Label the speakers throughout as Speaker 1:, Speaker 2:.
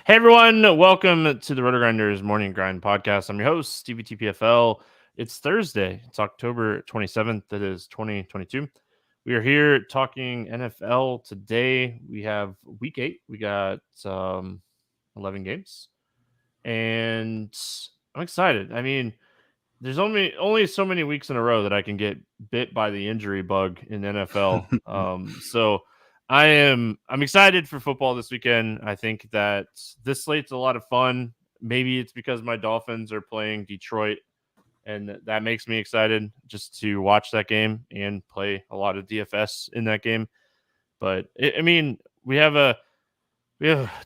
Speaker 1: Hey everyone, welcome to the RotoGrinders Morning Grind Podcast. I'm your host, Stevietpfl. It's Thursday. It's October 27th. It is 2022. We are here talking NFL today. We have week 8. We got 11 games. And I'm excited. I mean, there's only so many weeks in a row that I can get bit by the injury bug in NFL. So I'm excited for football this weekend. I think that this slate's a lot of fun. Maybe it's because my Dolphins are playing Detroit, and that makes me excited just to watch that game and play a lot of DFS in that game. But I mean, we have a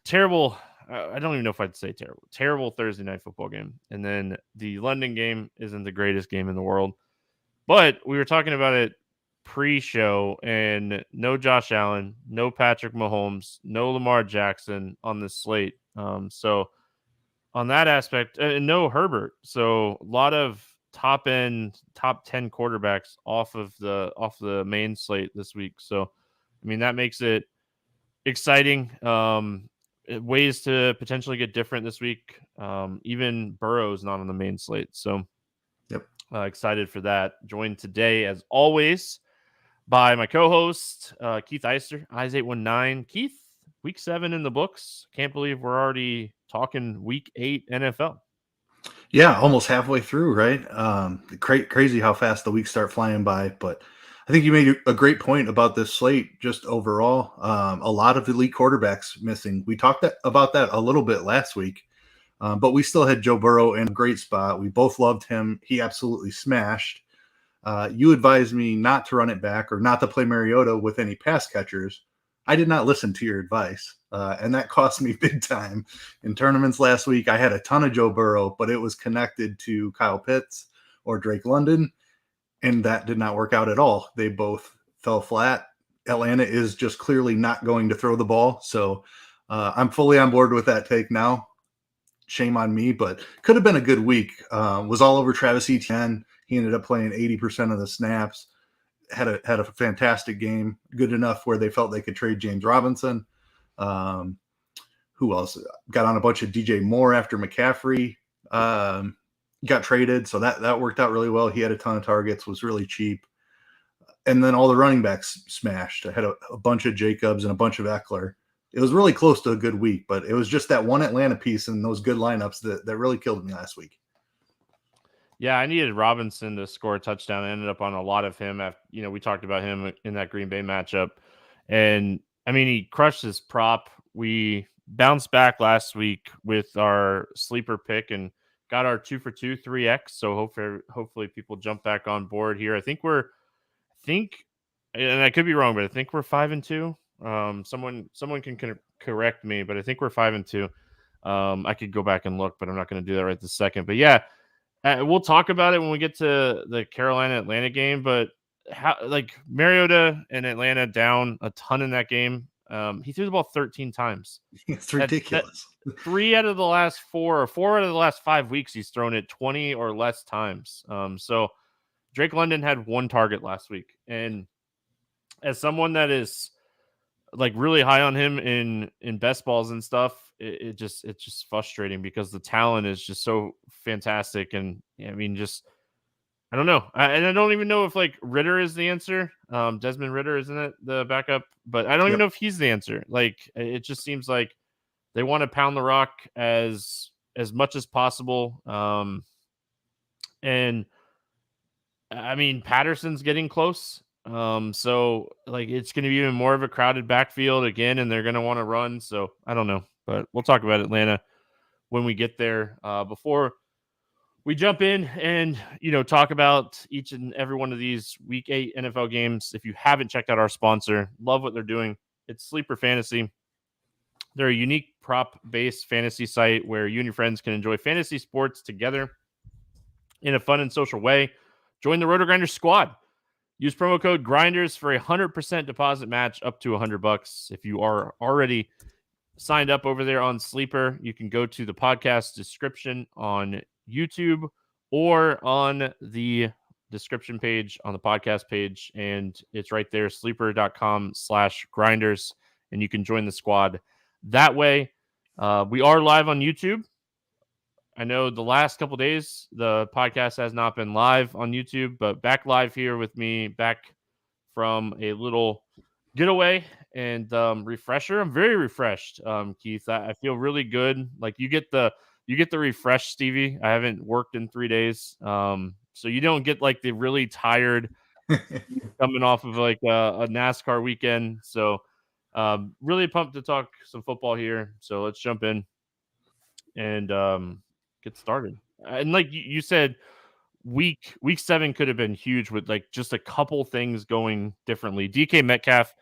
Speaker 1: terrible. I don't even know if I'd say terrible Thursday night football game, and then the London game isn't the greatest game in the world. But we were talking about it pre-show, and no Josh Allen, no Patrick Mahomes, no Lamar Jackson on the slate. So on that aspect, no Herbert. So a lot of top 10 quarterbacks off the main slate this week. So I mean that makes it exciting. Ways to potentially get different this week. Even Burrow's not on the main slate. So
Speaker 2: Yep.
Speaker 1: Excited for that. Joined today, as always, by my co-host, Keith Eys819. Keith, week 7 in the books. Can't believe we're already talking week 8 NFL.
Speaker 2: Yeah, almost halfway through, right? Crazy how fast the weeks start flying by. But I think you made a great point about this slate just overall. A lot of elite quarterbacks missing. We talked about that a little bit last week, but we still had Joe Burrow in a great spot. We both loved him. He absolutely smashed. You advised me not to run it back or not to play Mariota with any pass catchers. I did not listen to your advice, and that cost me big time. In tournaments last week, I had a ton of Joe Burrow, but it was connected to Kyle Pitts or Drake London, and that did not work out at all. They both fell flat. Atlanta is just clearly not going to throw the ball, so I'm fully on board with that take now. Shame on me, but could have been a good week. Was all over Travis Etienne. He ended up playing 80% of the snaps. Had a fantastic game, good enough where they felt they could trade James Robinson. Who else got on a bunch of DJ Moore after McCaffrey got traded, so that worked out really well. He had a ton of targets, was really cheap, and then all the running backs smashed. I had a bunch of Jacobs and a bunch of Eckler. It was really close to a good week, but it was just that one Atlanta piece and those good lineups that really killed me last week.
Speaker 1: Yeah, I needed Robinson to score a touchdown. I ended up on a lot of him. After, we talked about him in that Green Bay matchup. And, I mean, he crushed his prop. We bounced back last week with our sleeper pick and got our 2-for-2 3x. So hopefully people jump back on board here. I think, and I could be wrong, but I think we're 5-2. Someone can correct me, but I think we're 5-2. I could go back and look, but I'm not going to do that right this second. But yeah. We'll talk about it when we get to the Carolina-Atlanta game, but Mariota and Atlanta down a ton in that game. He threw the ball 13 times.
Speaker 2: It's ridiculous.
Speaker 1: 3 out of the last 4 or 4 out of the last 5 weeks, he's thrown it 20 or less times. So Drake London had 1 target last week. And as someone that is really high on him in best balls and stuff, it's just frustrating because the talent is just so fantastic. And I mean, I don't know. And I don't even know if Ritter is the answer. Desmond Ritter, isn't it the backup? But I don't even know if he's the answer. It just seems like they want to pound the rock as much as possible. And I mean, Patterson's getting close. So it's going to be even more of a crowded backfield again, and they're going to want to run. So I don't know, but we'll talk about Atlanta when we get there. Before we jump in and, talk about each and every one of these week 8 NFL games. If you haven't checked out our sponsor, love what they're doing. It's Sleeper Fantasy. They're a unique prop-based fantasy site where you and your friends can enjoy fantasy sports together in a fun and social way. Join the RotoGrinders squad. Use promo code Grinders for a 100% deposit match up to $100. If you are already signed up over there on Sleeper, you can go to the podcast description on YouTube or on the description page on the podcast page, and it's right there, sleeper.com/grinders, and you can join the squad that way. We are live on YouTube. I know the last couple days the podcast has not been live on YouTube, but back live here with me, back from a little getaway and refresher. I'm very refreshed, Keith. I feel really good. Like you get the refresh, Stevie. I haven't worked in 3 days, so you don't get like the really tired coming off of like a NASCAR weekend. So really pumped to talk some football here. So let's jump in and get started. And like you said, week 7 could have been huge with like just a couple things going differently. DK Metcalf,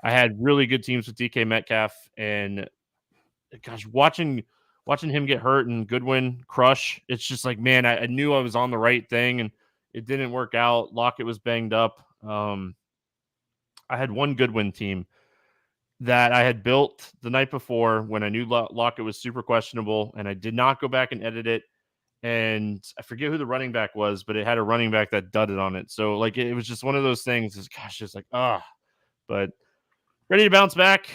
Speaker 1: I had really good teams with DK Metcalf, and gosh, watching him get hurt and Goodwin crush, it's just like, man, I knew I was on the right thing and it didn't work out. Lockett was banged up. I had one Goodwin team that I had built the night before when I knew Lockett was super questionable, and I did not go back and edit it. And I forget who the running back was, but it had a running back that dudded on it. So like it was just one of those things. Gosh, just like but ready to bounce back.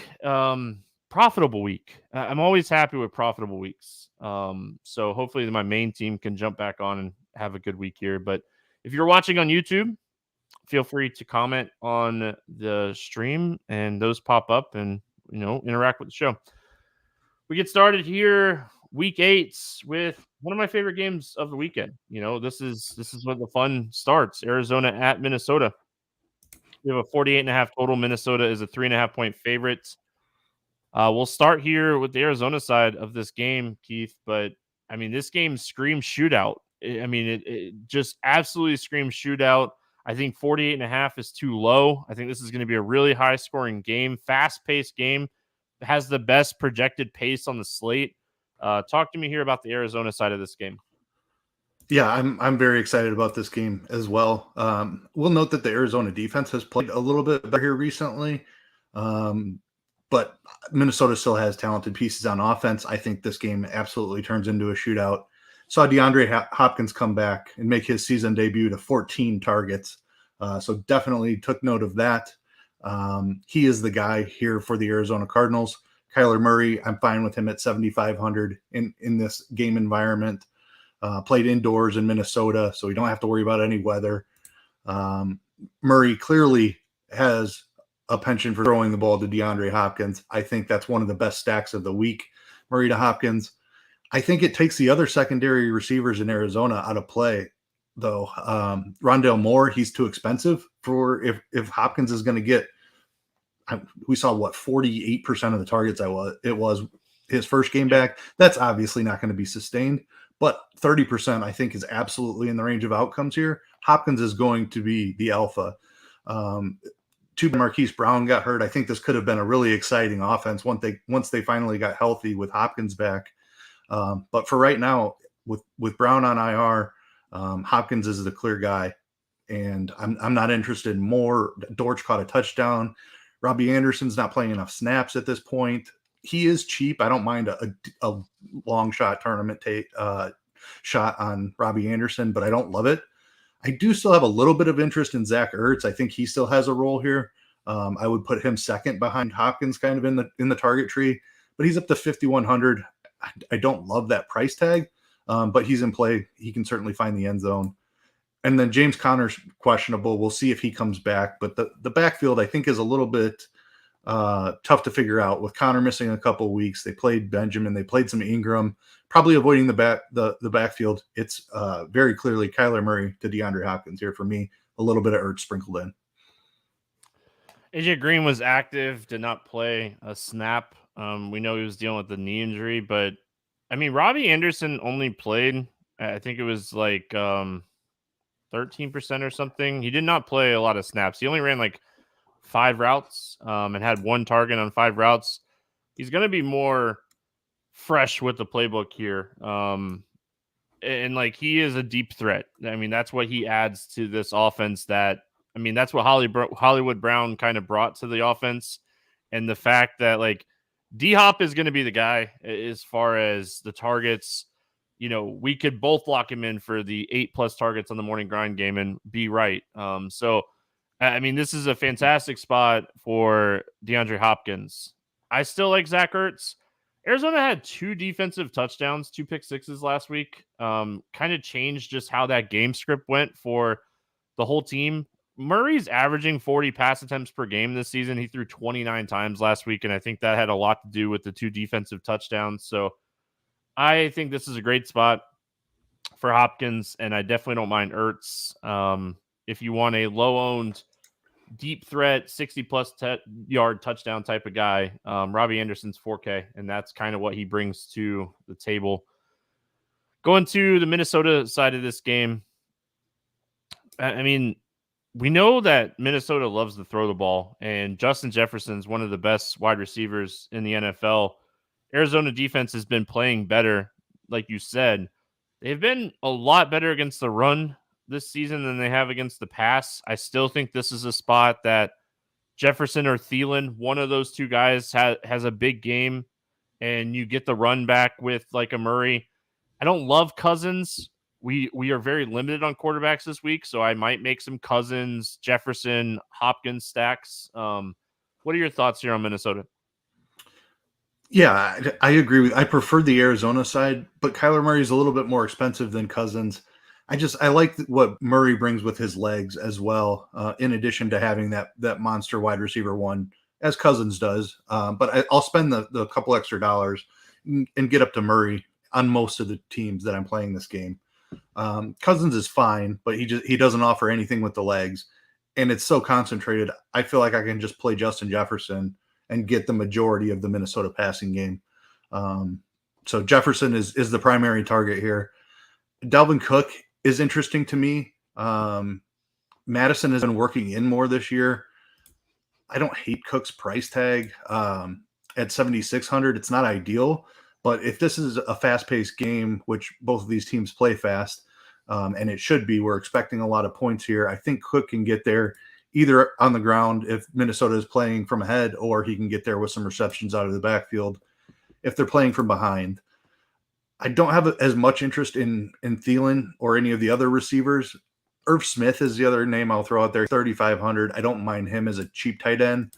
Speaker 1: Profitable week. I'm always happy with profitable weeks. So hopefully my main team can jump back on and have a good week here. But if you're watching on YouTube, feel free to comment on the stream and those pop up and interact with the show. We get started here week 8 with one of my favorite games of the weekend. This is when the fun starts. Arizona at Minnesota. We have a 48.5 total. Minnesota is a 3.5 point favorite. We'll start here with the Arizona side of this game, Keith. But I mean, this game screams shootout. It just absolutely screams shootout. I think 48.5 is too low. I think this is going to be a really high scoring game, fast paced game. It has the best projected pace on the slate. Talk to me here about the Arizona side of this game.
Speaker 2: Yeah, I'm very excited about this game as well. We'll note that the Arizona defense has played a little bit better here recently, but Minnesota still has talented pieces on offense. I think this game absolutely turns into a shootout. Saw DeAndre Hopkins come back and make his season debut to 14 targets, so definitely took note of that. He is the guy here for the Arizona Cardinals. Kyler Murray, I'm fine with him at 7,500 in this game environment. Played indoors in Minnesota, so we don't have to worry about any weather. Murray clearly has a penchant for throwing the ball to DeAndre Hopkins. I think that's one of the best stacks of the week, Murray to Hopkins. I think it takes the other secondary receivers in Arizona out of play, though. Rondale Moore, he's too expensive for if Hopkins is going to get. We saw 48% of the targets it was his first game back. That's obviously not going to be sustained, but 30% I think is absolutely in the range of outcomes here. Hopkins is going to be the alpha. Marquise Brown got hurt. I think this could have been a really exciting offense once they finally got healthy with Hopkins back. But for right now, with Brown on IR, Hopkins is the clear guy, and I'm not interested in more. Dortch caught a touchdown. Robbie Anderson's not playing enough snaps at this point. He is cheap. I don't mind a long shot tournament shot on Robbie Anderson, but I don't love it. I do still have a little bit of interest in Zach Ertz. I think he still has a role here. I would put him second behind Hopkins, kind of in the target tree, but he's up to 5,100. I don't love that price tag, but he's in play. He can certainly find the end zone. And then James Conner's questionable. We'll see if he comes back. But the backfield, I think, is a little bit tough to figure out. With Conner missing a couple of weeks, they played Benjamin, they played some Ingram, probably avoiding the backfield. It's very clearly Kyler Murray to DeAndre Hopkins here for me. A little bit of Ertz sprinkled in.
Speaker 1: AJ Green was active, did not play a snap. We know he was dealing with the knee injury, but I mean, Robbie Anderson only played, I think it was like 13% or something. He did not play a lot of snaps. He only ran like 5 routes and had 1 target on 5 routes. He's going to be more fresh with the playbook here. And like he is a deep threat. I mean, that's what he adds to this offense that's what Hollywood Brown kind of brought to the offense. And the fact that like D-Hop is going to be the guy as far as the targets. We could both lock him in for the 8+ targets on the morning grind game and be right. So, I mean, this is a fantastic spot for DeAndre Hopkins. I still like Zach Ertz. Arizona had 2 defensive touchdowns, 2 pick sixes last week. Kind of changed just how that game script went for the whole team. Murray's averaging 40 pass attempts per game this season. He threw 29 times last week, and I think that had a lot to do with the 2 defensive touchdowns. So I think this is a great spot for Hopkins, and I definitely don't mind Ertz. If you want a low-owned, deep threat, 60-plus yard touchdown type of guy, Robbie Anderson's 4K, and that's kind of what he brings to the table. Going to the Minnesota side of this game, I mean, we know that Minnesota loves to throw the ball, and Justin Jefferson's one of the best wide receivers in the NFL. Arizona defense has been playing better, like you said. They've been a lot better against the run this season than they have against the pass. I still think this is a spot that Jefferson or Thielen, one of those 2 guys, has a big game, and you get the run back with like a Murray. I don't love Cousins. We are very limited on quarterbacks this week, so I might make some Cousins, Jefferson, Hopkins stacks. What are your thoughts here on Minnesota?
Speaker 2: Yeah, I agree. I prefer the Arizona side, but Kyler Murray is a little bit more expensive than Cousins. I like what Murray brings with his legs as well, in addition to having that monster wide receiver one, as Cousins does. But I'll spend the couple extra dollars and get up to Murray on most of the teams that I'm playing this game. Cousins is fine, but he doesn't offer anything with the legs, and it's so concentrated. I feel like I can just play Justin Jefferson and get the majority of the Minnesota passing game. So Jefferson is the primary target here. Dalvin Cook is interesting to me. Madison has been working in more this year. I don't hate Cook's price tag at 7,600. It's not ideal, but if this is a fast-paced game, which both of these teams play fast, and it should be, we're expecting a lot of points here. I think Cook can get there either on the ground if Minnesota is playing from ahead, or he can get there with some receptions out of the backfield if they're playing from behind. I don't have as much interest in Thielen or any of the other receivers. Irv Smith is the other name I'll throw out there, 3,500. I don't mind him as a cheap tight end.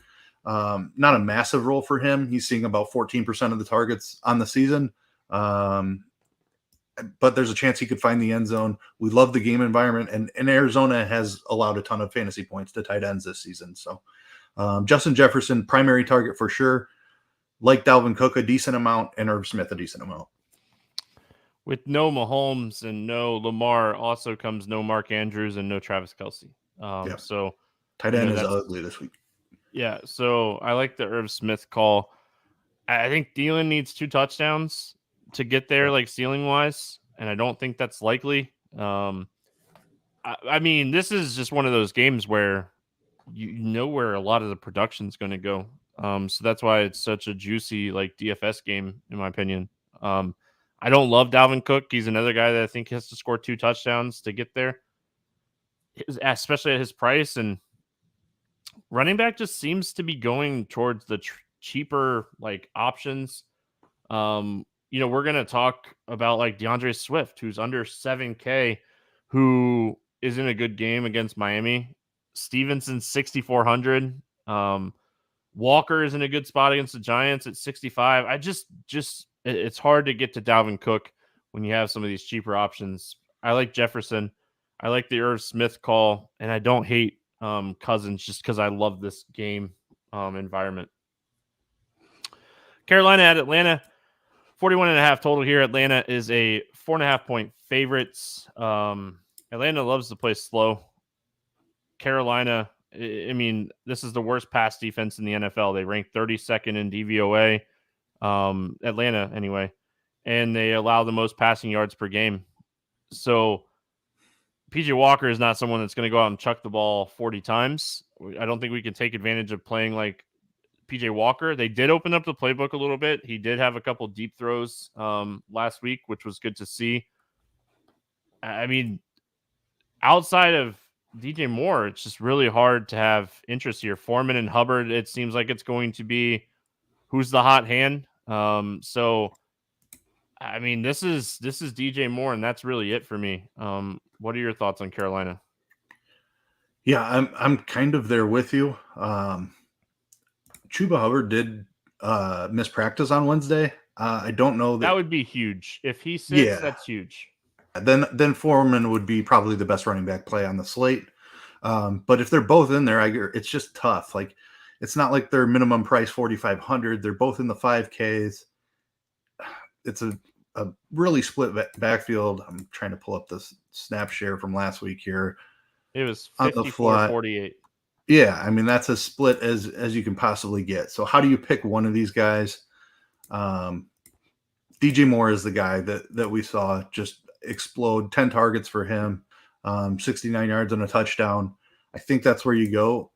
Speaker 2: Not a massive role for him. He's seeing about 14% of the targets on the season. But there's a chance he could find the end zone. We love the game environment, and Arizona has allowed a ton of fantasy points to tight ends this season. So Justin Jefferson, primary target for sure. Like Dalvin Cook, a decent amount, and Irv Smith, a decent amount.
Speaker 1: With no Mahomes and no Lamar, also comes no Mark Andrews and no Travis Kelce. So
Speaker 2: tight end is ugly this week.
Speaker 1: Yeah, so I like the Irv Smith call. I think Thielen needs 2 touchdowns to get there, like ceiling-wise, and I don't think that's likely. I mean, this is just one of those games where you know where a lot of the production is going to go. So that's why it's such a juicy, like, DFS game, in my opinion. I don't love Dalvin Cook. He's another guy that I think has to score 2 touchdowns to get there, especially at his price. And running back just seems to be going towards the cheaper, like, options. We're going to talk about, like, DeAndre Swift, who's under 7K, who is in a good game against Miami. Stevenson, 6,400. Walker is in a good spot against the Giants at 65. I just it's hard to get to Dalvin Cook when you have some of these cheaper options. I like Jefferson. I like the Irv Smith call, and I don't hate Cousins just because I love this game environment. Carolina at Atlanta, 41.5 total here. Atlanta is a 4.5 point favorites. Atlanta loves to play slow. Carolina, I mean, this is the worst pass defense in the NFL. They rank 32nd in DVOA. Atlanta, anyway, and they allow the most passing yards per game. So PJ Walker is not someone that's going to go out and chuck the ball 40 times. I don't think we can take advantage of playing like PJ Walker. They did open up the playbook a little bit. He did have a couple deep throws last week, which was good to see. I mean, outside of DJ Moore, it's just really hard to have interest here. Foreman and Hubbard, it seems like it's going to be who's the hot hand. So, I mean, this is DJ Moore, and that's really it for me. What are your thoughts on Carolina?
Speaker 2: Yeah, I'm kind of there with you. Chuba Hubbard did miss practice on Wednesday. I don't know
Speaker 1: That
Speaker 2: that.
Speaker 1: would be huge. If he sits,
Speaker 2: Yeah.
Speaker 1: that's huge.
Speaker 2: Then Foreman would be probably the best running back play on the slate. But if they're both in there, it's just tough. Like, it's not like they're minimum price 4,500. They're both in the 5Ks. It's a really split backfield. I'm trying to pull up this snap share from last week here
Speaker 1: It was
Speaker 2: on the fly.
Speaker 1: 54-48.
Speaker 2: Yeah, I mean, that's as split as you can possibly get. So how do you pick one of these guys? DJ Moore is the guy that we saw just explode. 10 targets for him, 69 yards and a touchdown. I think that's where you go.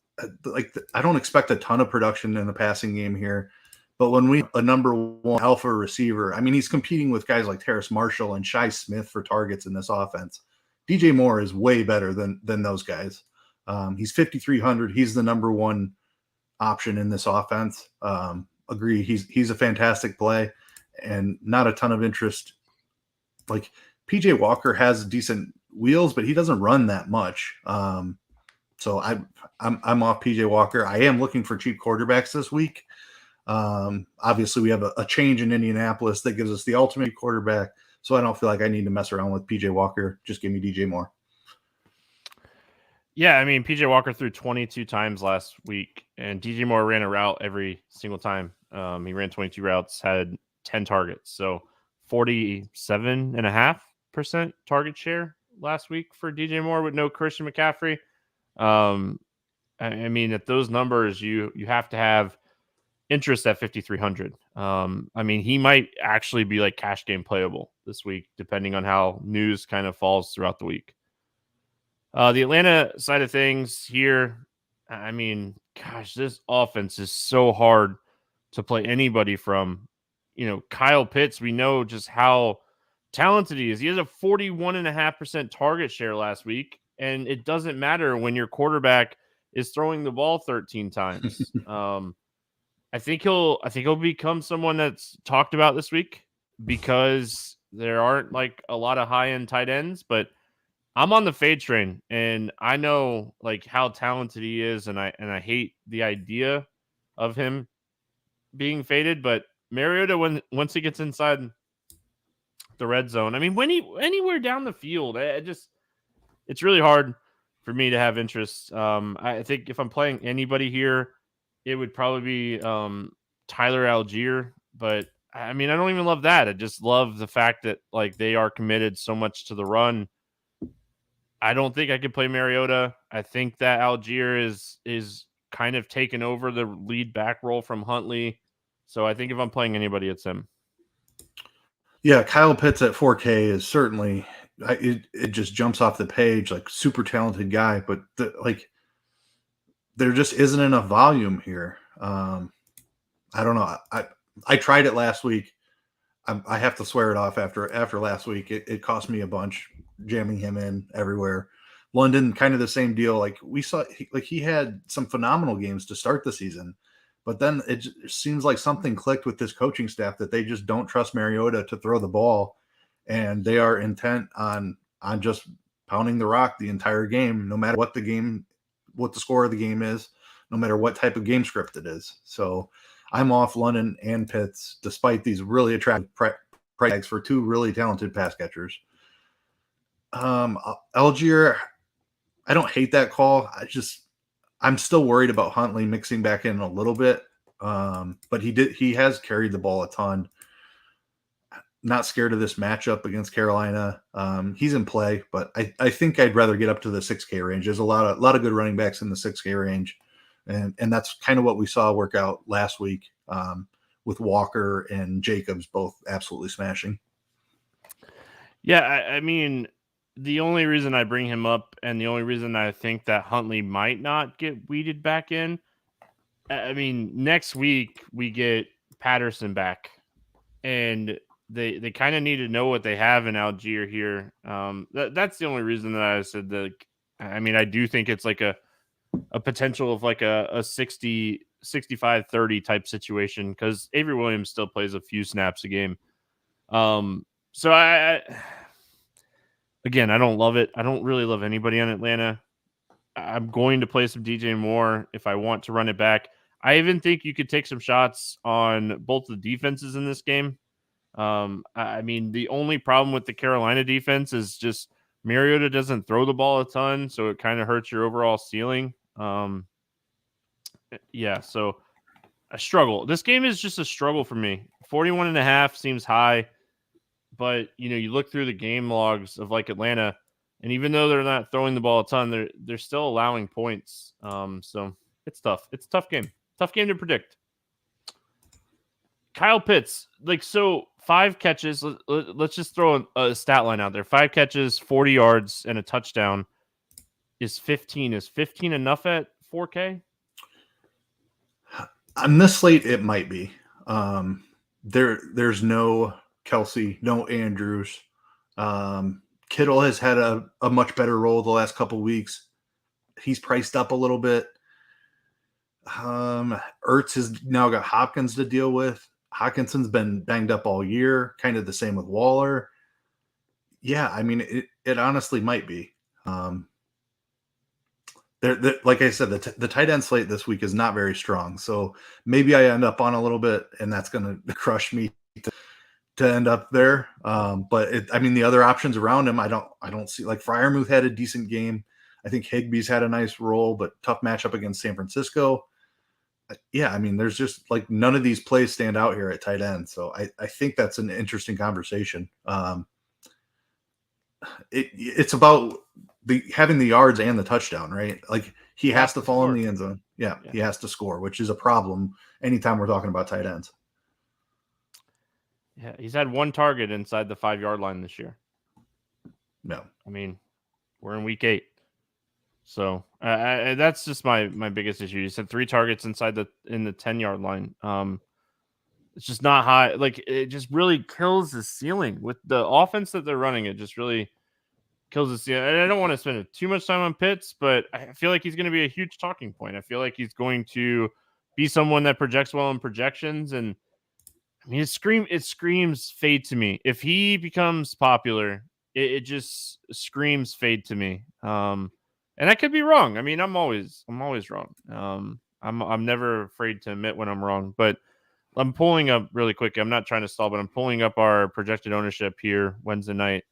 Speaker 2: I don't expect a ton of production in the passing game here, but when we a number one alpha receiver, I mean, he's competing with guys like Terrace Marshall and Shi Smith for targets in this offense. DJ Moore is way better than those guys. He's 5,300. He's the number one option in this offense. Agree. He's a fantastic play and not a ton of interest. Like, PJ Walker has decent wheels, but he doesn't run that much. So I'm off PJ Walker. I am looking for cheap quarterbacks this week. Obviously, we have a change in Indianapolis that gives us the ultimate quarterback. So I don't feel like I need to mess around with PJ Walker. Just give me DJ Moore.
Speaker 1: Yeah, I mean, PJ Walker threw 22 times last week, and DJ Moore ran a route every single time. He ran 22 routes, had 10 targets. So 47.5% target share last week for DJ Moore with no Christian McCaffrey. I mean, at those numbers, you have to have interest at 5,300. I mean, he might actually be like cash game playable this week, depending on how news kind of falls throughout the week. The Atlanta side of things here, I mean, gosh, this offense is so hard to play anybody from. You know, Kyle Pitts, we know just how talented he is. He has a 41.5% target share last week, and it doesn't matter when your quarterback is throwing the ball 13 times. I think he'll become someone that's talked about this week because there aren't like a lot of high-end tight ends, but I'm on the fade train, and I know like how talented he is, and I hate the idea of him being faded, but Mariota, once he gets inside the red zone, I mean, anywhere down the field, it's really hard for me to have interest. I think if I'm playing anybody here, it would probably be Tyler Algier, but I mean, I don't even love that. I just love the fact that like they are committed so much to the run. I don't think I could play Mariota. I think that Algier is kind of taken over the lead back role from Huntley. So I think if I'm playing anybody, it's him.
Speaker 2: Yeah, Kyle Pitts at 4K is certainly it just jumps off the page, like super talented guy, but there just isn't enough volume here. I don't know. I tried it last week. I have to swear it off after last week. It cost me a bunch jamming him in everywhere. London, kind of the same deal. Like we saw, he had some phenomenal games to start the season, but then it seems like something clicked with this coaching staff that they just don't trust Mariota to throw the ball, and they are intent on just pounding the rock the entire game, no matter what the score of the game is, no matter what type of game script it is. So I'm off London and Pitts, despite these really attractive price tags for two really talented pass catchers. Algier, I don't hate that call. I'm still worried about Huntley mixing back in a little bit. But he has carried the ball a ton. Not scared of this matchup against Carolina. He's in play, but I think I'd rather get up to the 6K range. There's a lot of good running backs in the 6K range. And that's kind of what we saw work out last week with Walker and Jacobs both absolutely smashing.
Speaker 1: Yeah, I mean, the only reason I bring him up and the only reason I think that Huntley might not get weeded back in, I mean, next week we get Patterson back, and they kind of need to know what they have in Algier here. That's the only reason that I said that. I mean, I do think it's like a potential of like a 60, 65, 30 type situation because Avery Williams still plays a few snaps a game. So again, I don't love it. I don't really love anybody on Atlanta. I'm going to play some DJ Moore if I want to run it back. I even think you could take some shots on both the defenses in this game. I mean, the only problem with the Carolina defense is just Mariota doesn't throw the ball a ton, so it kind of hurts your overall ceiling. Yeah, so a struggle. This game is just a struggle for me. 41.5 seems high, but you look through the game logs of like Atlanta, and even though they're not throwing the ball a ton, they're still allowing points. So it's tough. It's a tough game. Tough game to predict. Kyle Pitts, 5 catches. Let's just throw a stat line out there. 5 catches, 40 yards, and a touchdown is 15. Is 15 enough at 4K?
Speaker 2: On this slate, it might be. There's no Kelsey, no Andrews. Kittle has had a much better role the last couple of weeks. He's priced up a little bit. Ertz has now got Hopkins to deal with. Hawkinson's been banged up all year, kind of the same with Waller. Yeah, I mean, it honestly might be. Like I said, the tight end slate this week is not very strong. So maybe I end up on a little bit, and that's going to crush me to end up there. But the other options around him, I don't see. Like Freiermuth had a decent game. I think Higbee's had a nice role, but tough matchup against San Francisco. Yeah, I mean, there's just none of these plays stand out here at tight end. So I think that's an interesting conversation. It's about having the yards and the touchdown, right? Like he has to fall in the end zone. Yeah, he has to score, which is a problem anytime we're talking about tight ends.
Speaker 1: Yeah, he's had 1 target inside the 5-yard line this year.
Speaker 2: No,
Speaker 1: I mean, we're in week 8. So that's just my biggest issue. He said 3 targets in the 10-yard line. It's just not high. It just really kills the ceiling with the offense that they're running. It just really kills the ceiling. And I don't want to spend too much time on Pitts, but I feel like he's going to be a huge talking point. I feel like he's going to be someone that projects well in projections. And I mean, it screams fade to me. If he becomes popular, it just screams fade to me. And I could be wrong. I mean, I'm always wrong. I'm never afraid to admit when I'm wrong, but I'm pulling up really quick. I'm not trying to stall, but I'm pulling up our projected ownership here Wednesday night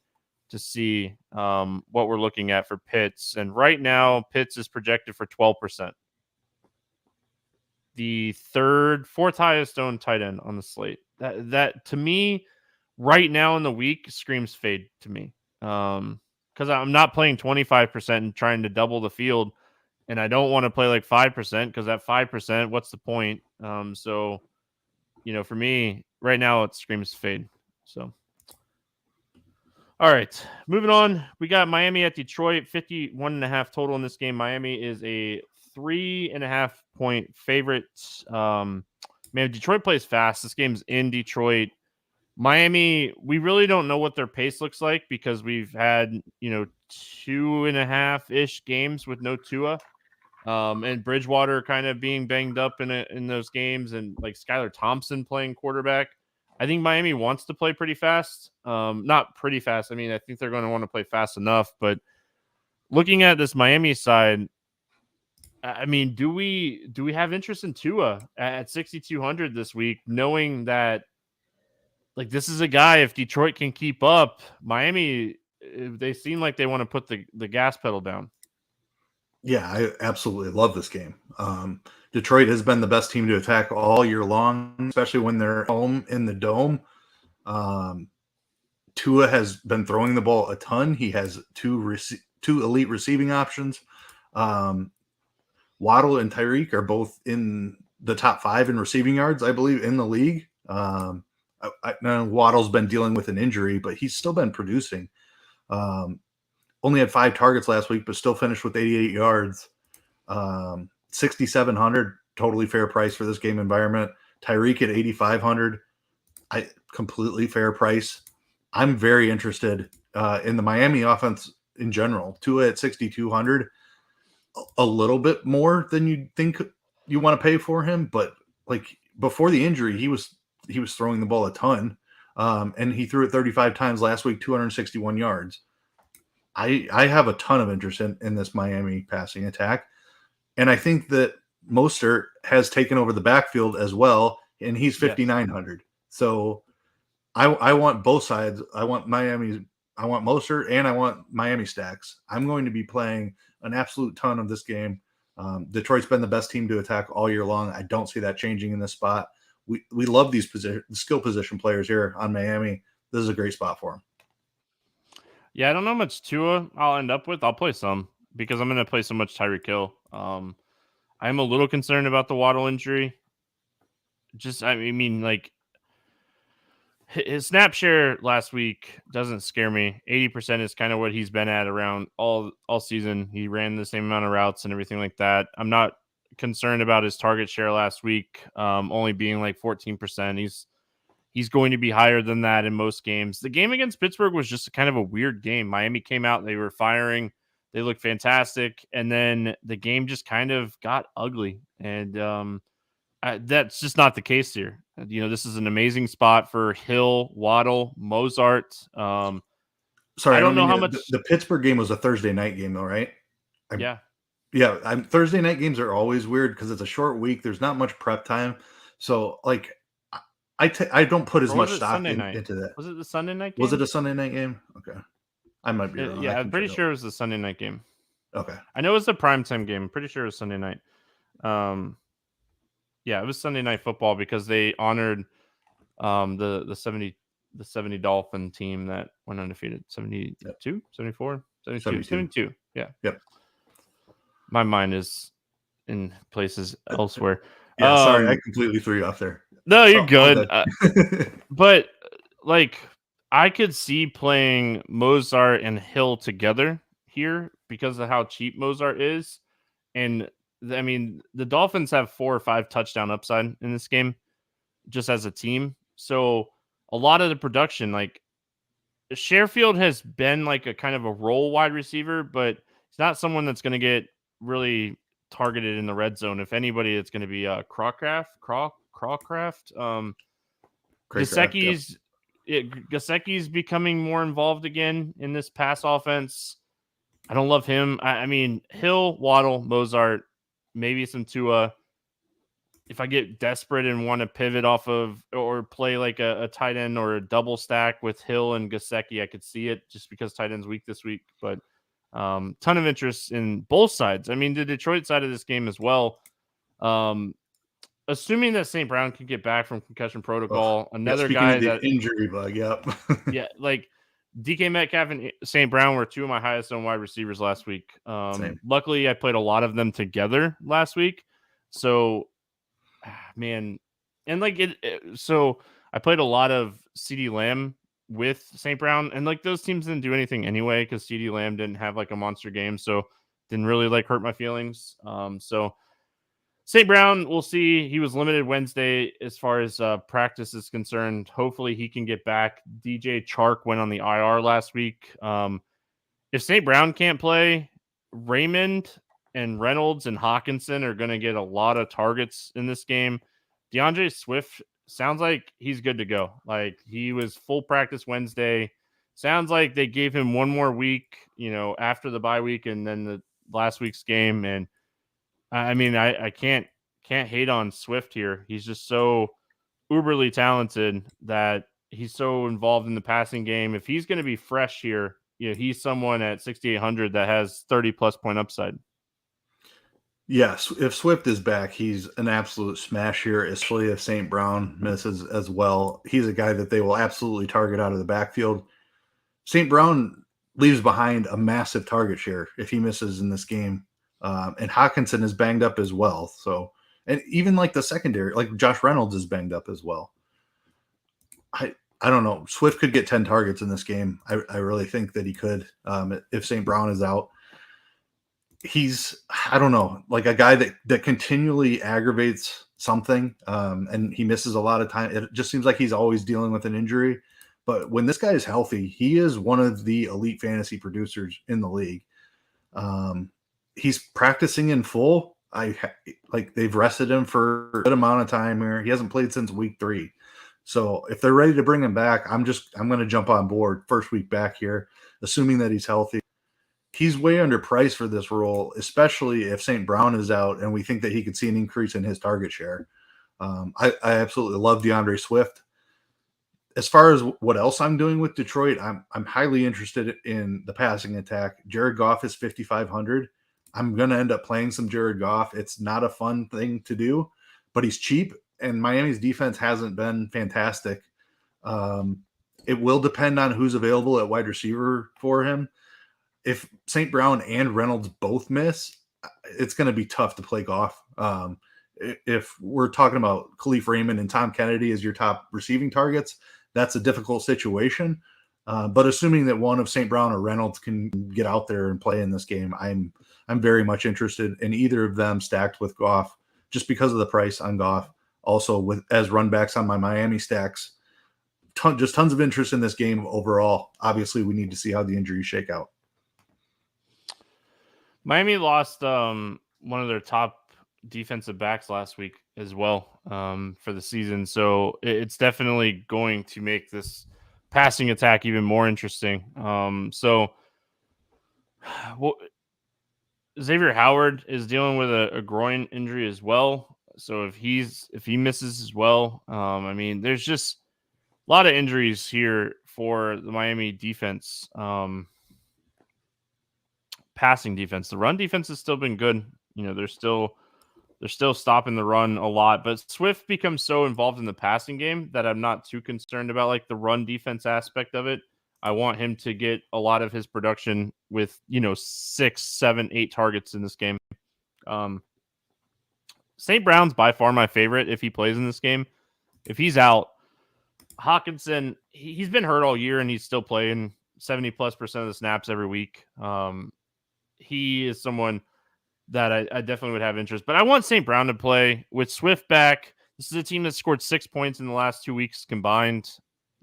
Speaker 1: to see what we're looking at for Pitts. And right now, Pitts is projected for 12%. The fourth highest owned tight end on the slate. That to me, right now in the week, screams fade to me. Because I'm not playing 25% and trying to double the field, and I don't want to play 5% because at 5%, what's the point? So, for me right now, it screams fade. So, all right, moving on. We got Miami at Detroit, 51.5 total in this game. Miami is a 3.5 point favorite. Man, Detroit plays fast. This game's in Detroit. Miami, we really don't know what their pace looks like because we've had, 2.5-ish games with no Tua, and Bridgewater kind of being banged up in those games, and Skylar Thompson playing quarterback. I think Miami wants to play pretty fast. Not pretty fast. I mean, I think they're going to want to play fast enough, but looking at this Miami side, I mean, do we have interest in Tua at 6,200 this week, knowing that this is a guy, if Detroit can keep up, Miami, they seem like they want to put the gas pedal down.
Speaker 2: Yeah, I absolutely love this game. Detroit has been the best team to attack all year long, especially when they're home in the Dome. Tua has been throwing the ball a ton. He has two elite receiving options. Waddle and Tyreek are both in the top 5 in receiving yards, I believe, in the league. I know Waddle's been dealing with an injury, but he's still been producing. Only had 5 targets last week, but still finished with 88 yards. 6,700, totally fair price for this game environment. Tyreek at 8,500, completely fair price. I'm very interested in the Miami offense in general. Tua at 6,200, a little bit more than you'd think you want to pay for him, but before the injury, he was throwing the ball a ton, and he threw it 35 times last week, 261 yards. I have a ton of interest in this Miami passing attack, and I think that Mostert has taken over the backfield as well, and he's 5,900. So I want both sides. I want Mostert and I want Miami stacks. I'm going to be playing an absolute ton of this game. Detroit's been the best team to attack all year long. I don't see that changing in this spot. We love these skill position players here on Miami. This is a great spot for them.
Speaker 1: Yeah, I don't know how much Tua I'll end up with. I'll play some because I'm going to play so much Tyreek Hill. I'm a little concerned about the Waddle injury. I mean, like his snap share last week doesn't scare me. 80% is kind of what he's been at around all season. He ran the same amount of routes and everything like that. I'm not concerned about his target share last week, only being like 14%. He's going to be higher than that in most games. The game against Pittsburgh was just kind of a weird game. Miami came out, they were firing, they looked fantastic, and then the game just kind of got ugly. And that's just not the case here. This is an amazing spot for Hill, Waddle, Mozart.
Speaker 2: Sorry,
Speaker 1: I don't know how much.
Speaker 2: The Pittsburgh game was a Thursday night game, though, right?
Speaker 1: Yeah.
Speaker 2: Thursday night games are always weird because it's a short week. There's not much prep time, so like I don't put as much stock into that.
Speaker 1: Was it the Sunday night game?
Speaker 2: Was it a Sunday night game? Okay, I might be wrong.
Speaker 1: Yeah, I'm pretty sure it was the Sunday night game.
Speaker 2: Okay,
Speaker 1: I know it was the primetime game. I'm pretty sure it was Sunday night. Yeah, it was Sunday Night Football because they honored the 70 Dolphin team that went undefeated. 72, 74, 72, 72. Yeah.
Speaker 2: Yep.
Speaker 1: My mind is in places elsewhere.
Speaker 2: Yeah, sorry, I completely threw you off there.
Speaker 1: No, you're good. But like I could see playing Mozart and Hill together here because of how cheap Mozart is. And I mean, the Dolphins have 4 or 5 touchdown upside in this game just as a team. So a lot of the production, like Sherfield has been like a kind of a role wide receiver, but it's not someone that's going to get really targeted in the red zone. If anybody, it's going to be Crawcraft. Gesicki's becoming more involved again in this pass offense. I don't love him. I mean, Hill, Waddle, Mozart, maybe some Tua. If I get desperate and want to pivot off of or play like a tight end or a double stack with Hill and Gesicki, I could see it just because tight end's weak this week. But ton of interest in both sides. I mean, the Detroit side of this game as well. Assuming that St. Brown can get back from concussion protocol, another guy that
Speaker 2: injury bug. Yep.
Speaker 1: Yeah, like DK Metcalf and St. Brown were 2 of my highest owned wide receivers last week. Luckily, I played a lot of them together last week. So, man, and like so I played a lot of CeeDee Lamb with St. Brown, and like those teams didn't do anything anyway because CeeDee Lamb didn't have like a monster game, so didn't really like hurt my feelings. So St. Brown, we'll see. He was limited Wednesday as far as practice is concerned. Hopefully he can get back. DJ Chark went on the IR last week. If St. Brown can't play, Raymond and Reynolds and Hawkinson are going to get a lot of targets in this game. DeAndre Swift sounds like he's good to go. Like he was full practice Wednesday. Sounds like they gave him one more week, after the bye week and then the last week's game. And I mean, I can't hate on Swift here. He's just so uberly talented that he's so involved in the passing game. If he's going to be fresh here, he's someone at 6,800 that has 30+ point upside.
Speaker 2: Yes, if Swift is back, he's an absolute smash here, especially if St. Brown misses as well. He's a guy that they will absolutely target out of the backfield. St. Brown leaves behind a massive target share if he misses in this game. And Hawkinson is banged up as well. So, and even like the secondary, like Josh Reynolds is banged up as well. I don't know. Swift could get 10 targets in this game. I really think that he could if St. Brown is out. He's, I don't know, like a guy that continually aggravates something and he misses a lot of time. It just seems like he's always dealing with an injury. But when this guy is healthy, he is one of the elite fantasy producers in the league. He's practicing in full. They've rested him for a good amount of time here. He hasn't played since week 3. So if they're ready to bring him back, I'm going to jump on board first week back here, assuming that he's healthy. He's way underpriced for this role, especially if St. Brown is out and we think that he could see an increase in his target share. I absolutely love DeAndre Swift. As far as what else I'm doing with Detroit, I'm highly interested in the passing attack. Jared Goff is 5,500. I'm going to end up playing some Jared Goff. It's not a fun thing to do, but he's cheap, and Miami's defense hasn't been fantastic. It will depend on who's available at wide receiver for him. If St. Brown and Reynolds both miss, it's going to be tough to play Goff. If we're talking about Khalif Raymond and Tom Kennedy as your top receiving targets, that's a difficult situation. But assuming that one of St. Brown or Reynolds can get out there and play in this game, I'm very much interested in either of them stacked with Goff, just because of the price on Goff. Also, with as runbacks on my Miami stacks, just tons of interest in this game overall. Obviously, we need to see how the injuries shake out.
Speaker 1: Miami lost one of their top defensive backs last week as well for the season. So it's definitely going to make this passing attack even more interesting. Xavier Howard is dealing with a groin injury as well. So if he misses as well, I mean, there's just a lot of injuries here for the Miami defense. Passing defense. The run defense has still been good. You know, they're still stopping the run a lot, but Swift becomes so involved in the passing game that I'm not too concerned about like the run defense aspect of it. I want him to get a lot of his production with, 6, 7, 8 targets in this game. St. Brown's by far my favorite if he plays in this game. If he's out, Hawkinson, he's been hurt all year and he's still playing 70+% of the snaps every week. He is someone that I definitely would have interest. But I want St. Brown to play with Swift back. This is a team that scored 6 points in the last 2 weeks combined.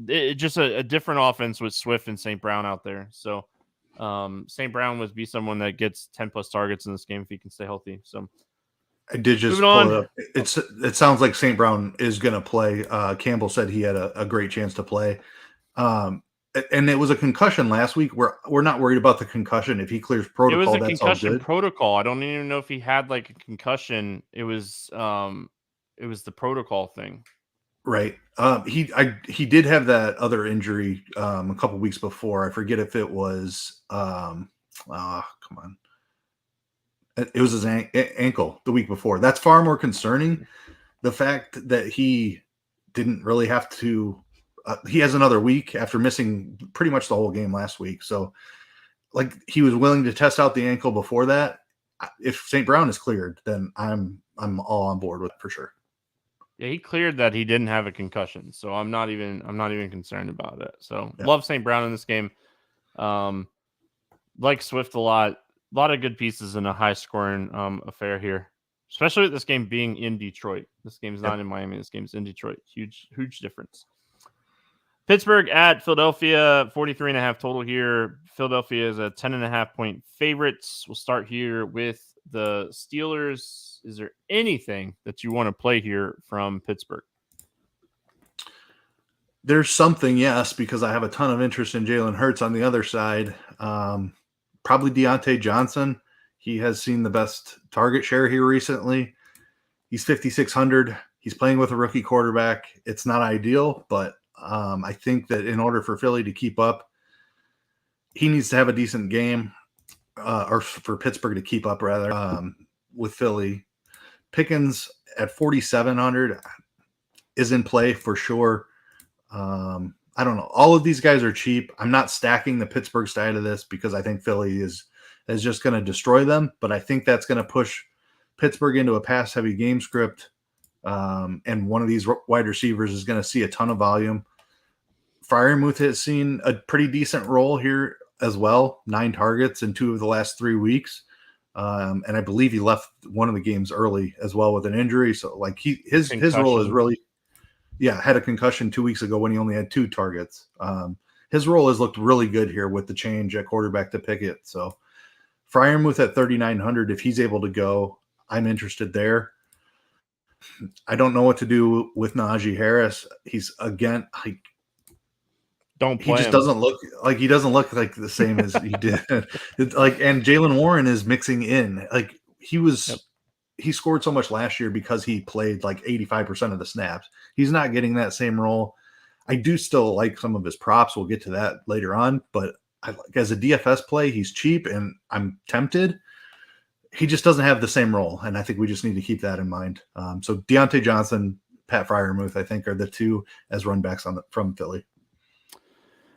Speaker 1: It's just a different offense with Swift and St. Brown out there. So St. Brown would be someone that gets 10+ targets in this game if he can stay healthy. So
Speaker 2: I did just pull it up. It sounds like St. Brown is going to play. Campbell said he had a great chance to play. And it was a concussion last week. We're not worried about the concussion. If he clears protocol,
Speaker 1: it was a
Speaker 2: that's
Speaker 1: concussion
Speaker 2: all good.
Speaker 1: Protocol. I don't even know if he had like a concussion. It was the protocol thing.
Speaker 2: Right. He did have that other injury a couple weeks before. I forget if it was come on. It was his ankle the week before. That's far more concerning. The fact that he didn't really have to. He has another week after missing pretty much the whole game last week. So, like, he was willing to test out the ankle before that. If St. Brown is cleared, then I'm all on board with it for sure.
Speaker 1: Yeah, he cleared that he didn't have a concussion, so I'm not even concerned about it. So Love St. Brown in this game. Like Swift a lot of good pieces in a high scoring affair here, especially with this game being in Detroit. This game's not in Miami. This game's in Detroit. Huge difference. Pittsburgh at Philadelphia, 43.5 total here. Philadelphia is a 10.5 point favorites. We'll start here with the Steelers. Is there anything that you want to play here from Pittsburgh?
Speaker 2: There's something, yes, because I have a ton of interest in Jalen Hurts on the other side. Probably Deontay Johnson. He has seen the best target share here recently. He's 5,600. He's playing with a rookie quarterback. It's not ideal, but I think that in order for Philly to keep up, he needs to have a decent game, or for Pittsburgh to keep up, rather, with Philly. Pickens at 4,700 is in play for sure. I don't know. All of these guys are cheap. I'm not stacking the Pittsburgh side of this because I think Philly is just going to destroy them, but I think that's going to push Pittsburgh into a pass-heavy game script. And one of these wide receivers is going to see a ton of volume. Freiermuth has seen a pretty decent role here as well, 9 targets in 2 of the last 3 weeks. And I believe he left one of the games early as well with an injury. So like his role is really, had a concussion 2 weeks ago when he only had 2 targets. His role has looked really good here with the change at quarterback to Pickett. So Freiermuth at 3,900, if he's able to go, I'm interested there. I don't know what to do with Najee Harris. He's again,
Speaker 1: don't play
Speaker 2: he just
Speaker 1: him.
Speaker 2: doesn't look like the same as he did. And Jalen Warren is mixing in. Like he scored so much last year because he played like 85% of the snaps. He's not getting that same role. I do still like some of his props. We'll get to that later on, but as a DFS play, he's cheap and I'm tempted. He just doesn't have the same role, and I think we just need to keep that in mind. So Deontay Johnson, Pat Freiermuth, I think, are the two as run backs from Philly.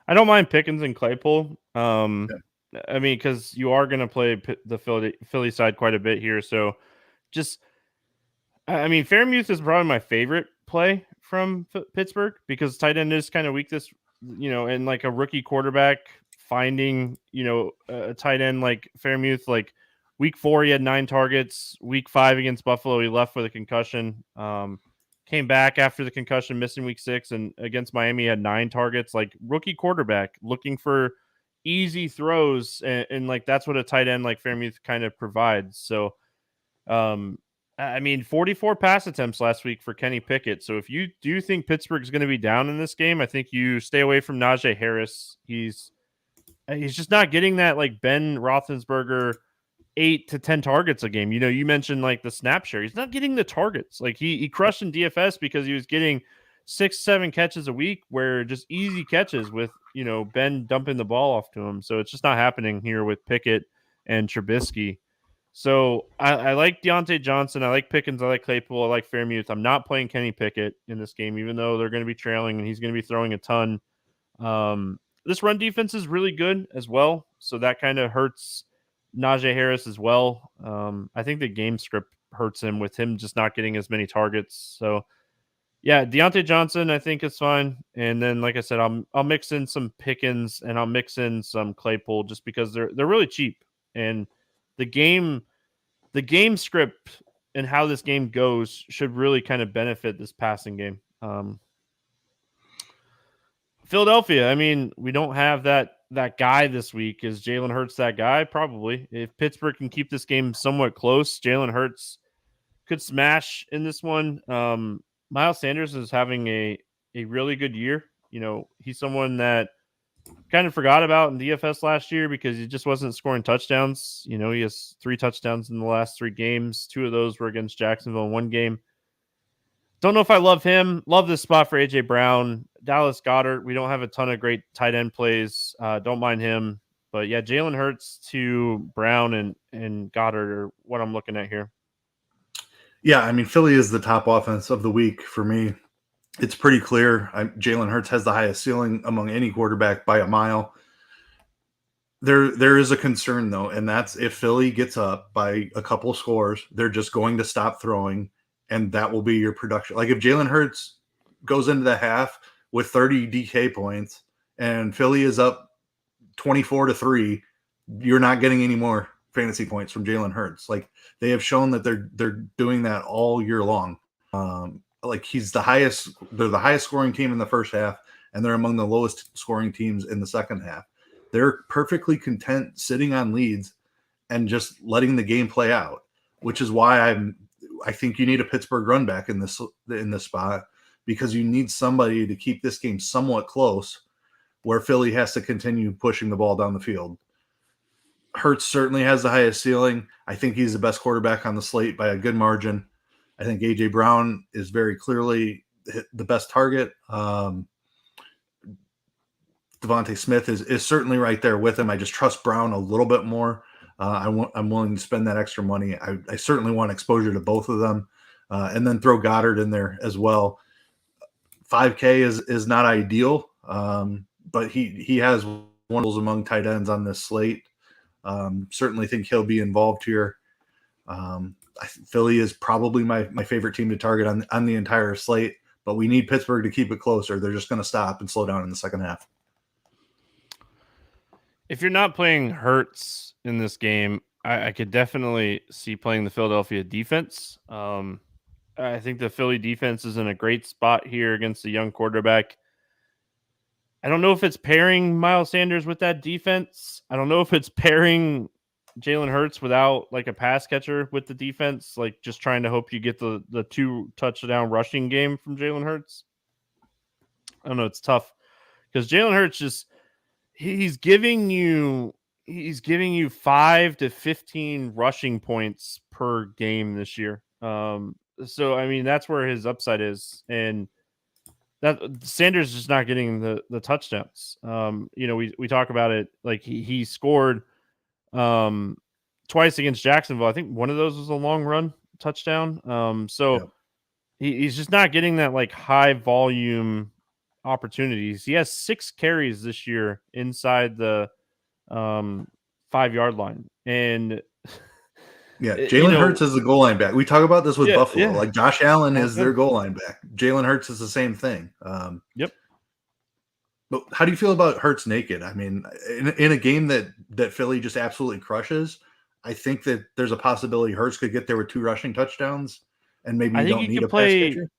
Speaker 1: I don't mind Pickens and Claypool.
Speaker 2: Yeah.
Speaker 1: I mean, because you are going to play the Philly side quite a bit here. So just, I mean, Freiermuth is probably my favorite play from Pittsburgh because tight end is kind of weak this, and like a rookie quarterback finding, a tight end like Freiermuth, like week 4, he had 9 targets. Week 5 against Buffalo, he left with a concussion. Came back after the concussion, missing week 6, and against Miami, he had 9 targets. Like rookie quarterback looking for easy throws, and like that's what a tight end like Freiermuth kind of provides. So, I mean, 44 pass attempts last week for Kenny Pickett. So if you do think Pittsburgh's going to be down in this game, I think you stay away from Najee Harris. He's just not getting that like Ben Roethlisberger 8 to 10 targets a game. You mentioned like the snap share. He's not getting the targets. Like he crushed in DFS because he was getting 6-7 catches a week, where just easy catches with, Ben dumping the ball off to him. So it's just not happening here with Pickett and Trubisky. So I like Deontay Johnson. I like Pickens. I like Claypool. I like Freiermuth. I'm not playing Kenny Pickett in this game, even though they're going to be trailing and he's going to be throwing a ton. This run defense is really good as well. So that kind of hurts Najee Harris as well. I think the game script hurts him with him just not getting as many targets. So yeah, Deontay Johnson, I think is fine. And then, like I said, I'll mix in some Pickens and I'll mix in some Claypool just because they're really cheap. And the game script and how this game goes should really kind of benefit this passing game. Philadelphia, I mean, we don't have that guy this week. Is Jalen Hurts that guy? Probably. If Pittsburgh can keep this game somewhat close, Jalen Hurts could smash in this one. Miles Sanders is having a really good year. He's someone that kind of forgot about in DFS last year because he just wasn't scoring touchdowns. He has 3 touchdowns in the last 3 games. 2 of those were against Jacksonville in 1 game. Don't know if I love him. Love this spot for A.J. Brown. Dallas Goedert, we don't have a ton of great tight end plays. Don't mind him. But yeah, Jalen Hurts to Brown and Goddard are what I'm looking at here.
Speaker 2: Yeah, I mean, Philly is the top offense of the week for me. It's pretty clear. Jalen Hurts has the highest ceiling among any quarterback by a mile. There is a concern, though, and that's if Philly gets up by a couple scores, they're just going to stop throwing, and that will be your production. Like if Jalen Hurts goes into the half with 30 DK points and Philly is up 24-3, you're not getting any more fantasy points from Jalen Hurts. Like they have shown that they're doing that all year long. Like they're the highest scoring team in the first half, and they're among the lowest scoring teams in the second half. They're perfectly content sitting on leads and just letting the game play out, which is why I think you need a Pittsburgh run back in this spot, because you need somebody to keep this game somewhat close where Philly has to continue pushing the ball down the field. Hurts certainly has the highest ceiling. I think he's the best quarterback on the slate by a good margin. I think A.J. Brown is very clearly the best target. Devontae Smith is certainly right there with him. I just trust Brown a little bit more. I'm willing to spend that extra money. I certainly want exposure to both of them, and then throw Goddard in there as well. 5K is not ideal, but he has one of those among tight ends on this slate. Certainly think he'll be involved here. Philly is probably my favorite team to target on the entire slate, but we need Pittsburgh to keep it closer. They're just going to stop and slow down in the second half.
Speaker 1: If you're not playing Hurts in this game, I could definitely see playing the Philadelphia defense. I think the Philly defense is in a great spot here against a young quarterback. I don't know if it's pairing Miles Sanders with that defense. I don't know if it's pairing Jalen Hurts without like a pass catcher with the defense, like just trying to hope you get the 2 touchdown rushing game from Jalen Hurts. I don't know. It's tough because Jalen Hurts just he's giving you 5 to 15 rushing points per game this year. So I mean that's where his upside is, and that Sanders is just not getting the touchdowns. We talk about it like he scored twice against Jacksonville. I think one of those was a long run touchdown. So he's just not getting that like high volume opportunities. He has 6 carries this year inside the 5-yard line, and
Speaker 2: Yeah, Jalen Hurts is the goal line back. We talk about this with Buffalo.
Speaker 1: Yeah.
Speaker 2: Like Josh Allen is their goal line back. Jalen Hurts is the same thing.
Speaker 1: Yep.
Speaker 2: But how do you feel about Hurts naked? I mean, in a game that Philly just absolutely crushes, I think that there's a possibility Hurts could get there with 2 rushing touchdowns, and maybe you don't need a pass catcher.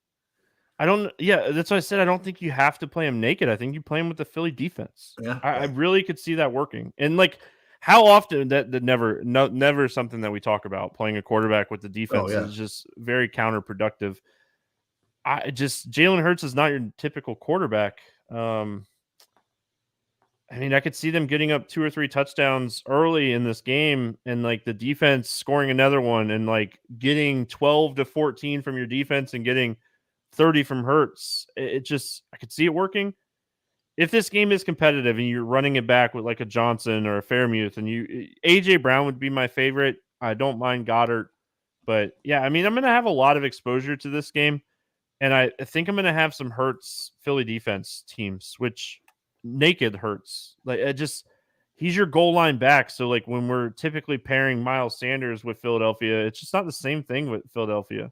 Speaker 1: That's why I said I don't think you have to play him naked. I think you play him with the Philly defense.
Speaker 2: Yeah,
Speaker 1: I really could see that working. And like, how often that never something that we talk about, playing a quarterback with the defense is just very counterproductive. Jalen Hurts is not your typical quarterback. I mean, I could see them getting up 2 or 3 touchdowns early in this game, and like the defense scoring another one, and like getting 12 to 14 from your defense and getting 30 from Hurts. I could see it working. If this game is competitive and you're running it back with like a Johnson or a Fairmuth, and AJ Brown would be my favorite. I don't mind Goddard, but yeah, I mean, I'm going to have a lot of exposure to this game, and I think I'm going to have some Hurts Philly defense teams, which naked Hurts. Like, he's your goal line back. So like when we're typically pairing Miles Sanders with Philadelphia, it's just not the same thing with Philadelphia.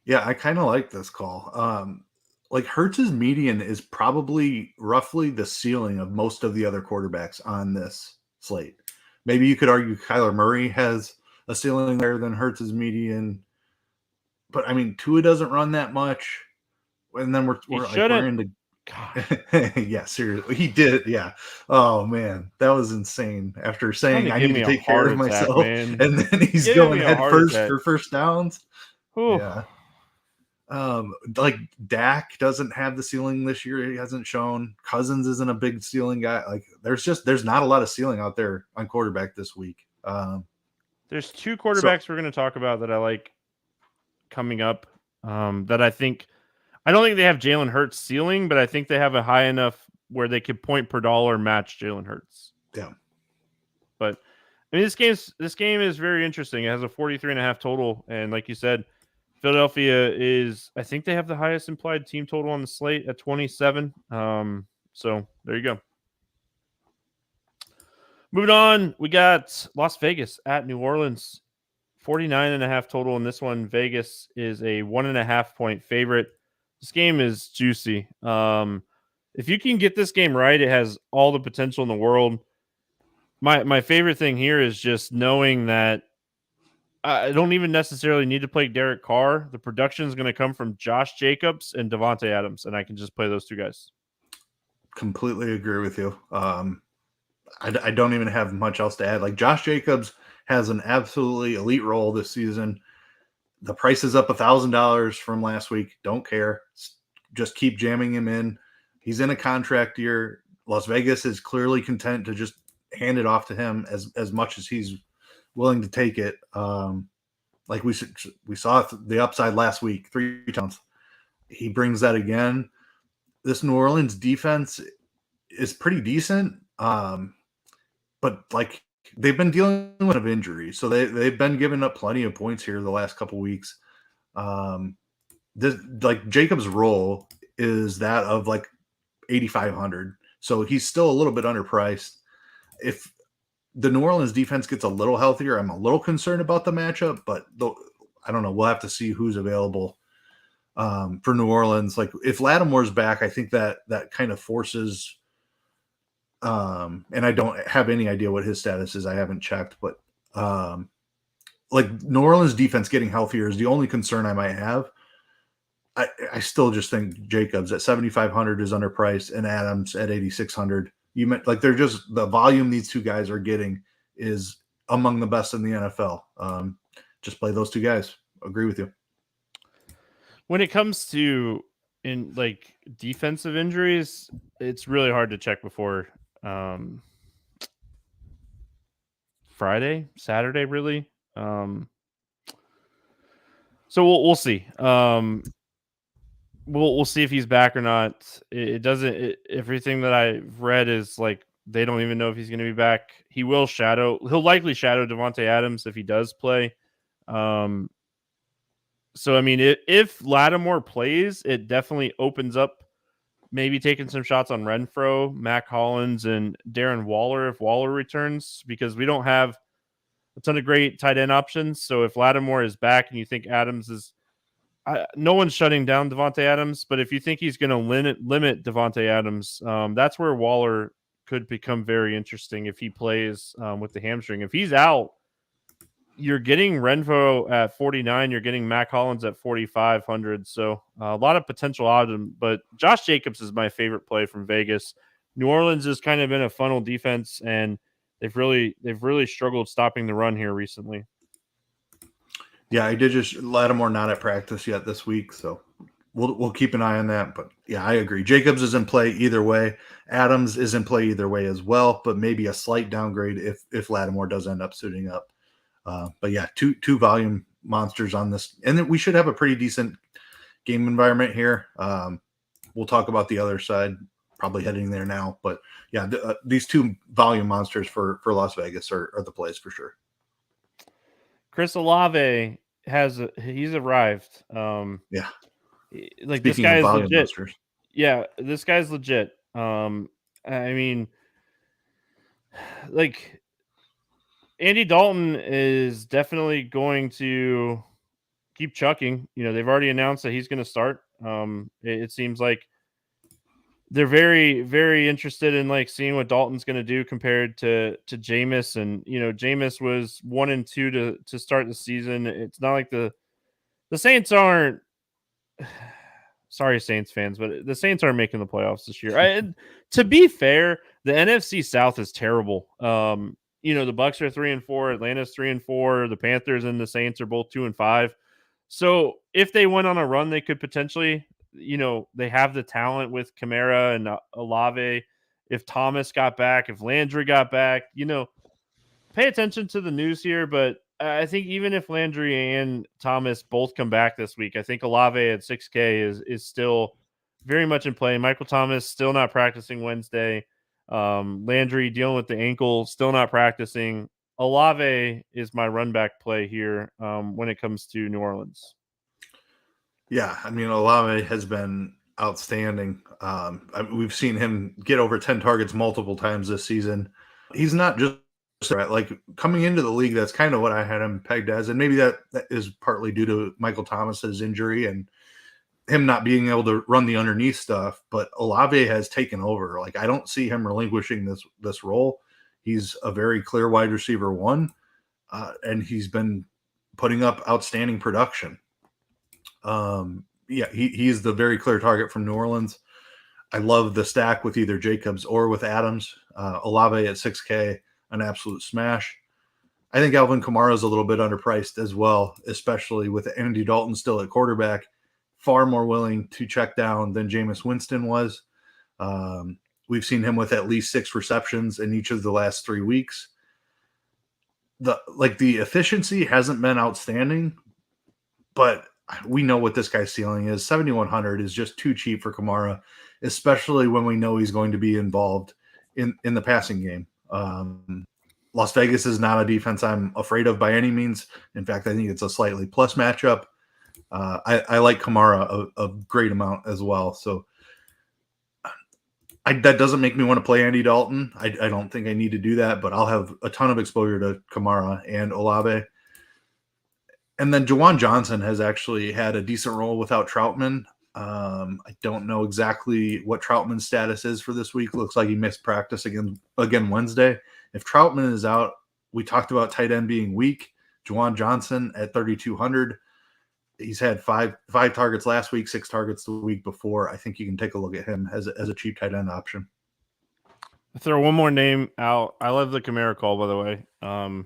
Speaker 2: Yeah, I kind of like this call. Like Hurts's median is probably roughly the ceiling of most of the other quarterbacks on this slate. Maybe you could argue Kyler Murray has a ceiling higher than Hurts's median, but I mean Tua doesn't run that much, and then we're into. Yeah, seriously, he did. Yeah. Oh man, that was insane. After saying I need to take care of myself, and then he's going head first for first downs.
Speaker 1: Ooh.
Speaker 2: Yeah. Like Dak doesn't have the ceiling this year. He hasn't shown. Cousins isn't a big ceiling guy. Like there's not a lot of ceiling out there on quarterback this week.
Speaker 1: There's 2 quarterbacks we're going to talk about that I like coming up. That I don't think they have Jalen Hurts ceiling, but I think they have a high enough where they could point per dollar match Jalen Hurts.
Speaker 2: Yeah.
Speaker 1: But I mean, this game is very interesting. It has a 43.5 total, and like you said, Philadelphia I think they have the highest implied team total on the slate at 27. So there you go. Moving on, we got Las Vegas at New Orleans, 49.5 total in this one. Vegas is a 1.5 point favorite. This game is juicy. If you can get this game right, it has all the potential in the world. My favorite thing here is just knowing that I don't even necessarily need to play Derek Carr. The production is going to come from Josh Jacobs and Devontae Adams, and I can just play those 2 guys.
Speaker 2: Completely agree with you. I don't even have much else to add. Like Josh Jacobs has an absolutely elite role this season. The price is up $1,000 from last week. Don't care. Just keep jamming him in. He's in a contract year. Las Vegas is clearly content to just hand it off to him as much as he's willing to take it. Like we saw the upside last week, 3 times. He brings that again. This New Orleans defense is pretty decent. But like they've been dealing with an injury, so they've been giving up plenty of points here the last couple weeks. This like Jacobs' role is that of like 8,500, so he's still a little bit underpriced. If the New Orleans defense gets a little healthier, I'm a little concerned about the matchup, but I don't know. We'll have to see who's available for New Orleans. Like if Lattimore's back, I think that kind of forces. And I don't have any idea what his status is. I haven't checked, but like New Orleans defense getting healthier is the only concern I might have. I still just think Jacobs at 7,500 is underpriced and Adams at 8,600. You meant like they're just the volume these 2 guys are getting is among the best in the NFL. Just play those 2 guys. Agree with you.
Speaker 1: When it comes to in like defensive injuries, it's really hard to check before Saturday, really. So we'll see. we'll see if he's back or not. It doesn't. Everything that I've read is like they don't even know if he's going to be back. He'll likely shadow Devontae Adams if he does play. So I mean, if Lattimore plays, it definitely opens up maybe taking some shots on Renfro, Mac Hollins, and Darren Waller if Waller returns, because we don't have a ton of great tight end options. So if Lattimore is back and you think Adams is, no one's shutting down Devontae Adams, but if you think he's going to limit Devontae Adams, that's where Waller could become very interesting if he plays with the hamstring. If he's out, you're getting Renfro at 49. You're getting Mac Hollins at 4,500. So a lot of potential odds. But Josh Jacobs is my favorite play from Vegas. New Orleans has kind of been a funnel defense, and they've really struggled stopping the run here recently.
Speaker 2: Yeah, I did just Lattimore not at practice yet this week, so we'll keep an eye on that. But yeah, I agree. Jacobs is in play either way. Adams is in play either way as well, but maybe a slight downgrade if Lattimore does end up suiting up. But yeah, two volume monsters on this, and then we should have a pretty decent game environment here. We'll talk about the other side, probably heading there now. But yeah, these two volume monsters for Las Vegas are the plays for sure.
Speaker 1: Chris Olave he's arrived.
Speaker 2: Yeah.
Speaker 1: Like
Speaker 2: Speaking
Speaker 1: this guy
Speaker 2: of
Speaker 1: is
Speaker 2: volume
Speaker 1: legit.
Speaker 2: monsters.
Speaker 1: Yeah, this guy's legit. I mean, like Andy Dalton is definitely going to keep chucking. You know, they've already announced that he's going to start. It seems like they're very, very interested in like seeing what Dalton's going to do compared to Jameis. And you know, Jameis was 1-2 to start the season. It's not like the Saints aren't. Sorry, Saints fans, but the Saints aren't making the playoffs this year. To be fair, the NFC South is terrible. You know, the Bucs are 3-4, Atlanta's 3-4, the Panthers and the Saints are both 2-5. So if they went on a run, they could potentially, you know, they have the talent with Kamara and Olave. If Thomas got back, if Landry got back, you know, pay attention to the news here. But I think even if Landry and Thomas both come back this week, I think Olave at 6K is still very much in play. Michael Thomas still not practicing Wednesday. Landry dealing with the ankle, still not practicing. Olave is my run back play here when it comes to New Orleans.
Speaker 2: Yeah, I mean, Olave has been outstanding. We've seen him get over 10 targets multiple times this season. He's not just like coming into the league. That's kind of what I had him pegged as. And maybe that is partly due to Michael Thomas's injury and him not being able to run the underneath stuff. But Olave has taken over. Like, I don't see him relinquishing this role. He's a very clear wide receiver one, and he's been putting up outstanding production. Yeah, he's the very clear target from New Orleans. I love the stack with either Jacobs or with Adams. Olave at 6K, an absolute smash. I think Alvin Kamara is a little bit underpriced as well, especially with Andy Dalton still at quarterback, far more willing to check down than Jameis Winston was. We've seen him with at least 6 receptions in each of the last 3 weeks. The efficiency hasn't been outstanding, but we know what this guy's ceiling is. 7,100 is just too cheap for Kamara, especially when we know he's going to be involved in the passing game. Las Vegas is not a defense I'm afraid of by any means. In fact, I think it's a slightly plus matchup. I like Kamara a great amount as well. So that doesn't make me want to play Andy Dalton. I don't think I need to do that, but I'll have a ton of exposure to Kamara and Olave. And then Juwan Johnson has actually had a decent role without Troutman. I don't know exactly what Troutman's status is for this week. Looks like he missed practice again Wednesday. If Troutman is out, we talked about tight end being weak. Juwan Johnson at 3,200. He's had five targets last week, 6 targets the week before. I think you can take a look at him as a cheap tight end option.
Speaker 1: I'll throw one more name out. I love the Kamara call, by the way.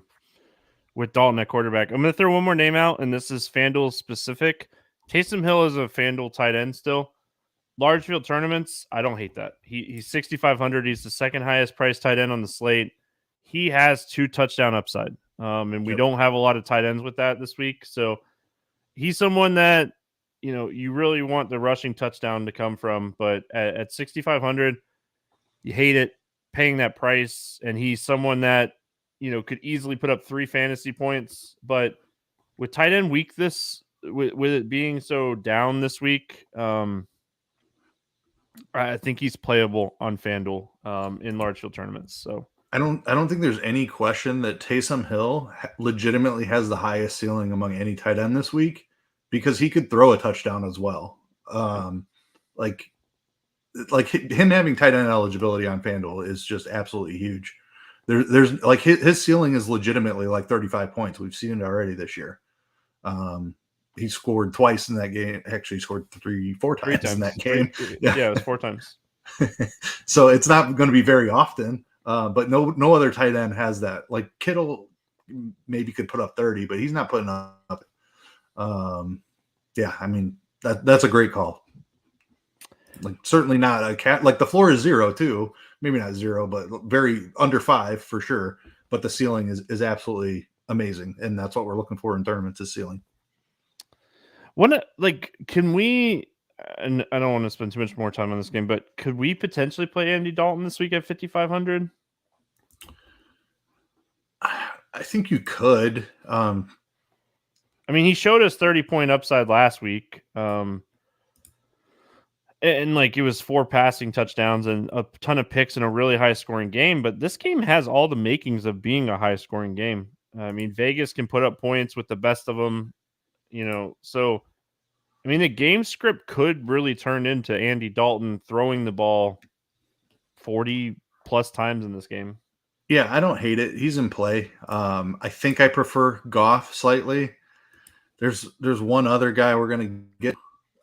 Speaker 1: With Dalton at quarterback, I'm going to throw one more name out, and this is FanDuel specific. Taysom Hill is a FanDuel tight end still. Large field tournaments, I don't hate that. He's 6,500. He's the second highest priced tight end on the slate. He has 2 touchdown upside, and we don't have a lot of tight ends with that this week. So he's someone that, you really want the rushing touchdown to come from, but at 6,500, you hate it paying that price, and he's someone that could easily put up 3 fantasy points. But with tight end week with it being so down this week, I think he's playable on FanDuel in large field tournaments. So
Speaker 2: I don't think there's any question that Taysom Hill legitimately has the highest ceiling among any tight end this week, because he could throw a touchdown as well. Like him having tight end eligibility on FanDuel is just absolutely huge. There's like his ceiling is legitimately like 35 points. We've seen it already this year. He scored twice in that game. Actually, he scored 4 times in that game.
Speaker 1: Yeah, it was 4 times.
Speaker 2: So it's not going to be very often. But no other tight end has that. Like Kittle maybe could put up 30, but he's not putting up. Yeah, I mean that's a great call. Like certainly not a cat. Like the floor is 0 too. Maybe not 0, but very under 5 for sure. But the ceiling is absolutely amazing, and that's what we're looking for in tournaments: is ceiling.
Speaker 1: Can we? And I don't want to spend too much more time on this game, but could we potentially play Andy Dalton this week at 5,500?
Speaker 2: I think you could.
Speaker 1: I mean, he showed us 30-point upside last week. And like it was 4 passing touchdowns and a ton of picks in a really high scoring game. But this game has all the makings of being a high scoring game. I mean, Vegas can put up points with the best of them, So, I mean, the game script could really turn into Andy Dalton throwing the ball 40 plus times in this game.
Speaker 2: Yeah, I don't hate it. He's in play. I think I prefer Goff slightly. There's one other guy we're going to get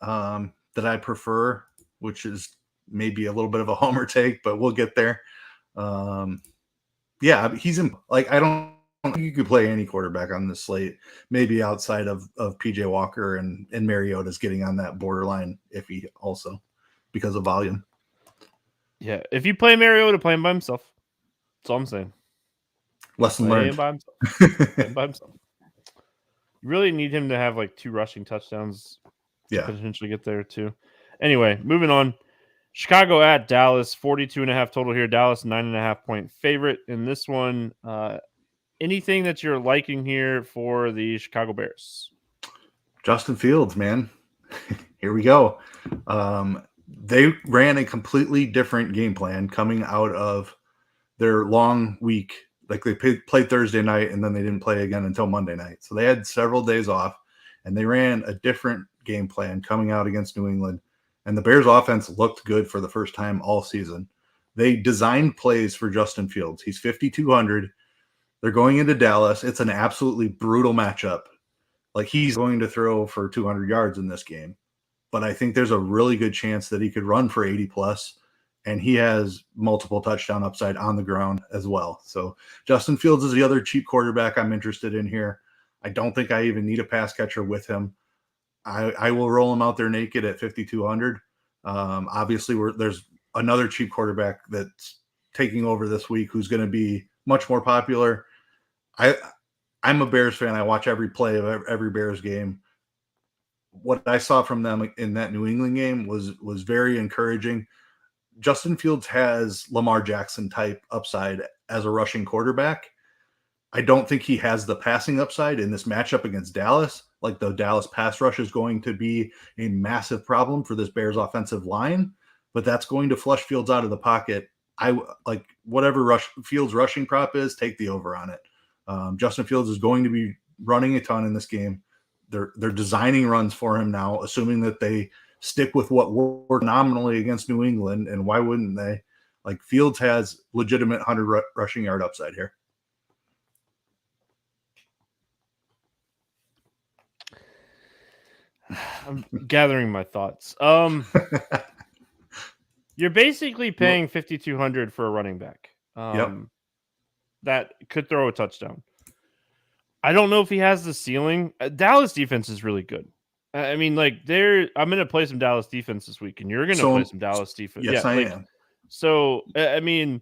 Speaker 2: that I prefer, which is maybe a little bit of a homer take, but we'll get there. Yeah, he's in. Like I don't think you could play any quarterback on this slate. Maybe outside of PJ Walker and Mariota's getting on that borderline iffy also because of volume.
Speaker 1: Yeah, if you play Mariota, play him by himself. That's all I'm saying.
Speaker 2: Lesson learned.
Speaker 1: Play him by himself. You really need him to have like 2 rushing touchdowns to potentially get there too. Anyway, moving on. Chicago at Dallas, 42.5 total here. Dallas 9.5 point favorite in this one. Anything that you're liking here for the Chicago Bears?
Speaker 2: Justin Fields, man. Here we go. They ran a completely different game plan coming out of their long week. Like they played Thursday night and then they didn't play again until Monday night. So they had several days off and they ran a different game plan coming out against New England. And the Bears offense looked good for the first time all season. They designed plays for Justin Fields. He's 5,200. They're going into Dallas. It's an absolutely brutal matchup. Like he's going to throw for 200 yards in this game. But I think there's a really good chance that he could run for 80 plus. And he has multiple touchdown upside on the ground as well. So Justin Fields is the other cheap quarterback I'm interested in here. I don't think I even need a pass catcher with him. I will roll him out there naked at 5,200. Obviously, there's another cheap quarterback that's taking over this week who's going to be much more popular. I'm a Bears fan. I watch every play of every Bears game. What I saw from them in that New England game was very encouraging. Justin Fields has Lamar Jackson type upside as a rushing quarterback. I don't think he has the passing upside in this matchup against Dallas. Like the Dallas pass rush is going to be a massive problem for this Bears offensive line, but that's going to flush Fields out of the pocket. I like whatever Fields rushing prop is, take the over on it. Justin Fields is going to be running a ton in this game. They're designing runs for him now, assuming that they stick with what worked nominally against New England. And why wouldn't they? Like Fields has legitimate 100 rushing yard upside here.
Speaker 1: I'm gathering my thoughts. You're basically paying 5,200 for a running back. That could throw a touchdown. I don't know if he has the ceiling. Dallas defense is really good. I mean, like I'm going to play some Dallas defense this week, and you're going to play some Dallas defense.
Speaker 2: Yes, I am.
Speaker 1: So, I mean,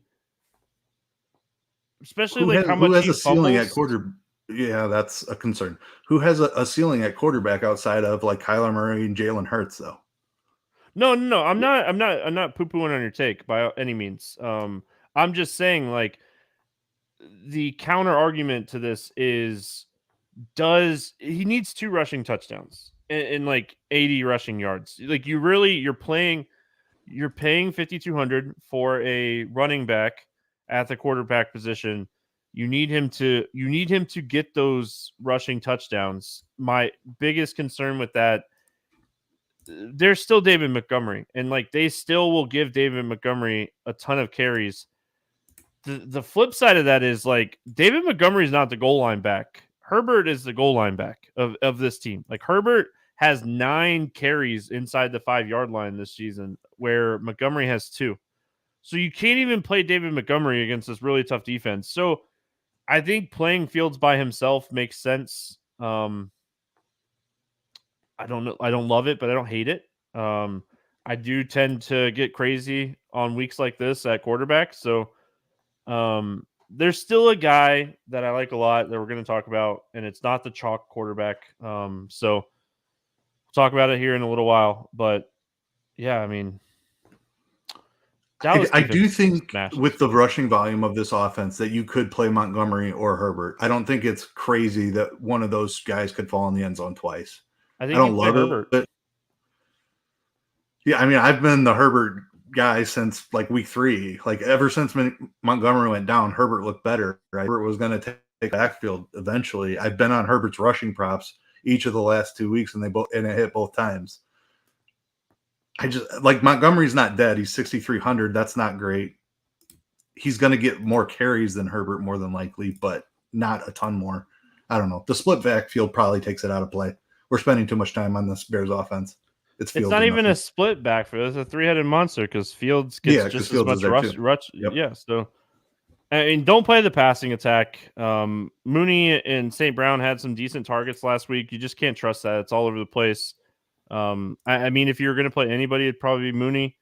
Speaker 1: especially
Speaker 2: who has a ceiling at quarter? Yeah, that's a concern. Who has a ceiling at quarterback outside of like Kyler Murray and Jalen Hurts, though?
Speaker 1: No. I'm not poo-pooing on your take by any means. I'm just saying, like, the counter argument to this is, does he needs 2 rushing touchdowns and like 80 rushing yards. Like, you're paying 5,200 for a running back at the quarterback position. You need him to get those rushing touchdowns. My biggest concern with that, there's still David Montgomery, and like they still will give David Montgomery a ton of carries. The flip side of that is, like, David Montgomery is not the goal line back. Herbert is the goal line back of this team. Like, Herbert has 9 carries inside the 5-yard line this season, where Montgomery has 2. So you can't even play David Montgomery against this really tough defense. So I think playing Fields by himself makes sense. I don't know. I don't love it, but I don't hate it. I do tend to get crazy on weeks like this at quarterback. So there's still a guy that I like a lot that we're going to talk about, and it's not the chalk quarterback. So we'll talk about it here in a little while. But yeah, I mean,
Speaker 2: I do think with the rushing volume of this offense that you could play Montgomery or Herbert. I don't think it's crazy that one of those guys could fall in the end zone twice.
Speaker 1: I think
Speaker 2: I don't love
Speaker 1: Herbert.
Speaker 2: it. Yeah, I mean, I've been the Herbert guy since like week 3. Like ever since Montgomery went down, Herbert looked better. Right? Herbert was going to take backfield eventually. I've been on Herbert's rushing props each of the last 2 weeks, and it hit both times. I just like Montgomery's not dead. He's 6,300. That's not great. He's going to get more carries than Herbert more than likely, but not a ton more. I don't know. The split backfield probably takes it out of play. We're spending too much time on this Bears offense. It's
Speaker 1: not even a split backfield. It's a 3-headed monster because Fields gets just as much rush. Yep. Yeah. So, I mean, don't play the passing attack. Mooney and St. Brown had some decent targets last week. You just can't trust that. It's all over the place. I mean, if you're going to play anybody, it'd probably be Mooney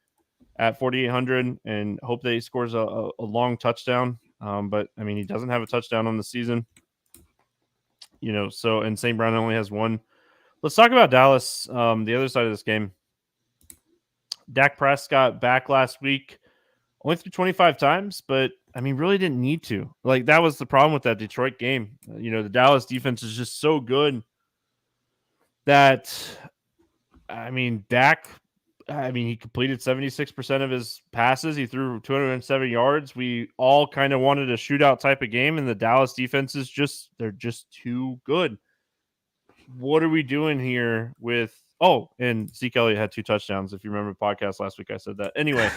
Speaker 1: at 4,800 and hope that he scores a long touchdown. But I mean, he doesn't have a touchdown on the season, so, and St. Brown only has 1. Let's talk about Dallas. The other side of this game, Dak Prescott back last week, only threw 25 times, but I mean, really didn't need to. Like, that was the problem with that Detroit game. The Dallas defense is just so good that, I mean, Dak, he completed 76% of his passes. He threw 207 yards. We all kind of wanted a shootout type of game, and the Dallas defense is they're just too good. What are we doing here with – and Zeke Elliott had 2 touchdowns. If you remember the podcast last week, I said that. Anyway,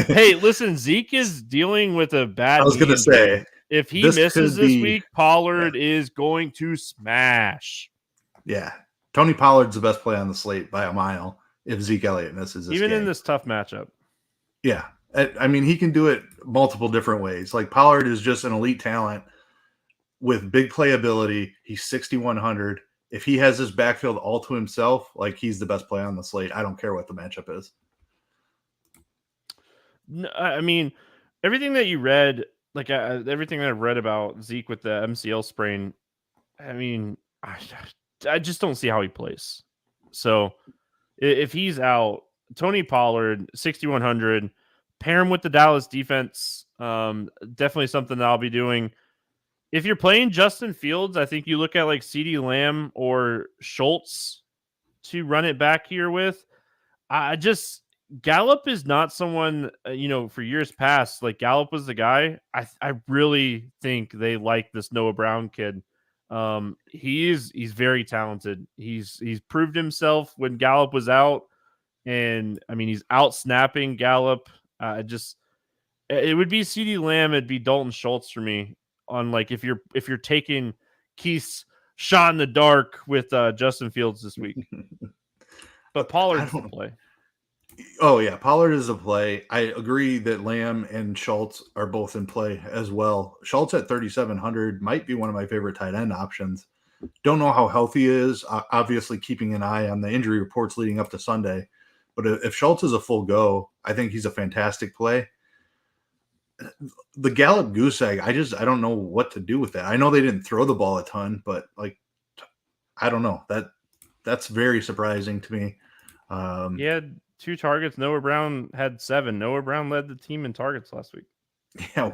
Speaker 1: hey, listen, Zeke is dealing with a bad –
Speaker 2: I was going to say –
Speaker 1: if he misses this week, Pollard is going to smash.
Speaker 2: Yeah. Tony Pollard's the best play on the slate by a mile if Zeke Elliott misses this
Speaker 1: Even
Speaker 2: game.
Speaker 1: in this tough matchup.
Speaker 2: Yeah. I mean, he can do it multiple different ways. Like, Pollard is just an elite talent with big playability. He's 6,100. If he has his backfield all to himself, like, he's the best play on the slate. I don't care what the matchup is.
Speaker 1: I mean, everything that you read – like everything that I've read about Zeke with the MCL sprain, I mean, I just don't see how he plays. So if he's out, Tony Pollard, 6,100, pair him with the Dallas defense. Definitely something that I'll be doing. If you're playing Justin Fields, I think you look at like CeeDee Lamb or Schultz to run it back here with. Gallup is not someone, for years past, like Gallup was the guy. I really think they like this Noah Brown kid. He's very talented. He's proved himself when Gallup was out, and I mean, he's out snapping Gallup. It would be CeeDee Lamb. It'd be Dalton Schultz for me on, like, if you're taking Keith's shot in the dark with Justin Fields this week. But Pollard's the play.
Speaker 2: Oh, yeah. Pollard is a play. I agree that Lamb and Schultz are both in play as well. Schultz at 3,700 might be one of my favorite tight end options. Don't know how healthy he is. Obviously, keeping an eye on the injury reports leading up to Sunday. But if Schultz is a full go, I think he's a fantastic play. the Gallup goose egg, I don't know what to do with that. I know they didn't throw the ball a ton, but like, I don't know. That's very surprising to me.
Speaker 1: He had 2 targets. Noah Brown had 7. Noah Brown led the team in targets last week.
Speaker 2: Yeah,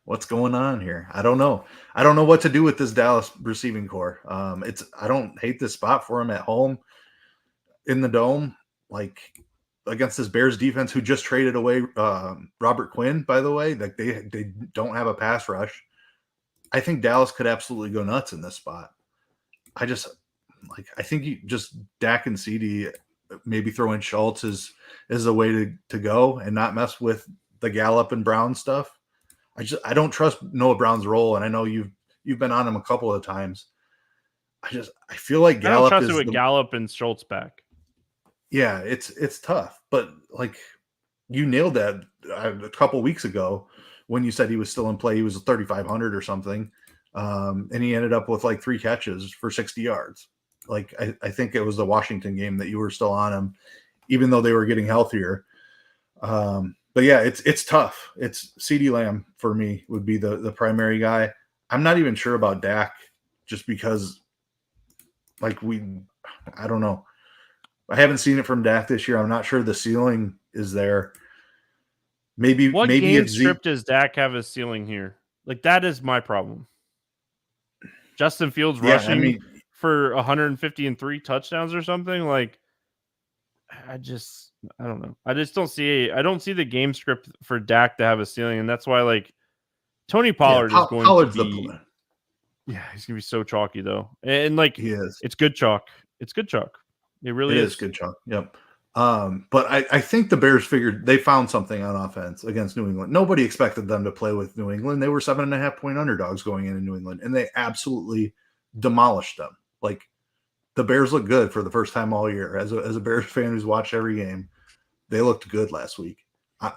Speaker 2: what's going on here? I don't know. I don't know what to do with this Dallas receiving core. I don't hate this spot for him at home in the dome, like against this Bears defense who just traded away Robert Quinn, by the way. Like they don't have a pass rush. I think Dallas could absolutely go nuts in this spot. I think you just Dak and CD, maybe throw in Schultz is a way to go and not mess with the Gallup and Brown stuff. I don't trust Noah Brown's role, and I know you've been on him a couple of times. I feel like Gallup
Speaker 1: I don't trust it with Gallup and Schultz back.
Speaker 2: Yeah, it's tough, but like you nailed that a couple weeks ago when you said he was still in play. He was 3,500 or something, and he ended up with like 3 catches for 60 yards. Like I think it was the Washington game that you were still on him, even though they were getting healthier. But yeah, it's tough. It's CeeDee Lamb for me would be the primary guy. I'm not even sure about Dak just because like I don't know. I haven't seen it from Dak this year. I'm not sure the ceiling is there. Maybe
Speaker 1: game script does Dak have a ceiling here? Like that is my problem. Justin Fields rushing for 150 and 3 touchdowns or something. Like I don't know. I just don't see the game script for Dak to have a ceiling, and that's why like Tony Pollard is going
Speaker 2: Pollard's
Speaker 1: to be. He's gonna be so chalky though, and like
Speaker 2: he is.
Speaker 1: It's good chalk. It's good chalk. It really is
Speaker 2: good chalk. Yep. But I think the Bears figured they found something on offense against New England. Nobody expected them to play with New England. They were 7.5-point underdogs going into New England, and they absolutely demolished them. Like the Bears look good for the first time all year. As a Bears fan who's watched every game, they looked good last week.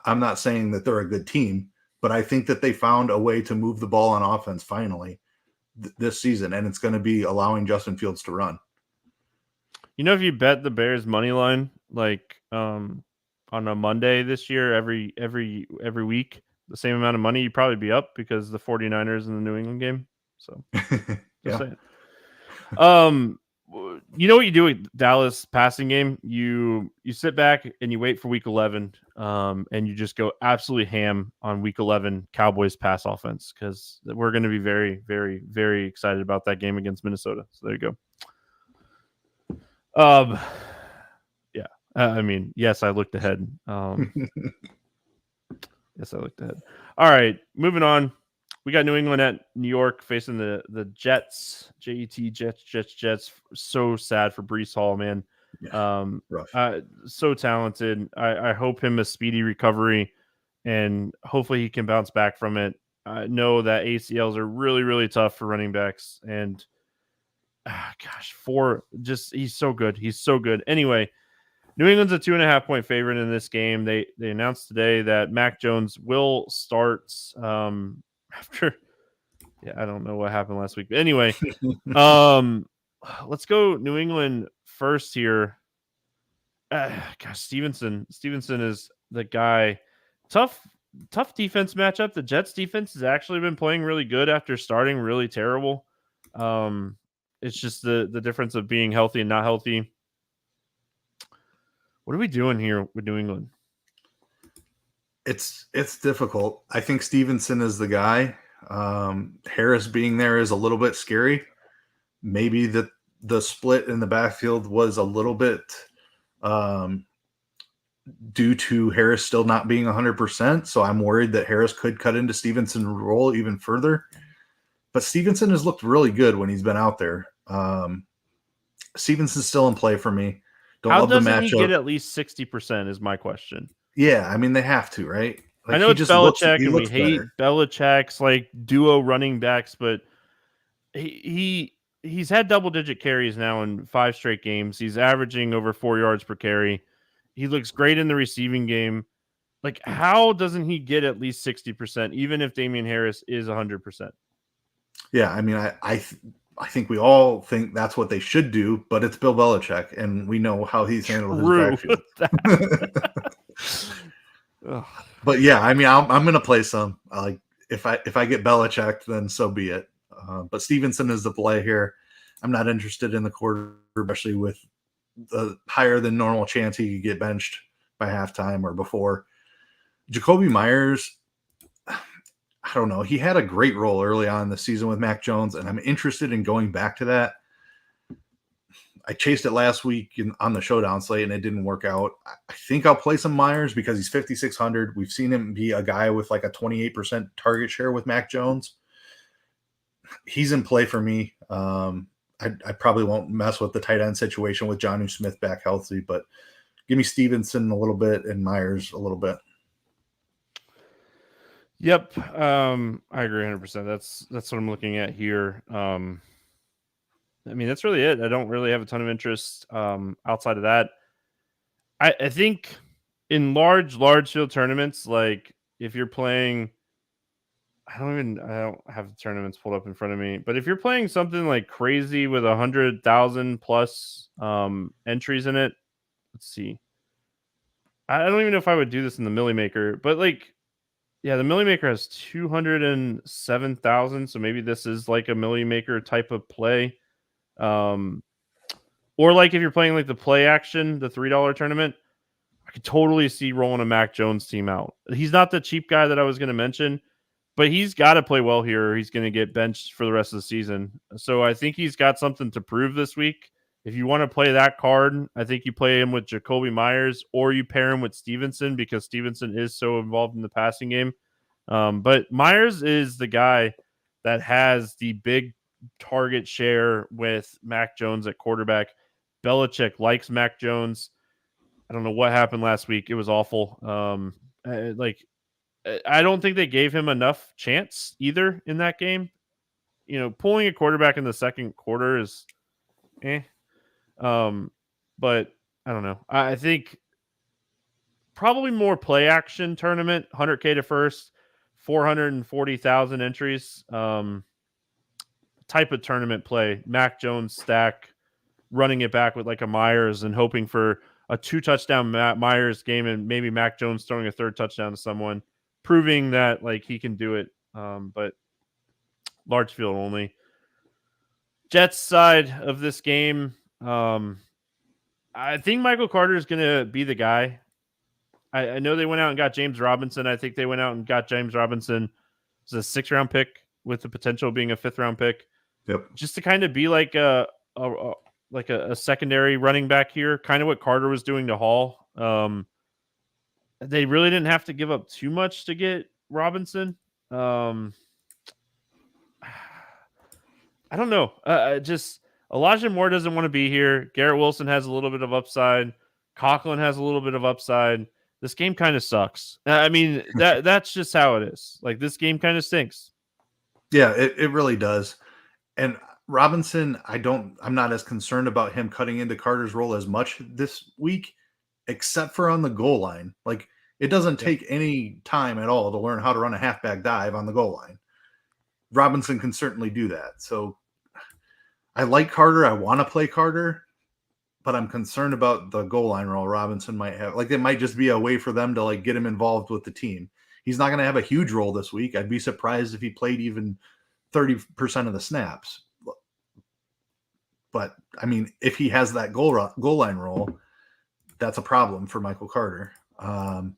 Speaker 2: I'm not saying that they're a good team, but I think that they found a way to move the ball on offense finally this season, and it's going to be allowing Justin Fields to run.
Speaker 1: You know, if you bet the Bears money line, like on a Monday this year, every week, the same amount of money, you'd probably be up because the 49ers in the New England game. So just saying. You know what you do with Dallas passing game? You sit back and you wait for week 11, and you just go absolutely ham on week 11 Cowboys pass offense because we're going to be very, very, very excited about that game against Minnesota. So there you go. Yeah. I mean, yes, I looked ahead. Yes, I looked ahead. All right, moving on. We got New England at New York facing the Jets. Jets. So sad for Breece Hall, man.
Speaker 2: Yeah, rough.
Speaker 1: So talented. I hope him a speedy recovery, and hopefully he can bounce back from it. I know that ACLs are really, really tough for running backs, and he's so good. He's so good. Anyway, New England's a 2.5-point favorite in this game. They announced today that Mac Jones will start after. Yeah, I don't know what happened last week. But anyway, let's go New England first here. Stevenson is the guy. Tough defense matchup. The Jets defense has actually been playing really good after starting really terrible. It's just the difference of being healthy and not healthy. What are we doing here with New England?
Speaker 2: It's difficult. I think Stevenson is the guy. Harris being there is a little bit scary. Maybe the split in the backfield was a little bit due to Harris still not being 100%. So I'm worried that Harris could cut into Stevenson's role even further. But Stevenson has looked really good when he's been out there. Stevenson's still in play for me.
Speaker 1: How doesn't he get at least 60% is my question.
Speaker 2: Yeah, I mean, they have to, right?
Speaker 1: Like, I know it's Belichick, and we hate Belichick's like duo running backs, but he's had double-digit carries now in 5 straight games. He's averaging over 4 yards per carry. He looks great in the receiving game. Like, how doesn't he get at least 60%, even if Damian Harris is 100%?
Speaker 2: Yeah, I mean, I think we all think that's what they should do, but it's Bill Belichick, and we know how he's handled his backfield.
Speaker 1: Ugh.
Speaker 2: But yeah, I mean, I'm going to play some. Like if I get Belichick, then so be it. But Stevenson is the play here. I'm not interested in the quarter, especially with the higher than normal chance he could get benched by halftime or before. Jacoby Myers, I don't know. He had a great role early on in the season with Mac Jones, and I'm interested in going back to that. I chased it last week on the showdown slate, and it didn't work out. I think I'll play some Myers because he's 5,600. We've seen him be a guy with like a 28% target share with Mac Jones. He's in play for me. I probably won't mess with the tight end situation with Jonnu Smith back healthy, but give me Stevenson a little bit and Myers a little bit.
Speaker 1: Yep. I agree 100%. That's what I'm looking at here. I mean, that's really it. I don't really have a ton of interest outside of that. I think in large field tournaments, like if you're playing, I don't have the tournaments pulled up in front of me, but if you're playing something like crazy with 100,000 plus entries in it, let's see. I don't even know if I would do this in the Millie Maker, but like, yeah, the Millie Maker has 207,000, so maybe this is like a Millie Maker type of play. Or like if you're playing like the play action, the $3 tournament, I could totally see rolling a Mac Jones team out. He's not the cheap guy that I was going to mention, but he's got to play well here or he's going to get benched for the rest of the season. So I think he's got something to prove this week. If you want to play that card, I think you play him with Jacoby Myers or you pair him with Stevenson because Stevenson is so involved in the passing game. But Myers is the guy that has the big target share with Mac Jones at quarterback. Belichick likes Mac Jones. I don't know what happened last week. It was awful. I don't think they gave him enough chance either in that game. You know, pulling a quarterback in the second quarter is but I don't know. I think probably more play action tournament, 100K to first, 440,000 entries. Type of tournament play. Mac Jones stack, running it back with like a Myers and hoping for a 2-touchdown Myers game and maybe Mac Jones throwing a third touchdown to someone, proving that like he can do it. But large field only. Jets side of this game, I think Michael Carter is going to be the guy. I know they went out and got James Robinson. I think they went out and got James Robinson as a 6th-round pick with the potential of being a 5th-round pick.
Speaker 2: Yep.
Speaker 1: Just to kind of be like a secondary running back here, kind of what Carter was doing to Hall. They really didn't have to give up too much to get Robinson. I don't know. Just Elijah Moore doesn't want to be here. Garrett Wilson has a little bit of upside. Conklin has a little bit of upside. This game kind of sucks. I mean, that's just how it is. Like this game kind of stinks.
Speaker 2: Yeah, it really does. And Robinson, I'm not as concerned about him cutting into Carter's role as much this week, except for on the goal line. Like it doesn't take any time at all to learn how to run a halfback dive on the goal line. Robinson can certainly do that. So I like Carter. I want to play Carter, but I'm concerned about the goal line role Robinson might have. Like it might just be a way for them to like get him involved with the team. He's not going to have a huge role this week. I'd be surprised if he played even 30% of the snaps. But I mean, if he has that goal line role, that's a problem for Michael Carter. I'll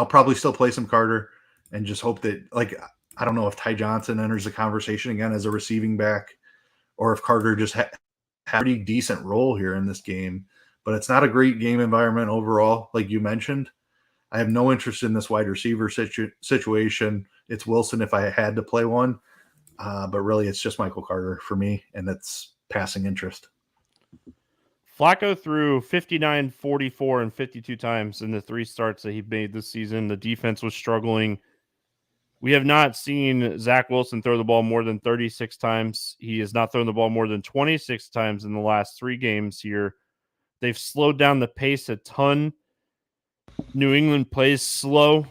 Speaker 2: probably still play some Carter and just hope that, like, I don't know if Ty Johnson enters the conversation again as a receiving back or if Carter just had a pretty decent role here in this game. But it's not a great game environment overall, like you mentioned. I have no interest in this wide receiver situation. It's Wilson if I had to play one. But really, it's just Michael Carter for me, and it's passing interest.
Speaker 1: Flacco threw 59, 44, and 52 times in the 3 starts that he made this season. The defense was struggling. We have not seen Zach Wilson throw the ball more than 36 times. He has not thrown the ball more than 26 times in the last 3 games here. They've slowed down the pace a ton. New England plays slow.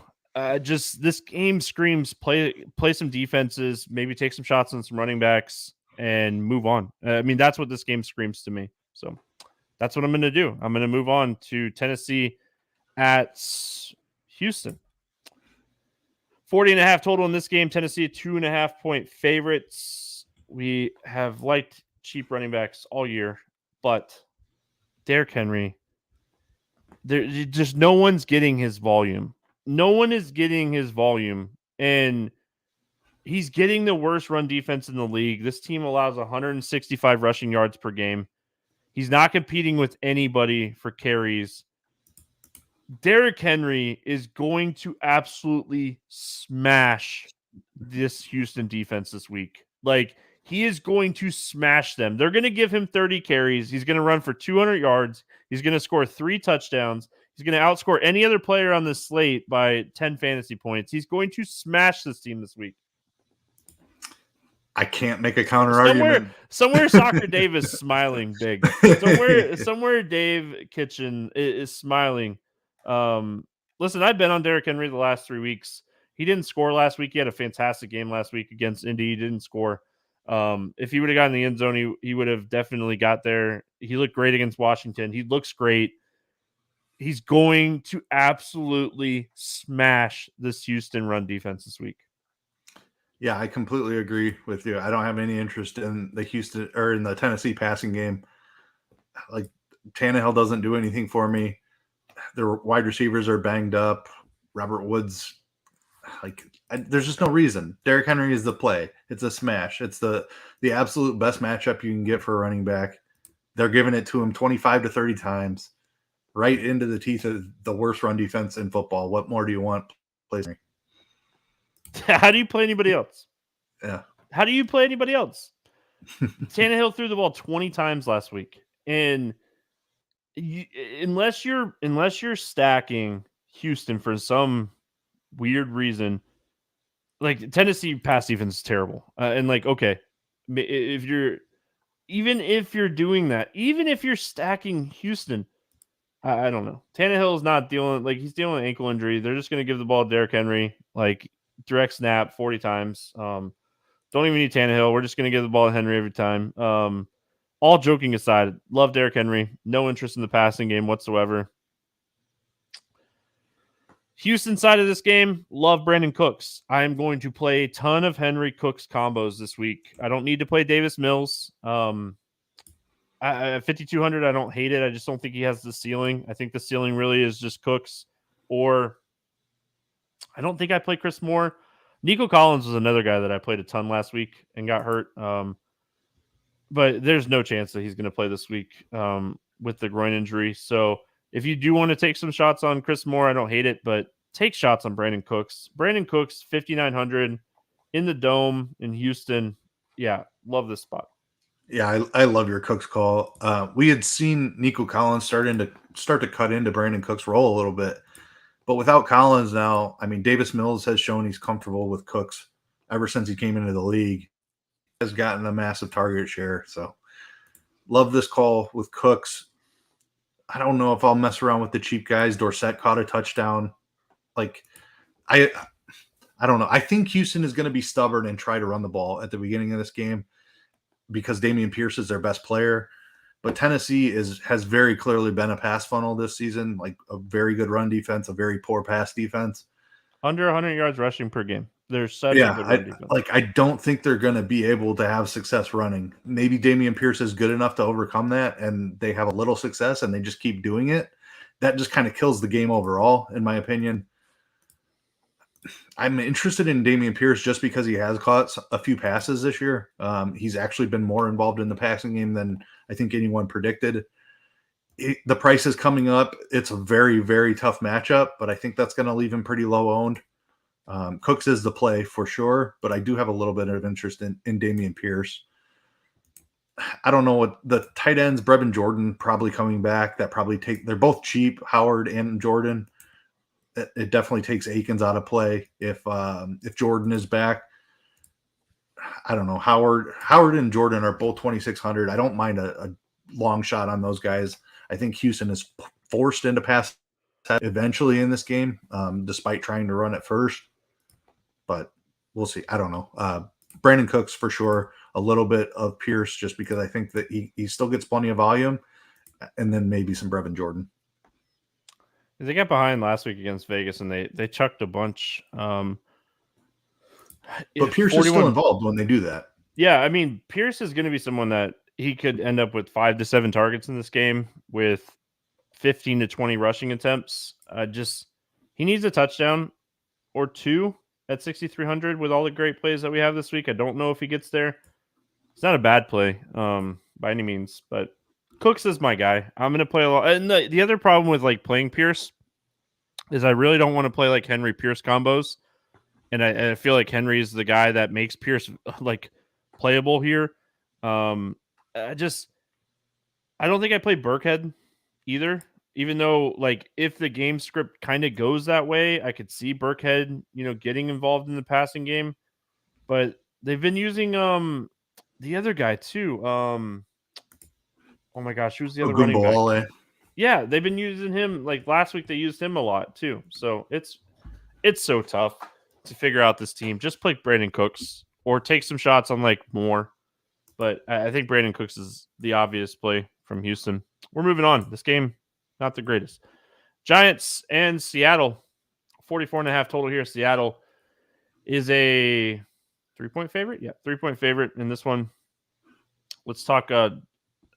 Speaker 1: Just this game screams play some defenses, maybe take some shots on some running backs, and move on. I mean, that's what this game screams to me. So that's what I'm going to do. I'm going to move on to Tennessee at Houston. 40.5 total in this game. Tennessee 2.5-point favorites. We have liked cheap running backs all year, but Derrick Henry, just no one's getting his volume. No one is getting his volume, and he's getting the worst run defense in the league. This team allows 165 rushing yards per game. He's not competing with anybody for carries. Derrick Henry is going to absolutely smash this Houston defense this week. Like, he is going to smash them. They're going to give him 30 carries. He's going to run for 200 yards. He's going to score 3 touchdowns. He's going to outscore any other player on this slate by 10 fantasy points. He's going to smash this team this week.
Speaker 2: I can't make a counter argument.
Speaker 1: Somewhere Soccer Dave is smiling big. Somewhere Dave Kitchen is smiling. Listen, I've been on Derrick Henry the last 3 weeks. He didn't score last week. He had a fantastic game last week against Indy. He didn't score. If he would have gotten in the end zone, he would have definitely got there. He looked great against Washington. He looks great. He's going to absolutely smash this Houston run defense this week.
Speaker 2: Yeah, I completely agree with you. I don't have any interest in the Houston or in the Tennessee passing game. Like, Tannehill doesn't do anything for me. Their wide receivers are banged up. Robert Woods, there's just no reason. Derrick Henry is the play. It's a smash. It's the absolute best matchup you can get for a running back. They're giving it to him 25 to 30 times, right into the teeth of the worst run defense in football. What more do you want?
Speaker 1: How do you play anybody else?
Speaker 2: Yeah.
Speaker 1: How do you play anybody else? Tannehill threw the ball 20 times last week, and unless you're stacking Houston for some weird reason, like, Tennessee pass defense is terrible, and okay, if you're doing that, even if you're stacking Houston, I don't know. Tannehill is not dealing, he's dealing with ankle injury. They're just going to give the ball to Derrick Henry, direct snap 40 times. Don't even need Tannehill. We're just going to give the ball to Henry every time. All joking aside, love Derrick Henry. No interest in the passing game whatsoever. Houston side of this game, love Brandon Cooks. I am going to play a ton of Henry Cooks combos this week. I don't need to play Davis Mills. At 5,200, I don't hate it. I just don't think he has the ceiling. I think the ceiling really is just Cooks, or I don't think I play Chris Moore. Nico Collins was another guy that I played a ton last week and got hurt. But there's no chance that he's going to play this week with the groin injury. So if you do want to take some shots on Chris Moore, I don't hate it, but take shots on Brandon Cooks. Brandon Cooks, 5,900 in the Dome in Houston. Yeah, love this spot.
Speaker 2: Yeah, I love your Cooks call. We had seen Nico Collins start to cut into Brandon Cooks' role a little bit. But without Collins now, I mean, Davis Mills has shown he's comfortable with Cooks ever since he came into the league. Has gotten a massive target share. So love this call with Cooks. I don't know if I'll mess around with the cheap guys. Dorsett caught a touchdown. I don't know. I think Houston is going to be stubborn and try to run the ball at the beginning of this game because Dameon Pierce is their best player. But Tennessee has very clearly been a pass funnel this season, a very good run defense, a very poor pass defense.
Speaker 1: Under 100 yards rushing per game. They're such a good run defense.
Speaker 2: I don't think they're going to be able to have success running. Maybe Dameon Pierce is good enough to overcome that, and they have a little success, and they just keep doing it. That just kind of kills the game overall, in my opinion. I'm interested in Dameon Pierce just because he has caught a few passes this year. He's actually been more involved in the passing game than I think anyone predicted. The price is coming up. It's a very, very tough matchup, but I think that's going to leave him pretty low owned. Cooks is the play for sure, but I do have a little bit of interest in Dameon Pierce. I don't know what the tight ends, Brevin Jordan probably coming back. They're both cheap, Howard and Jordan. It definitely takes Akins out of play if Jordan is back. I don't know. Howard and Jordan are both 2,600. I don't mind a long shot on those guys. I think Houston is forced into pass eventually in this game, despite trying to run it first. But we'll see. I don't know. Brandon Cooks for sure. A little bit of Pierce just because I think that he still gets plenty of volume, and then maybe some Brevin Jordan.
Speaker 1: They got behind last week against Vegas, and they chucked a bunch.
Speaker 2: But Pierce is still involved when they do that.
Speaker 1: Yeah, I mean, Pierce is going to be someone that he could end up with 5 to 7 targets in this game with 15 to 20 rushing attempts. He needs a touchdown or 2 at 6,300 with all the great plays that we have this week. I don't know if he gets there. It's not a bad play by any means, but Cooks is my guy. I'm going to play a lot. And the other problem with like playing Pierce is I really don't want to play like Henry Pierce combos. And I feel like Henry is the guy that makes Pierce like playable here. I don't think I play Burkhead either. Even though, like, if the game script kind of goes that way, I could see Burkhead, getting involved in the passing game. But they've been using the other guy too. Oh my gosh, who's the other running back? Yeah, they've been using him. Like last week, they used him a lot too. So it's so tough to figure out this team. Just play Brandon Cooks or take some shots on like Moore. But I think Brandon Cooks is the obvious play from Houston. We're moving on. This game, not the greatest. Giants and Seattle, 44.5 total here. Seattle is a 3-point favorite. Yeah, 3-point favorite in this one. Let's talk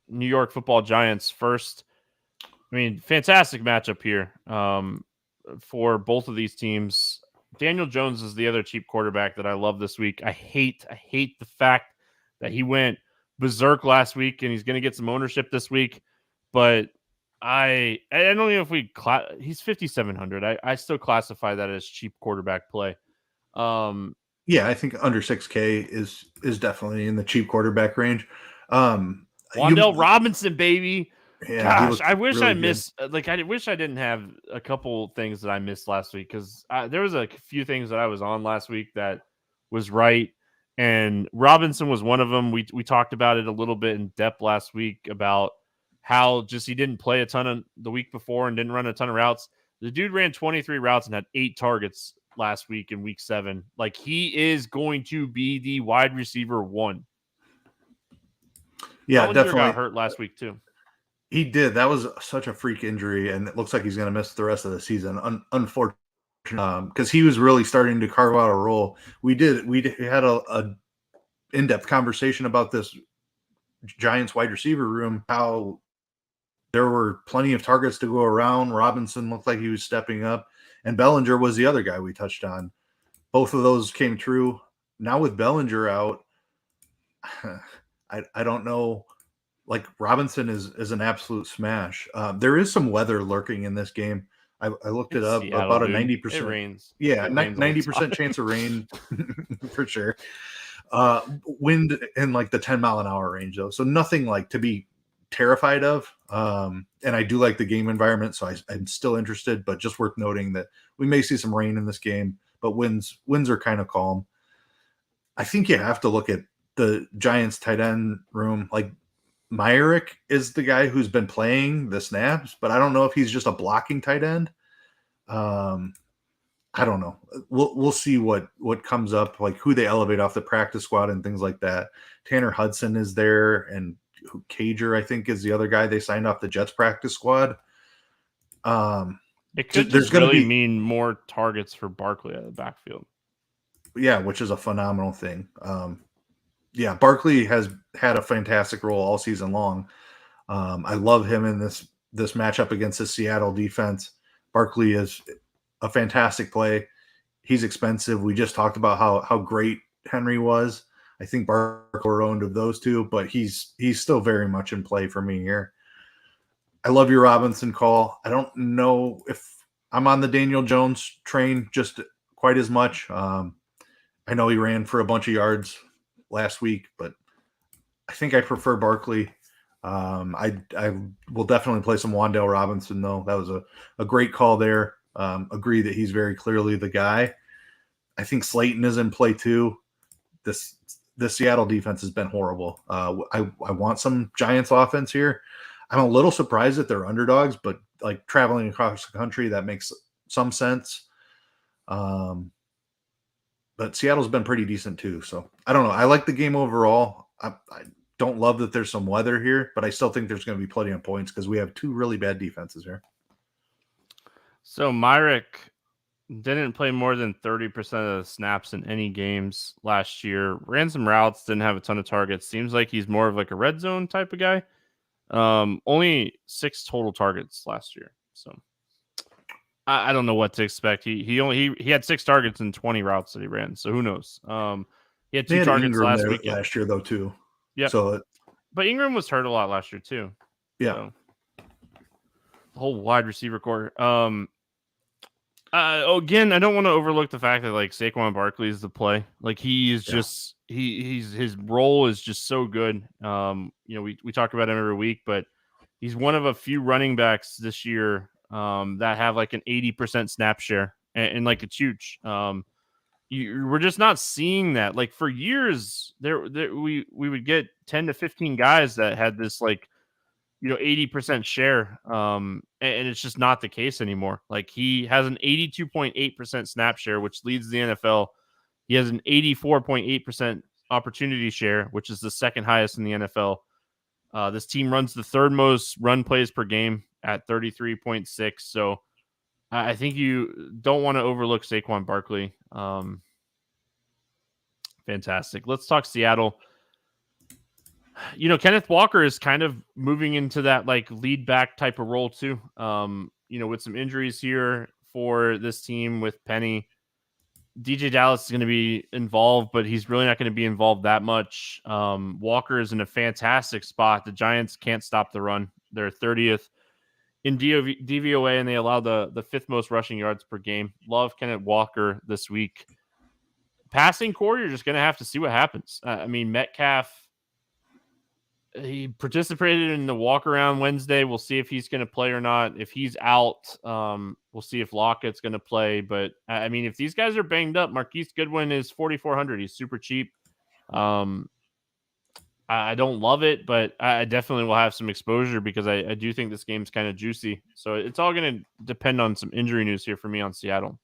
Speaker 1: New York Football Giants first. I mean, fantastic matchup here for both of these teams. Daniel Jones is the other cheap quarterback that I love this week. I hate the fact that he went berserk last week and he's going to get some ownership this week. But I don't know if he's 5,700. I still classify that as cheap quarterback play.
Speaker 2: Yeah, I think under 6K is definitely in the cheap quarterback range.
Speaker 1: Wan'Dale Robinson, baby.
Speaker 2: Yeah,
Speaker 1: gosh, I wish really I missed. I wish I didn't have a couple things that I missed last week because there was a few things that I was on last week that was right, and Robinson was one of them. We talked about it a little bit in depth last week about how just he didn't play a ton of the week before and didn't run a ton of routes. The dude ran 23 routes and had 8 targets last week in week 7. Like he is going to be the wide receiver 1.
Speaker 2: Yeah,
Speaker 1: Bellinger
Speaker 2: definitely
Speaker 1: got hurt last week too.
Speaker 2: He did. That was such a freak injury, and it looks like he's going to miss the rest of the season. Unfortunately, because he was really starting to carve out a role. We had a in-depth conversation about this Giants wide receiver room, how there were plenty of targets to go around. Robinson looked like he was stepping up, and Bellinger was the other guy we touched on. Both of those came true. Now with Bellinger out, I don't know. Like Robinson is an absolute smash. There is some weather lurking in this game. I looked it up.
Speaker 1: Seattle,
Speaker 2: about
Speaker 1: dude.
Speaker 2: a 90%.
Speaker 1: It rains.
Speaker 2: Yeah, 90% chance of rain for sure. Wind in like the 10-mile-an-hour range though, so nothing like to be terrified of. And I do like the game environment, so I'm still interested. But just worth noting that we may see some rain in this game, but winds are kind of calm. I think you have to look at the Giants tight end room. Like Myrick is the guy who's been playing the snaps, but I don't know if he's just a blocking tight end. I don't know. We'll see what comes up, like who they elevate off the practice squad and things like that. Tanner Hudson is there, and Cager, I think, is the other guy they signed off the Jets practice squad.
Speaker 1: It could just really mean more targets for Barkley out of the backfield.
Speaker 2: Yeah, which is a phenomenal thing. Yeah, Barkley has had a fantastic role all season long. I love him in this matchup against the Seattle defense. Barkley is a fantastic play. He's expensive. We just talked about how great Henry was. I think Barkley were owned of those two, but he's still very much in play for me here. I love your Robinson call. I don't know if I'm on the Daniel Jones train just quite as much. I know he ran for a bunch of yards last week, but I think I prefer Barkley. I will definitely play some Wan'Dale Robinson, though. That was a great call there. Agree that he's very clearly the guy. I think Slayton is in play too. The Seattle defense has been horrible. I want some Giants offense here. I'm a little surprised that they're underdogs, but like traveling across the country, that makes some sense. But Seattle's been pretty decent too. So I don't know. I like the game overall. I don't love that there's some weather here, but I still think there's going to be plenty of points because we have two really bad defenses here.
Speaker 1: So Myrick didn't play more than 30% of the snaps in any games last year. Ran some routes, didn't have a ton of targets. Seems like he's more of like a red zone type of guy. Only 6 total targets last year. So I don't know what to expect. He had 6 targets in 20 routes that he ran. So who knows? He had
Speaker 2: They
Speaker 1: 2
Speaker 2: had
Speaker 1: targets
Speaker 2: Ingram
Speaker 1: last
Speaker 2: there
Speaker 1: weekend.
Speaker 2: last year though too.
Speaker 1: Yep.
Speaker 2: So
Speaker 1: But Ingram was hurt a lot last year too.
Speaker 2: yeah.
Speaker 1: So, the whole wide receiver core. Again, I don't want to overlook the fact that like Saquon Barkley is the play. Like he is just his role is just so good. We talk about him every week, but he's one of a few running backs this year that have like an 80% snap share, and like it's huge. We're just not seeing that. Like for years, we would get 10 to 15 guys that had this like 80% share. And it's just not the case anymore. Like he has an 82.8% snap share, which leads the NFL. He has an 84.8% opportunity share, which is the second highest in the NFL. This team runs the third most run plays per game at 33.6. So I think you don't want to overlook Saquon Barkley. Fantastic. Let's talk Seattle. Kenneth Walker is kind of moving into that like lead back type of role too. With some injuries here for this team with Penny, DJ Dallas is going to be involved, but he's really not going to be involved that much. Walker is in a fantastic spot. The Giants can't stop the run. They're 30th in DVOA, and they allow the 5th most rushing yards per game. Love Kenneth Walker this week. Passing core, you're just going to have to see what happens. Metcalf, he participated in the walk around Wednesday. We'll see if he's going to play or not. If he's out, we'll see if Lockett's going to play. But if these guys are banged up, Marquise Goodwin is 4,400. He's super cheap. I don't love it, but I definitely will have some exposure because I do think this game's kind of juicy. So it's all going to depend on some injury news here for me on Seattle.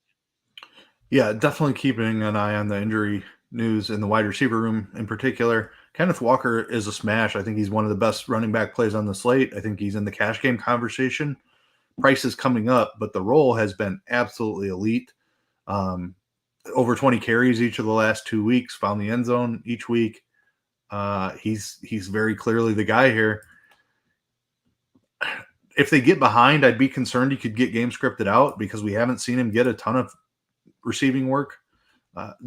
Speaker 2: Yeah, definitely keeping an eye on the injury news in the wide receiver room in particular. Kenneth Walker is a smash. I think he's one of the best running back plays on the slate. I think he's in the cash game conversation. Price is coming up, but the role has been absolutely elite. Over 20 carries each of the last 2 weeks, found the end zone each week. He's very clearly the guy here. If they get behind, I'd be concerned he could get game scripted out because we haven't seen him get a ton of receiving work.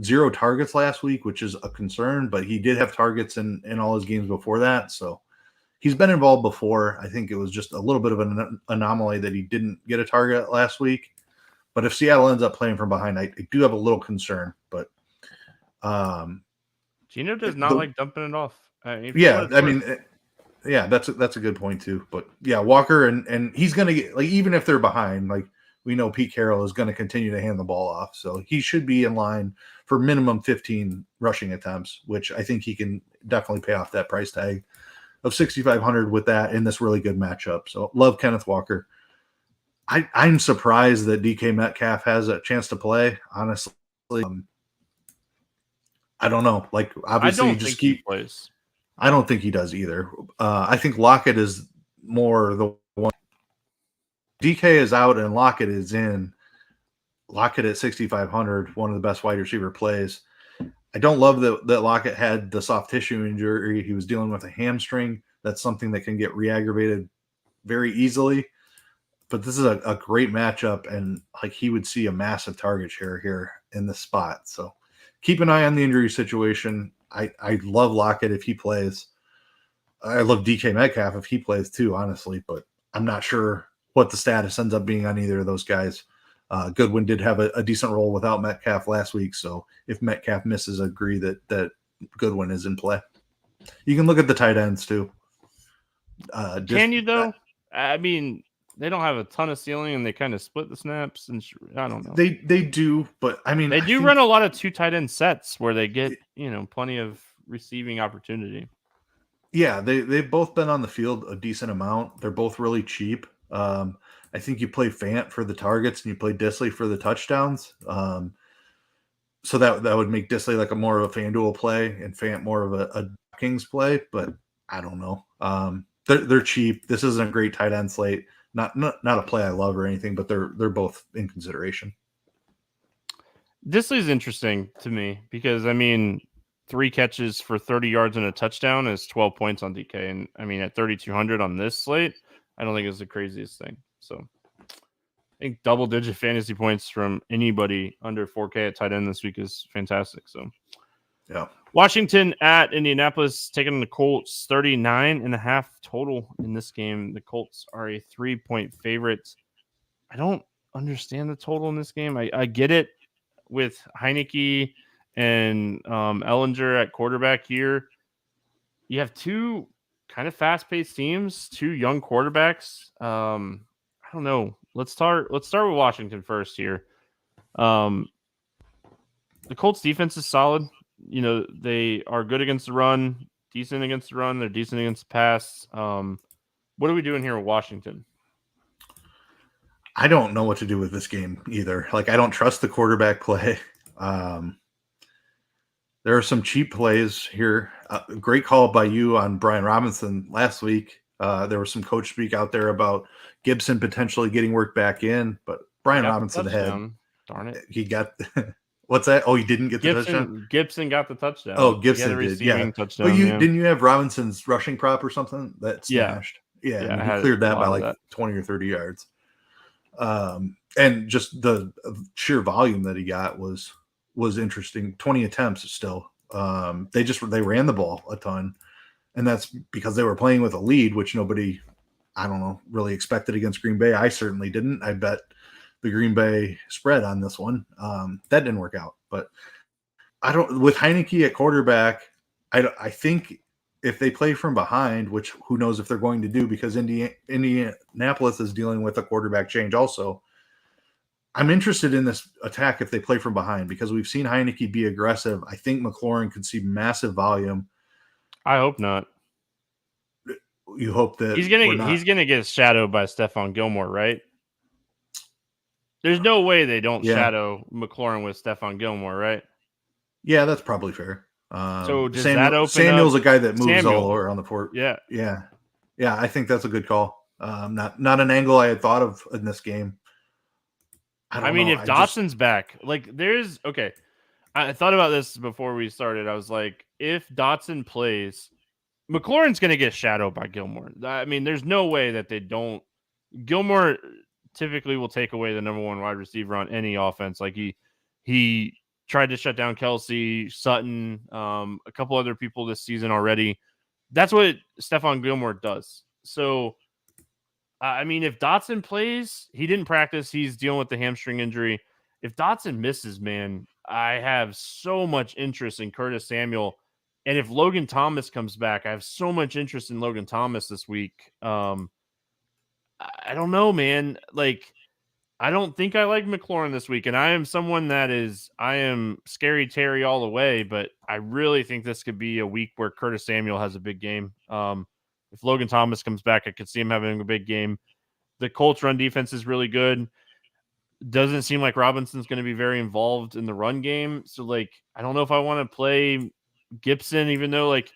Speaker 2: 0 targets last week, which is a concern, but he did have targets in all his games before that. So he's been involved before. I think it was just a little bit of an anomaly that he didn't get a target last week. But if Seattle ends up playing from behind, I do have a little concern. But
Speaker 1: Gino does not like dumping it off.
Speaker 2: Yeah, that's a good point too. But yeah, Walker and he's gonna get, like, even if they're behind, like, we know Pete Carroll is going to continue to hand the ball off. So he should be in line for minimum 15 rushing attempts, which I think he can definitely pay off that price tag of 6,500 with that in this really good matchup. So love Kenneth Walker. I'm surprised that DK Metcalf has a chance to play, honestly. I don't know. Like, obviously, he
Speaker 1: plays.
Speaker 2: I don't think he does either. I think Lockett is more the one. DK is out and Lockett is in. Lockett at 6,500, one of the best wide receiver plays. I don't love that Lockett had the soft tissue injury. He was dealing with a hamstring. That's something that can get re-aggravated very easily. But this is a great matchup, and like, he would see a massive target share here in this spot. So keep an eye on the injury situation. I love Lockett if he plays. I love DK Metcalf if he plays too, honestly, but I'm not sure what the status ends up being on either of those guys. Goodwin did have a decent role without Metcalf last week, so if Metcalf misses, I agree that Goodwin is in play. You can look at the tight ends too.
Speaker 1: Can you though? They don't have a ton of ceiling, and they kind of split the snaps. And I don't know.
Speaker 2: They do, but
Speaker 1: they do run a lot of 2 tight end sets where they get plenty of receiving opportunity.
Speaker 2: Yeah, they've both been on the field a decent amount. They're both really cheap. I think you play Fant for the targets and you play Disley for the touchdowns. So that would make Disley like a more of a FanDuel play and Fant more of a Kings play, but I don't know. They're cheap. This isn't a great tight end slate. not a play I love or anything, but they're both in consideration.
Speaker 1: This is interesting to me because, I mean, 3 catches for 30 yards and a touchdown is 12 points on DK. And, I mean, at 3,200 on this slate, I don't think it's the craziest thing. So I think double-digit fantasy points from anybody under 4K at tight end this week is fantastic. So,
Speaker 2: yeah.
Speaker 1: Washington at Indianapolis taking on the Colts, 39.5 total in this game. The Colts are a 3-point favorite. I don't understand the total in this game. I get it with Heineke and Ellinger at quarterback here. You have 2 kind of fast-paced teams, 2 young quarterbacks. I don't know. Let's start with Washington first here. The Colts defense is solid. You know, they are good against the run, decent against the run. They're decent against the pass. What are we doing here with Washington?
Speaker 2: I don't know what to do with this game either. Like, I don't trust the quarterback play. There are some cheap plays here. Great call by you on Brian Robinson last week. There was some coach speak out there about Gibson potentially getting work back in, but Brian Robinson had.
Speaker 1: Darn it.
Speaker 2: He got what's that? Oh, he didn't get the touchdown?
Speaker 1: Gibson got the touchdown.
Speaker 2: Oh, Gibson did. Yeah.
Speaker 1: Touchdown,
Speaker 2: but didn't you have Robinson's rushing prop or something that smashed?
Speaker 1: Yeah,
Speaker 2: he cleared that by like 20 or 30 yards. And just the sheer volume that he got was interesting. 20 attempts still. They ran the ball a ton, and that's because they were playing with a lead, which nobody, I don't know, really expected against Green Bay. I certainly didn't. I bet the Green Bay spread on this one. That didn't work out, but with Heineke at quarterback, I think if they play from behind, which who knows if they're going to do, because Indianapolis is dealing with a quarterback change also. I'm interested in this attack if they play from behind, because we've seen Heineke be aggressive. I think McLaurin could see massive volume.
Speaker 1: I hope not.
Speaker 2: You hope that
Speaker 1: he's gonna get shadowed by Stephon Gilmore, right? There's no way they don't shadow McLaurin with Stephon Gilmore, right?
Speaker 2: Yeah, that's probably fair.
Speaker 1: So does that open
Speaker 2: Samuel's
Speaker 1: up?
Speaker 2: a guy that moves all over on the court.
Speaker 1: Yeah.
Speaker 2: I think that's a good call. Not an angle I had thought of in this game.
Speaker 1: I mean, if Dotson's back, like okay. I thought about this before we started. I was like, if Dotson plays, McLaurin's going to get shadowed by Gilmore. I mean, there's no way that they don't. Gilmore typically will take away the number 1 wide receiver on any offense. Like he tried to shut down Kelsey, Sutton, a couple other people this season already. That's what Stephon Gilmore does. So, I mean, if Dotson plays, he didn't practice. He's dealing with the hamstring injury. If Dotson misses, man, I have so much interest in Curtis Samuel. And if Logan Thomas comes back, I have so much interest in Logan Thomas this week. I don't know, man. Like, I don't think I like McLaurin this week. And I am someone I am scary Terry all the way, but I really think this could be a week where Curtis Samuel has a big game. If Logan Thomas comes back, I could see him having a big game. The Colts run defense is really good. Doesn't seem like Robinson's going to be very involved in the run game. So, like, I don't know if I want to play Gibson, even though, like,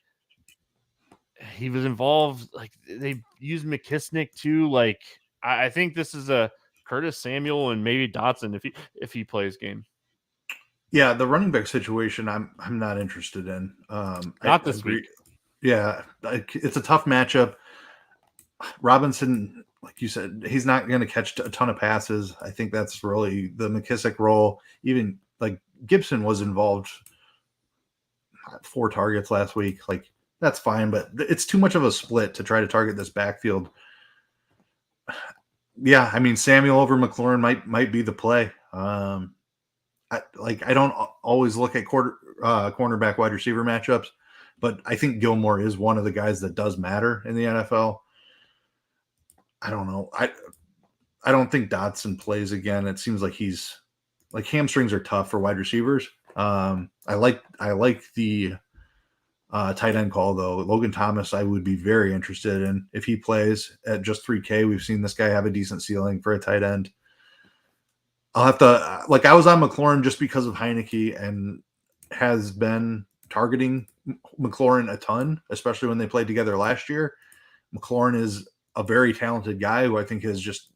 Speaker 1: he was involved. Like, they used McKissick too. Like, I think this is a Curtis Samuel and maybe Dotson if he plays game.
Speaker 2: Yeah, the running back situation I'm not interested in.
Speaker 1: Not this week.
Speaker 2: Yeah, it's a tough matchup. Robinson, like you said, he's not going to catch a ton of passes. I think that's really the McKissick role. Even like Gibson was involved 4 targets last week. Like, that's fine, but it's too much of a split to try to target this backfield. Yeah, I mean, Samuel over McLaurin might be the play. I don't always look at cornerback wide receiver matchups, but I think Gilmore is one of the guys that does matter in the NFL. I don't know. I don't think Dotson plays again. It seems like he's like, hamstrings are tough for wide receivers. I like the tight end call though. Logan Thomas, I would be very interested in if he plays at just 3K. We've seen this guy have a decent ceiling for a tight end. I'll have to, like, I was on McLaurin just because of Heineke and has been targeting McLaurin a ton, especially when they played together last year. McLaurin is a very talented guy who I think has just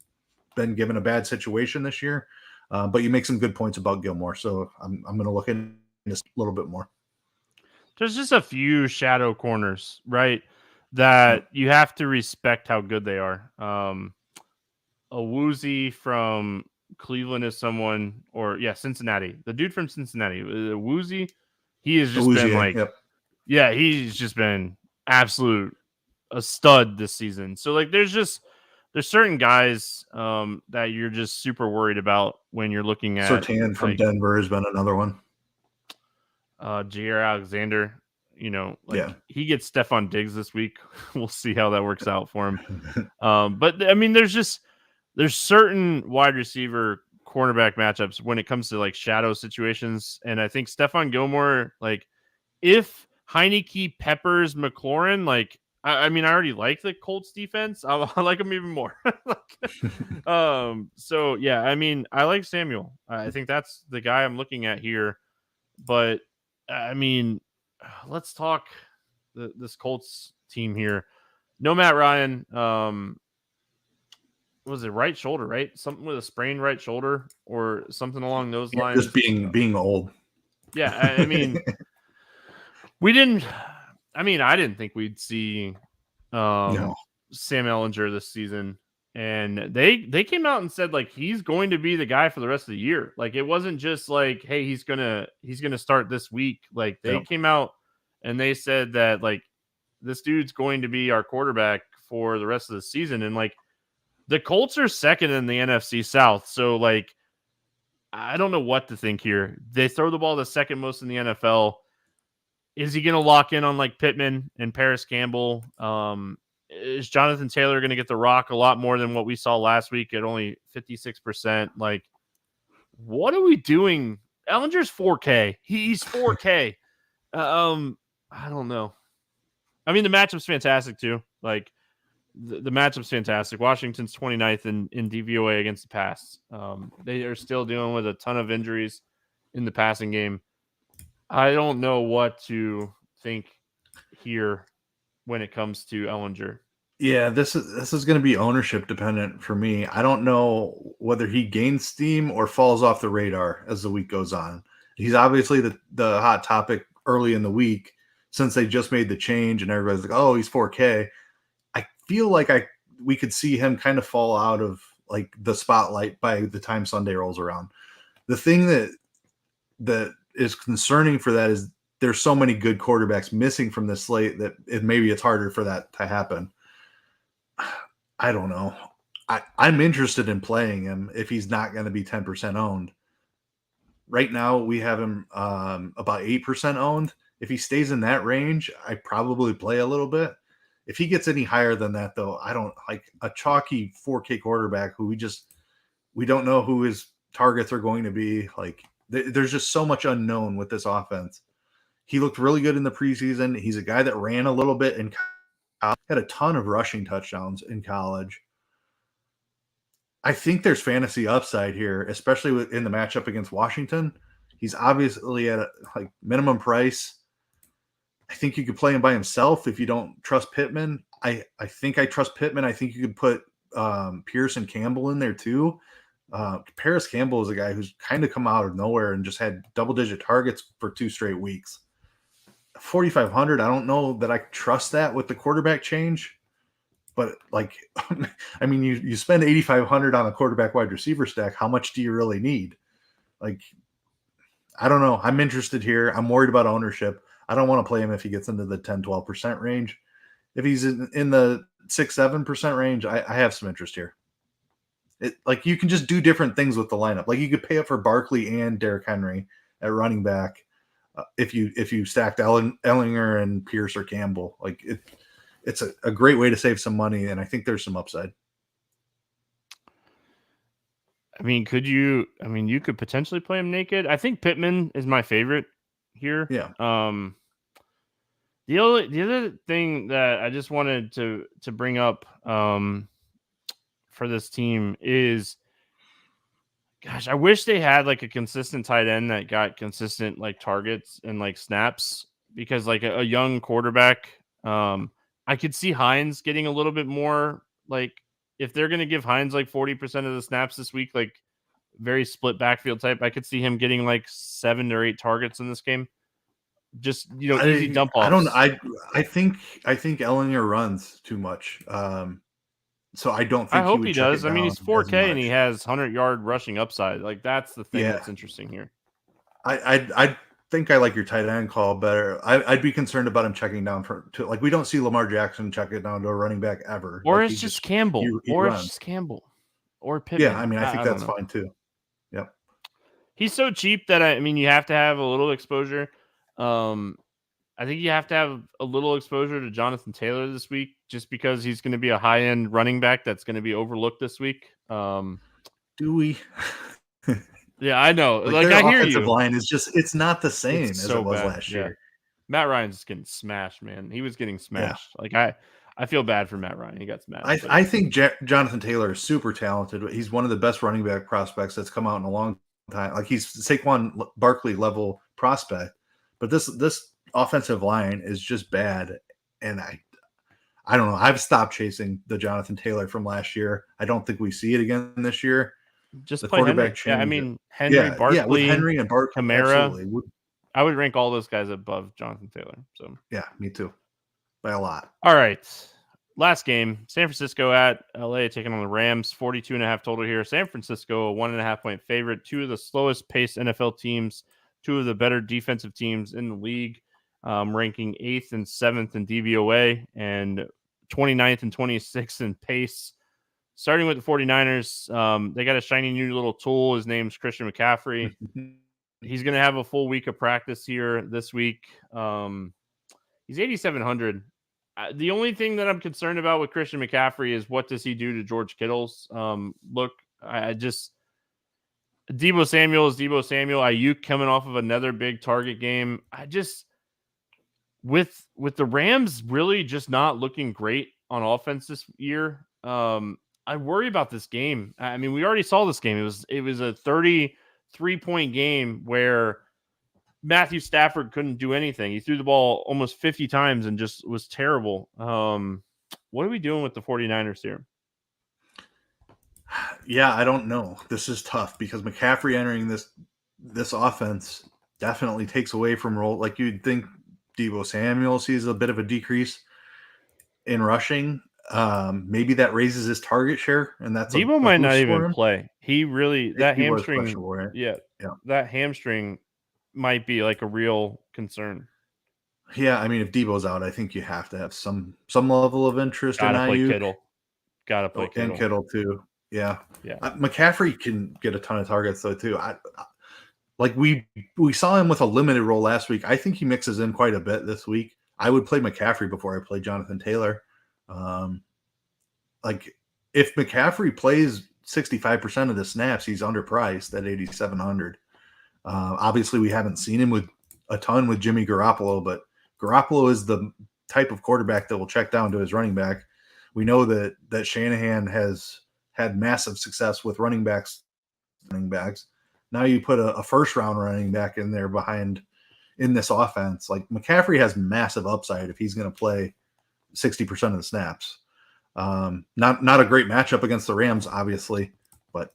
Speaker 2: been given a bad situation this year. But you make some good points about Gilmore, so I'm going to look into this a little bit more.
Speaker 1: There's just a few shadow corners, right, that you have to respect how good they are. A Woozy from Cleveland is someone, or Cincinnati. The dude from Cincinnati, Woozy, he has just been like,
Speaker 2: yep.
Speaker 1: He's just been absolute a stud this season. So like, there's certain guys that you're just super worried about when you're looking at.
Speaker 2: Surtain from Denver has been another one.
Speaker 1: Jair Alexander, he gets Stephon Diggs this week. We'll see how that works out for him. But I mean, there's certain wide receiver cornerback matchups when it comes to like shadow situations. And I think Stephon Gilmore, like if Heineke peppers McLaurin, like, I mean, I already like the Colts defense. I like them even more. So yeah, I mean, I like Samuel. I think that's the guy I'm looking at here. But I mean, let's talk this Colts team here. No Matt Ryan. Was it right shoulder, right? Something with a sprained right shoulder or something along those lines.
Speaker 2: Just being old.
Speaker 1: Yeah, I mean, I didn't think we'd see Sam Ehlinger this season. And they came out and said like he's going to be the guy for the rest of the year. Like it wasn't just like, hey, he's gonna start this week. Like they came out and they said that like this dude's going to be our quarterback for the rest of the season. And like the Colts are second in the NFC South. So like I don't know what to think here. They throw the ball the second most in the NFL. Is he gonna lock in on like Pittman and Paris Campbell? Is Jonathan Taylor going to get the rock a lot more than what we saw last week at only 56%? Like, what are we doing? Ellinger's 4K. He's 4K. I don't know. I mean, the matchup's fantastic too. Like, the matchup's fantastic. Washington's 29th in DVOA against the pass. They are still dealing with a ton of injuries in the passing game. I don't know what to think here when it comes to Ehlinger.
Speaker 2: Yeah, this is going to be ownership dependent for me. I don't know whether he gains steam or falls off the radar as the week goes on. He's obviously the hot topic early in the week since they just made the change and everybody's like, oh, he's 4K. I feel like we could see him kind of fall out of like the spotlight by the time Sunday rolls around. The thing that is concerning for that is there's so many good quarterbacks missing from this slate that maybe it's harder for that to happen. I don't know. I'm interested in playing him if he's not going to be 10% owned. Right now, we have him about 8% owned. If he stays in that range, I probably play a little bit. If he gets any higher than that, though, I don't like a chalky 4K quarterback who we don't know who his targets are going to be. Like, there's just so much unknown with this offense. He looked really good in the preseason. He's a guy that ran a little bit and had a ton of rushing touchdowns in college. I think there's fantasy upside here, especially in the matchup against Washington. He's obviously at a like minimum price. I think you could play him by himself if you don't trust Pittman. I think I trust Pittman. I think you could put Pierce and Campbell in there too. Paris Campbell is a guy who's kind of come out of nowhere and just had double-digit targets for 2 straight weeks. 4,500. I don't know that I trust that with the quarterback change, but like, I mean, you spend 8,500 on a quarterback wide receiver stack. How much do you really need? Like, I don't know. I'm interested here. I'm worried about ownership. I don't want to play him if he gets into the 10-12% range. If he's in the 6-7% range, I have some interest here. Like you can just do different things with the lineup. Like you could pay up for Barkley and Derrick Henry at running back. If you stacked Ehlinger and Pierce or Campbell, like it's a great way to save some money, and I think there's some upside.
Speaker 1: I mean, you could potentially play him naked. I think Pittman is my favorite here.
Speaker 2: Yeah.
Speaker 1: The other thing that I just wanted to bring up for this team is, gosh, I wish they had like a consistent tight end that got consistent like targets and like snaps, because like a young quarterback, I could see Hines getting a little bit more Like, if they're going to give Hines like 40% of the snaps this week, like very split backfield type, I could see him getting like 7 or 8 targets in this game. Just, easy dump
Speaker 2: I don't.
Speaker 1: offs.
Speaker 2: I think Ellinger runs too much. So I don't
Speaker 1: I
Speaker 2: think he
Speaker 1: hope
Speaker 2: would
Speaker 1: he
Speaker 2: check it
Speaker 1: does. I mean,
Speaker 2: down
Speaker 1: he's
Speaker 2: as
Speaker 1: 4K and he
Speaker 2: much.
Speaker 1: has 100-yard rushing upside. Like, that's the thing
Speaker 2: Yeah,
Speaker 1: that's interesting here.
Speaker 2: I think I like your tight end call better. I'd be concerned about him checking down to like we don't see Lamar Jackson check it down to a running back ever.
Speaker 1: Or
Speaker 2: Like
Speaker 1: it's just Campbell.
Speaker 2: he runs.
Speaker 1: Or
Speaker 2: Yeah, I
Speaker 1: Pittman.
Speaker 2: mean I think
Speaker 1: I don't
Speaker 2: that's
Speaker 1: know.
Speaker 2: fine too. Yep.
Speaker 1: He's so cheap that I mean, you have to have a little exposure. I think you have to have a little exposure to Jonathan Taylor this week, just because he's going to be a high end running back that's going to be overlooked this week.
Speaker 2: Do we?
Speaker 1: Yeah, I know.
Speaker 2: Like
Speaker 1: Like,
Speaker 2: their
Speaker 1: I hear
Speaker 2: offensive
Speaker 1: you.
Speaker 2: line is it's not the same
Speaker 1: It's
Speaker 2: as it
Speaker 1: so
Speaker 2: was
Speaker 1: bad.
Speaker 2: last
Speaker 1: Yeah.
Speaker 2: year.
Speaker 1: Matt Ryan's just getting smashed, man. He was getting
Speaker 2: Yeah.
Speaker 1: smashed. Like, I feel bad for Matt Ryan. He got smashed.
Speaker 2: I think Jonathan Taylor is super talented. He's one of the best running back prospects that's come out in a long time. Like he's Saquon Barkley level prospect, but this offensive line is just bad. And I don't know. I've stopped chasing the Jonathan Taylor from last year. I don't think we see it again this year.
Speaker 1: Just
Speaker 2: The
Speaker 1: play
Speaker 2: quarterback
Speaker 1: Henry. Yeah, I
Speaker 2: change.
Speaker 1: mean, Henry,
Speaker 2: Yeah, with
Speaker 1: Barkley,
Speaker 2: Henry and Barkley,
Speaker 1: Kamara.
Speaker 2: absolutely.
Speaker 1: I would rank all those guys above Jonathan Taylor. So
Speaker 2: Yeah, me too. By a lot.
Speaker 1: all right. Last game, San Francisco at LA taking on the Rams, 42.5 total here. San Francisco, a 1.5 point favorite. Two of the slowest paced NFL teams, two of the better defensive teams in the league, ranking 8th and 7th in DVOA and 29th and 26th in pace. Starting with the 49ers, they got a shiny new little tool. His name's Christian McCaffrey. He's going to have a full week of practice here this week. He's 8,700. The only thing that I'm concerned about with Christian McCaffrey is what does he do to George Kittle's look. I just Deebo Samuel is Deebo Samuel. Ayuk coming off of another big target game. I just with the Rams really just not looking great on offense this year. I worry about this game. I mean, we already saw this game. It was a 33-point game where Matthew Stafford couldn't do anything. He threw the ball almost 50 times and just was terrible. What are we doing with the 49ers here?
Speaker 2: Yeah, I don't know. This is tough because McCaffrey entering this offense definitely takes away from role. Like you'd think Deebo Samuel sees a bit of a decrease in rushing. Maybe that raises his target share, and that's
Speaker 1: Deebo might not even
Speaker 2: him.
Speaker 1: play. He really that
Speaker 2: He was
Speaker 1: hamstring.
Speaker 2: questionable, right?
Speaker 1: Yeah,
Speaker 2: Yeah.
Speaker 1: that hamstring might be like a real concern.
Speaker 2: Yeah, I mean, if Deebo's out, I think you have to have some level of interest in
Speaker 1: Play
Speaker 2: Ayuk.
Speaker 1: Kittle. Gotta play Kittle.
Speaker 2: And Kittle too. Yeah.
Speaker 1: Yeah.
Speaker 2: McCaffrey can get a ton of targets though too. Like we saw him with a limited role last week. I think he mixes in quite a bit this week. I would play McCaffrey before I play Jonathan Taylor. Like if McCaffrey plays 65% of the snaps, he's underpriced at 8,700. Obviously, we haven't seen him with a ton with Jimmy Garoppolo, but Garoppolo is the type of quarterback that will check down to his running back. We know that Shanahan has had massive success with running backs. Now you put a first round running back in there behind in this offense. Like McCaffrey has massive upside if he's going to play 60% of the snaps. Not a great matchup against the Rams, obviously, but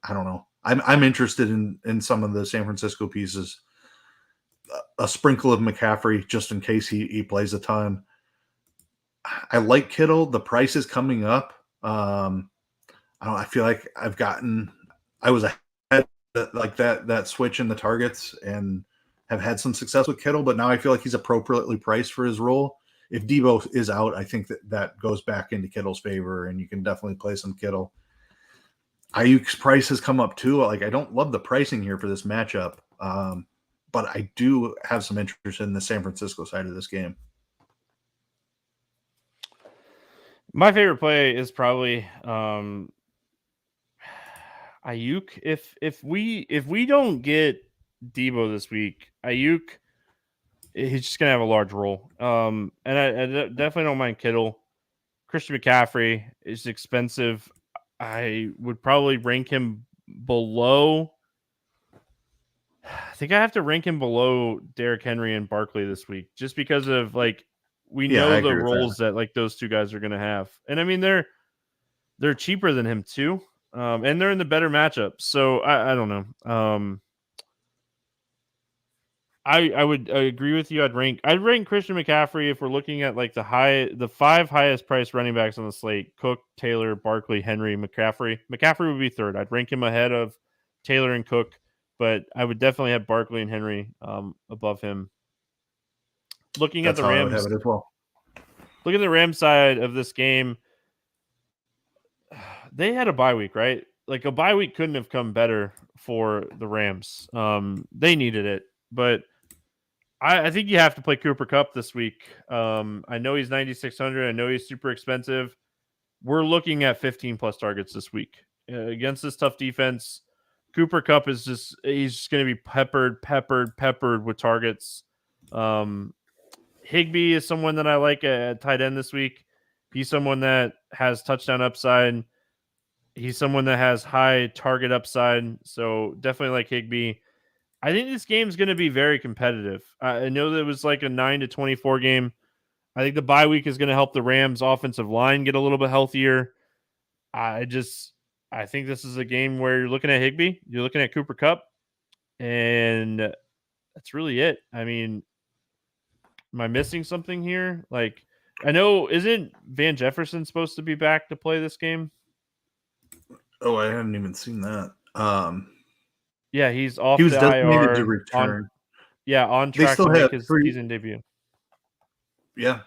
Speaker 2: I don't know. I'm interested in some of the San Francisco pieces. A sprinkle of McCaffrey just in case he plays a ton. I like Kittle. The price is coming up. I feel like I was ahead like that switch in the targets and have had some success with Kittle, but now I feel like he's appropriately priced for his role. If Deebo is out, I think that goes back into Kittle's favor, and you can definitely play some Kittle. Ayuk's price has come up too. Like I don't love the pricing here for this matchup, but I do have some interest in the San Francisco side of this game.
Speaker 1: My favorite play is probably Ayuk. If we don't get Deebo this week, Ayuk, he's just gonna have a large role. And I definitely don't mind Kittle. Christian McCaffrey is expensive. I would probably rank him below. I think I have to rank him below Derrick Henry and Barkley this week, just because of like we know the roles that like those two guys are going to have. And I mean, they're They're cheaper than him too, and they're in the better matchup. So I don't know. I would agree with you. I'd rank Christian McCaffrey if we're looking at like the 5 highest priced running backs on the slate: Cook, Taylor, Barkley, Henry, McCaffrey. McCaffrey would be third. I'd rank him ahead of Taylor and Cook, but I would definitely have Barkley and Henry above him. Looking at
Speaker 2: That's
Speaker 1: the
Speaker 2: how I would have
Speaker 1: Rams,
Speaker 2: it as well.
Speaker 1: look at the Rams side of this game. They had a bye week, right? Like a bye week couldn't have come better for the Rams. They needed it, but I think you have to play Cooper Kupp this week. I know he's 9,600. I know he's super expensive. We're looking at 15 plus targets this week against this tough defense. Cooper Kupp is he's just going to be peppered with targets. Higbee is someone that I like at tight end this week. He's someone that has touchdown upside. He's someone that has high target upside. So definitely like Higbee. I think this game's going to be very competitive. I know that it was like a 9-24 game. I think the bye week is going to help the Rams offensive line get a little bit healthier. I think this is a game where you're looking at Higbee, you're looking at Cooper Kupp, and that's really it. I mean, am I missing something here? Like, I know, isn't Van Jefferson supposed to be back to play this game?
Speaker 2: Oh, I hadn't even seen that.
Speaker 1: Yeah, he's off
Speaker 2: He was
Speaker 1: the
Speaker 2: designated to
Speaker 1: IR.
Speaker 2: return.
Speaker 1: On
Speaker 2: They
Speaker 1: track
Speaker 2: still
Speaker 1: to make
Speaker 2: have
Speaker 1: his
Speaker 2: 3.
Speaker 1: season debut.
Speaker 2: Yeah.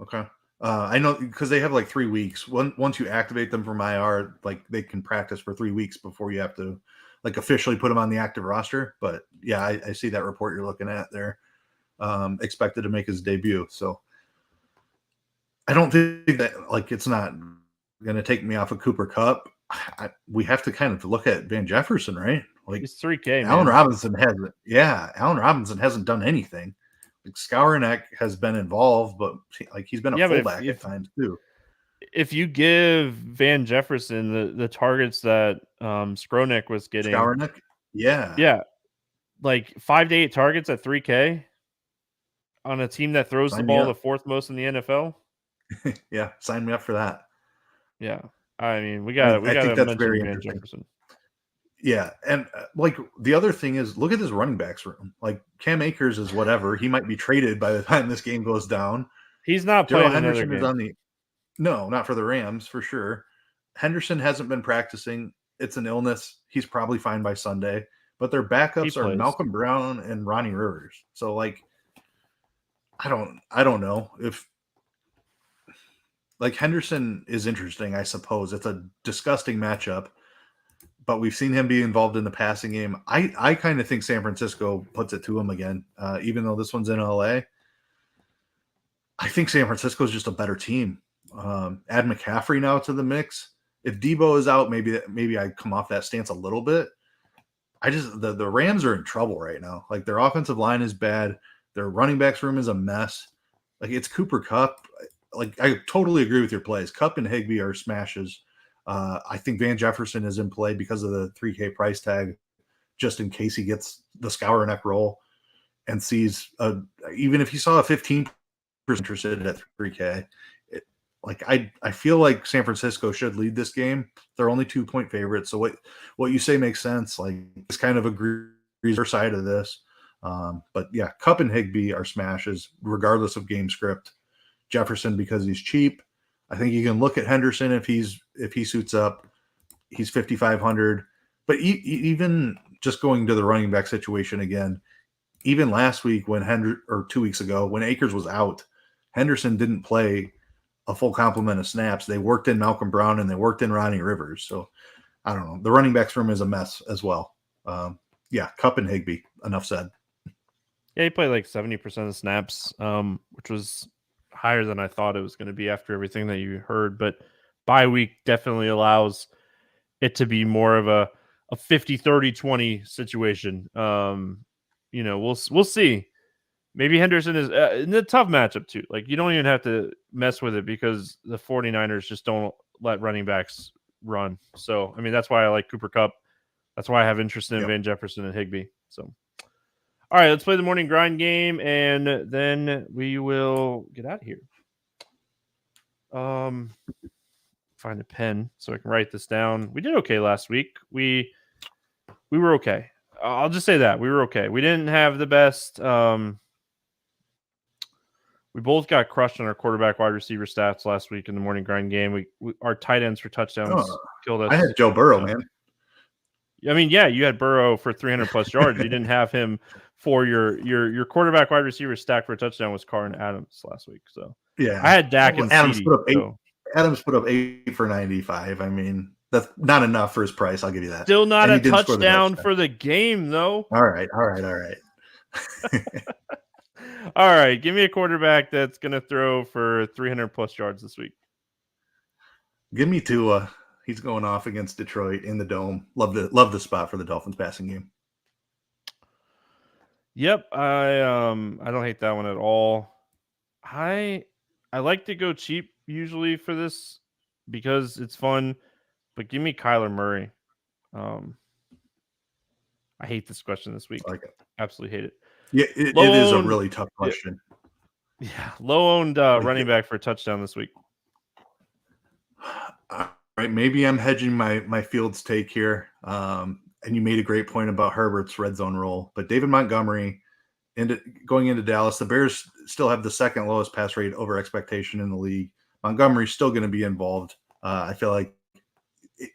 Speaker 2: Okay. I know because they have like 3 weeks. Once you activate them from IR, like they can practice for 3 weeks before you have to like officially put them on the active roster. But yeah, I see that report you're looking at there. Expected to make his debut. So I don't think that like it's not going to take me off of Cooper Kupp. We have to kind of look at Van Jefferson, right? Like
Speaker 1: He's 3K,
Speaker 2: Allen
Speaker 1: man.
Speaker 2: Robinson hasn't. Yeah, Allen Robinson hasn't done anything. Like Skowronek has been involved, but like he's been a
Speaker 1: Yeah, but
Speaker 2: fullback at times too.
Speaker 1: if you give Van Jefferson the targets that Skronek was getting,
Speaker 2: Skowronek, yeah,
Speaker 1: yeah, like 5 to 8 targets at 3K on a team that throws the
Speaker 2: sign me
Speaker 1: ball the
Speaker 2: up.
Speaker 1: fourth most in the NFL.
Speaker 2: Yeah, sign me up for that.
Speaker 1: Yeah, I mean we
Speaker 2: I think
Speaker 1: gotta
Speaker 2: that's
Speaker 1: mention
Speaker 2: very
Speaker 1: Van
Speaker 2: interesting.
Speaker 1: Jefferson.
Speaker 2: Yeah, and like the other thing is, look at this running backs room. Like Cam Akers is whatever. He might be traded by the time this game goes down.
Speaker 1: He's not
Speaker 2: Darrell
Speaker 1: playing another
Speaker 2: Henderson is
Speaker 1: game.
Speaker 2: on the no, not for the Rams for sure. Henderson hasn't been practicing. It's an illness. He's probably fine by Sunday. But their
Speaker 1: He
Speaker 2: backups are
Speaker 1: plays.
Speaker 2: Malcolm Brown and Ronnie Rivers. So like I don't know if like Henderson is interesting, I suppose. It's a disgusting matchup, but we've seen him be involved in the passing game. I kind of think San Francisco puts it to him again, even though this one's in LA. I think San Francisco is just a better team. Add McCaffrey now to the mix. If Debo is out, maybe I come off that stance a little bit. I just the Rams are in trouble right now. Like their offensive line is bad. Their running backs room is a mess. Like it's Cooper Kupp. Like I totally agree with your plays. Kupp and Higbee are smashes. I think Van Jefferson is in play because of the 3K price tag, just in case he gets the Skowronek roll and sees even if he saw a 15% interested at 3K. Like I feel like San Francisco should lead this game. They're only 2-point favorites, so what you say makes sense. Like it's kind of agrees your side of this. But yeah, Kupp and Higbee are smashes regardless of game script. Jefferson because he's cheap. I think you can look at Henderson if he suits up. He's 5,500. But even just going to the running back situation again, even last week or 2 weeks ago when Akers was out, Henderson didn't play a full complement of snaps. They worked in Malcolm Brown and they worked in Ronnie Rivers. So I don't know. The running backs room is a mess as well. Yeah, Kupp and Higbee. Enough said.
Speaker 1: Yeah, he played like 70% of snaps, which was higher than I thought it was going to be after everything that you heard. But bye week definitely allows it to be more of a 50-30-20 situation. We'll see. Maybe Henderson is in a tough matchup too. Like you don't even have to mess with it because the 49ers just don't let running backs run. So, I mean, that's why I like Cooper Kupp. That's why I have interest in Van Jefferson and Higbee. So, all right, let's play the morning grind game, and then we will get out of here. find a pen so I can write this down. We did okay last week. We were okay. I'll just say that we were okay. We didn't have the best. We both got crushed on our quarterback wide receiver stats last week in the morning grind game. We our tight ends for touchdowns killed us.
Speaker 2: I had Joe Burrow, man.
Speaker 1: I mean, yeah, you had Burrow for 300 plus yards. You didn't have him for your quarterback wide receiver stack for a touchdown was Carr and Adams last week. So
Speaker 2: yeah,
Speaker 1: I had Dak and
Speaker 2: Adams
Speaker 1: CD.
Speaker 2: put up 8.
Speaker 1: So.
Speaker 2: Adams put up 8 for 95. I mean, that's not enough for his price. I'll give you that.
Speaker 1: Still not a touchdown for the game, though.
Speaker 2: All right.
Speaker 1: All right, give me a quarterback that's going to throw for 300 plus yards this week.
Speaker 2: Give me Tua. He's going off against Detroit in the Dome. Love the spot for the Dolphins passing game.
Speaker 1: Yep, I don't hate that one at all. I like to go cheap usually for this because it's fun, but give me Kyler Murray. I hate this question this week.
Speaker 2: I like it.
Speaker 1: Absolutely hate it.
Speaker 2: Yeah, it is a really tough question.
Speaker 1: Yeah, low-owned running back for a touchdown this week.
Speaker 2: All right, maybe I'm hedging my Fields take here. And you made a great point about Herbert's red zone role. But David Montgomery, going into Dallas, the Bears still have the second lowest pass rate over expectation in the league. Montgomery's still going to be involved. I feel like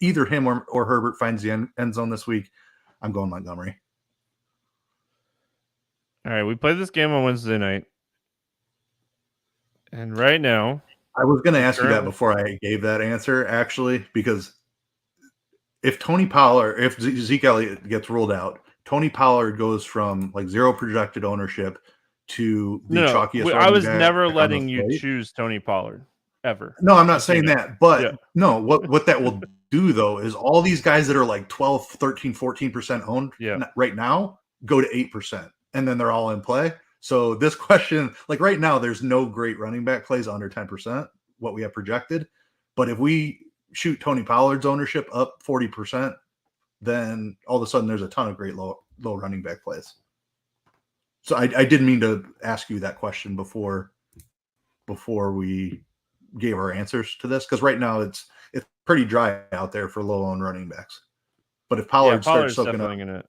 Speaker 2: either him or Herbert finds the end zone this week. I'm going Montgomery.
Speaker 1: All right, we played this game on Wednesday night. And right now,
Speaker 2: I was going to ask you that before I gave that answer, actually, because if Zeke Elliott gets ruled out, Tony Pollard goes from like 0 projected ownership to the chalkiest.
Speaker 1: I was never letting you choose Tony Pollard ever.
Speaker 2: No, I'm not saying that. But no, what that will do, though, is all these guys that are like 12, 13, 14% owned right now go to 8%. And then they're all in play. So this question, like right now, there's no great running back plays under 10%, what we have projected. But if we shoot Tony Pollard's ownership up 40%, then all of a sudden there's a ton of great low running back plays. So I didn't mean to ask you that question before we gave our answers to this, because right now it's pretty dry out there for low-owned running backs. But if Pollard starts soaking up,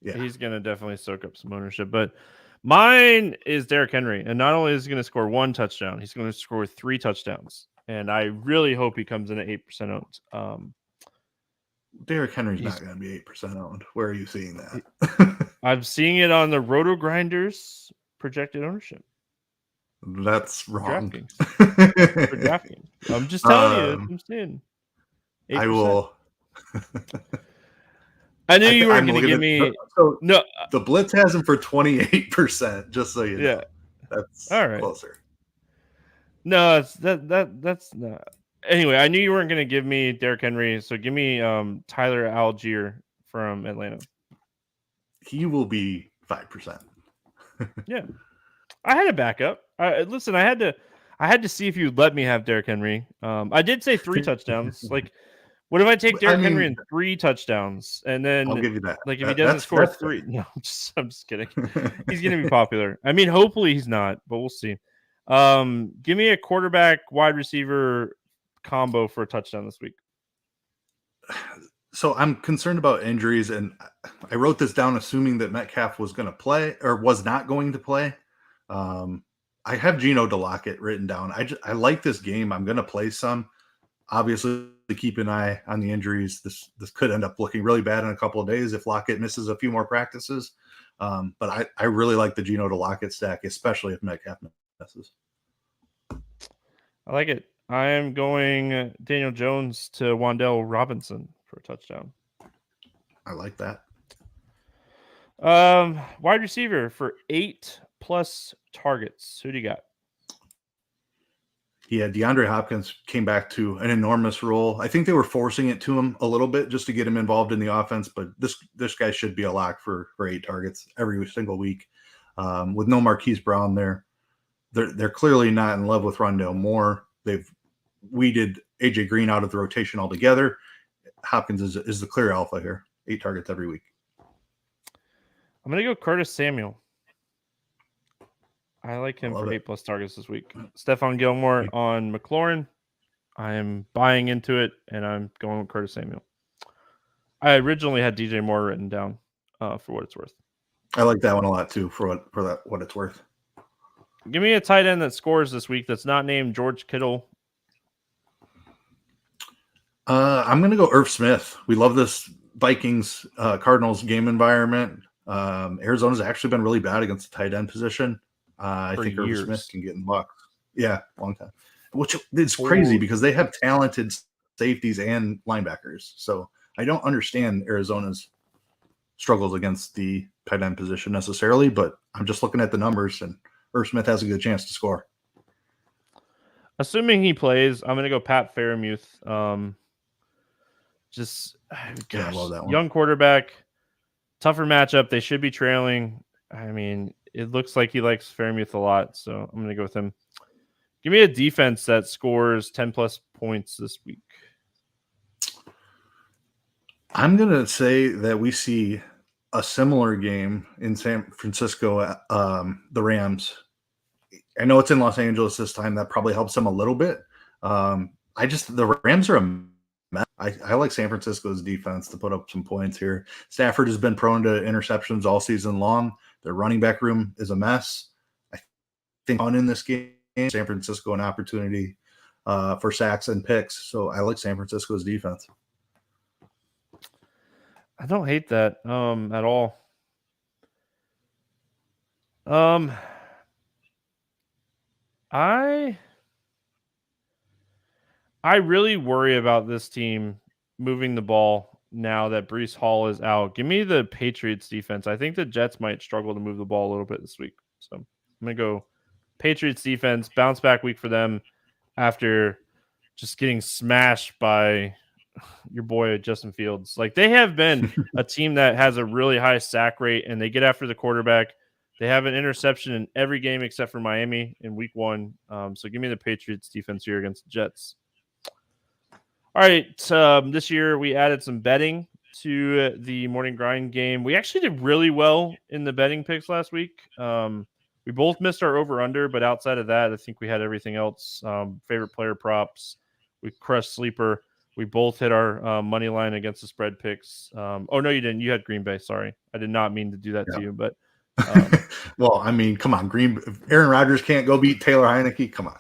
Speaker 1: he's going to definitely soak up some ownership. But mine is Derrick Henry. And not only is he going to score 1 touchdown, he's going to score 3 touchdowns. And I really hope he comes in at 8% owned.
Speaker 2: Derrick Henry's not going to be 8% owned. Where are you seeing that?
Speaker 1: I'm seeing it on the RotoGrinders projected ownership.
Speaker 2: That's wrong.
Speaker 1: For DraftKings. I'm just telling you. I'm seeing 8%.
Speaker 2: I will.
Speaker 1: I knew you weren't going to give me.
Speaker 2: No, the Blitz has him for 28%. Just so you know, that's
Speaker 1: all right.
Speaker 2: Closer.
Speaker 1: No, that's not. Anyway, I knew you weren't going to give me Derrick Henry, so give me Tyler Algier from Atlanta.
Speaker 2: He will be 5%.
Speaker 1: Yeah, I had a backup. Listen, I had to see if you'd let me have Derrick Henry. I did say 3 touchdowns. Like, what if I take Derrick Henry in 3 touchdowns and then
Speaker 2: I'll give you that?
Speaker 1: Like, if he doesn't score 3, no, I'm just kidding. He's going to be popular. I mean, hopefully he's not, but we'll see. Give me a quarterback wide receiver combo for a touchdown this week.
Speaker 2: So I'm concerned about injuries, and I wrote this down assuming that Metcalf was going to play or was not going to play. I have Geno DeLockett written down. I like this game. I'm going to play some. Obviously, keep an eye on the injuries. This could end up looking really bad in a couple of days if Lockett misses a few more practices. But I really like the Geno DeLockett stack, especially if Metcalf misses.
Speaker 1: I like it. I am going Daniel Jones to Wan'Dale Robinson for a touchdown.
Speaker 2: I like that.
Speaker 1: Wide receiver for 8+ targets. Who do you got?
Speaker 2: Yeah, DeAndre Hopkins came back to an enormous role. I think they were forcing it to him a little bit just to get him involved in the offense, but this guy should be a lock for 8 targets every single week. With no Marquise Brown there, they're clearly not in love with Rondale Moore. They've weeded AJ Green out of the rotation altogether. Hopkins is the clear alpha here. 8 targets every week.
Speaker 1: I'm going to go Curtis Samuel. I like him for 8+ targets this week. Stephon Gilmore on McLaurin. I am buying into it, and I'm going with Curtis Samuel. I originally had DJ Moore written down for what it's worth.
Speaker 2: I like that one a lot too for what it's worth.
Speaker 1: Give me a tight end that scores this week that's not named George Kittle.
Speaker 2: I'm going to go Irv Smith. We love this Vikings Cardinals game environment. Arizona's actually been really bad against the tight end position. I think Irv Smith can get in the box. Yeah, long time. Which is crazy because they have talented safeties and linebackers. So I don't understand Arizona's struggles against the tight end position necessarily, but I'm just looking at the numbers, and Irv Smith has a good chance to score.
Speaker 1: Assuming he plays, I'm going to go Pat Freiermuth.
Speaker 2: I love that one.
Speaker 1: Young quarterback, tougher matchup. They should be trailing. I mean, it looks like he likes Freiermuth a lot, so I'm going to go with him. Give me a defense that scores 10-plus points this week.
Speaker 2: I'm going to say that we see a similar game in San Francisco, the Rams. I know it's in Los Angeles this time. That probably helps them a little bit. The Rams are a mess. I like San Francisco's defense to put up some points here. Stafford has been prone to interceptions all season long. Their running back room is a mess. I think in this game, San Francisco an opportunity for sacks and picks. So I like San Francisco's defense.
Speaker 1: I don't hate that at all. I really worry about this team moving the ball now that Breece Hall is out. Give me the Patriots defense. I think the Jets might struggle to move the ball a little bit this week. So I'm going to go Patriots defense, bounce back week for them after just getting smashed by your boy Justin Fields. Like, they have been a team that has a really high sack rate, and they get after the quarterback. They have an interception in every game except for Miami in week 1. So give me the Patriots defense here against the Jets. All right, this year we added some betting to the morning grind game. We actually did really well in the betting picks last week. We both missed our over-under, but outside of that, I think we had everything else. Favorite player props. We crushed sleeper. We both hit our money line against the spread picks. Oh, no, you didn't. You had Green Bay. Sorry. I did not mean to do that to you, but
Speaker 2: well, I mean, come on, if Aaron Rodgers can't go beat Taylor Heineke, come on.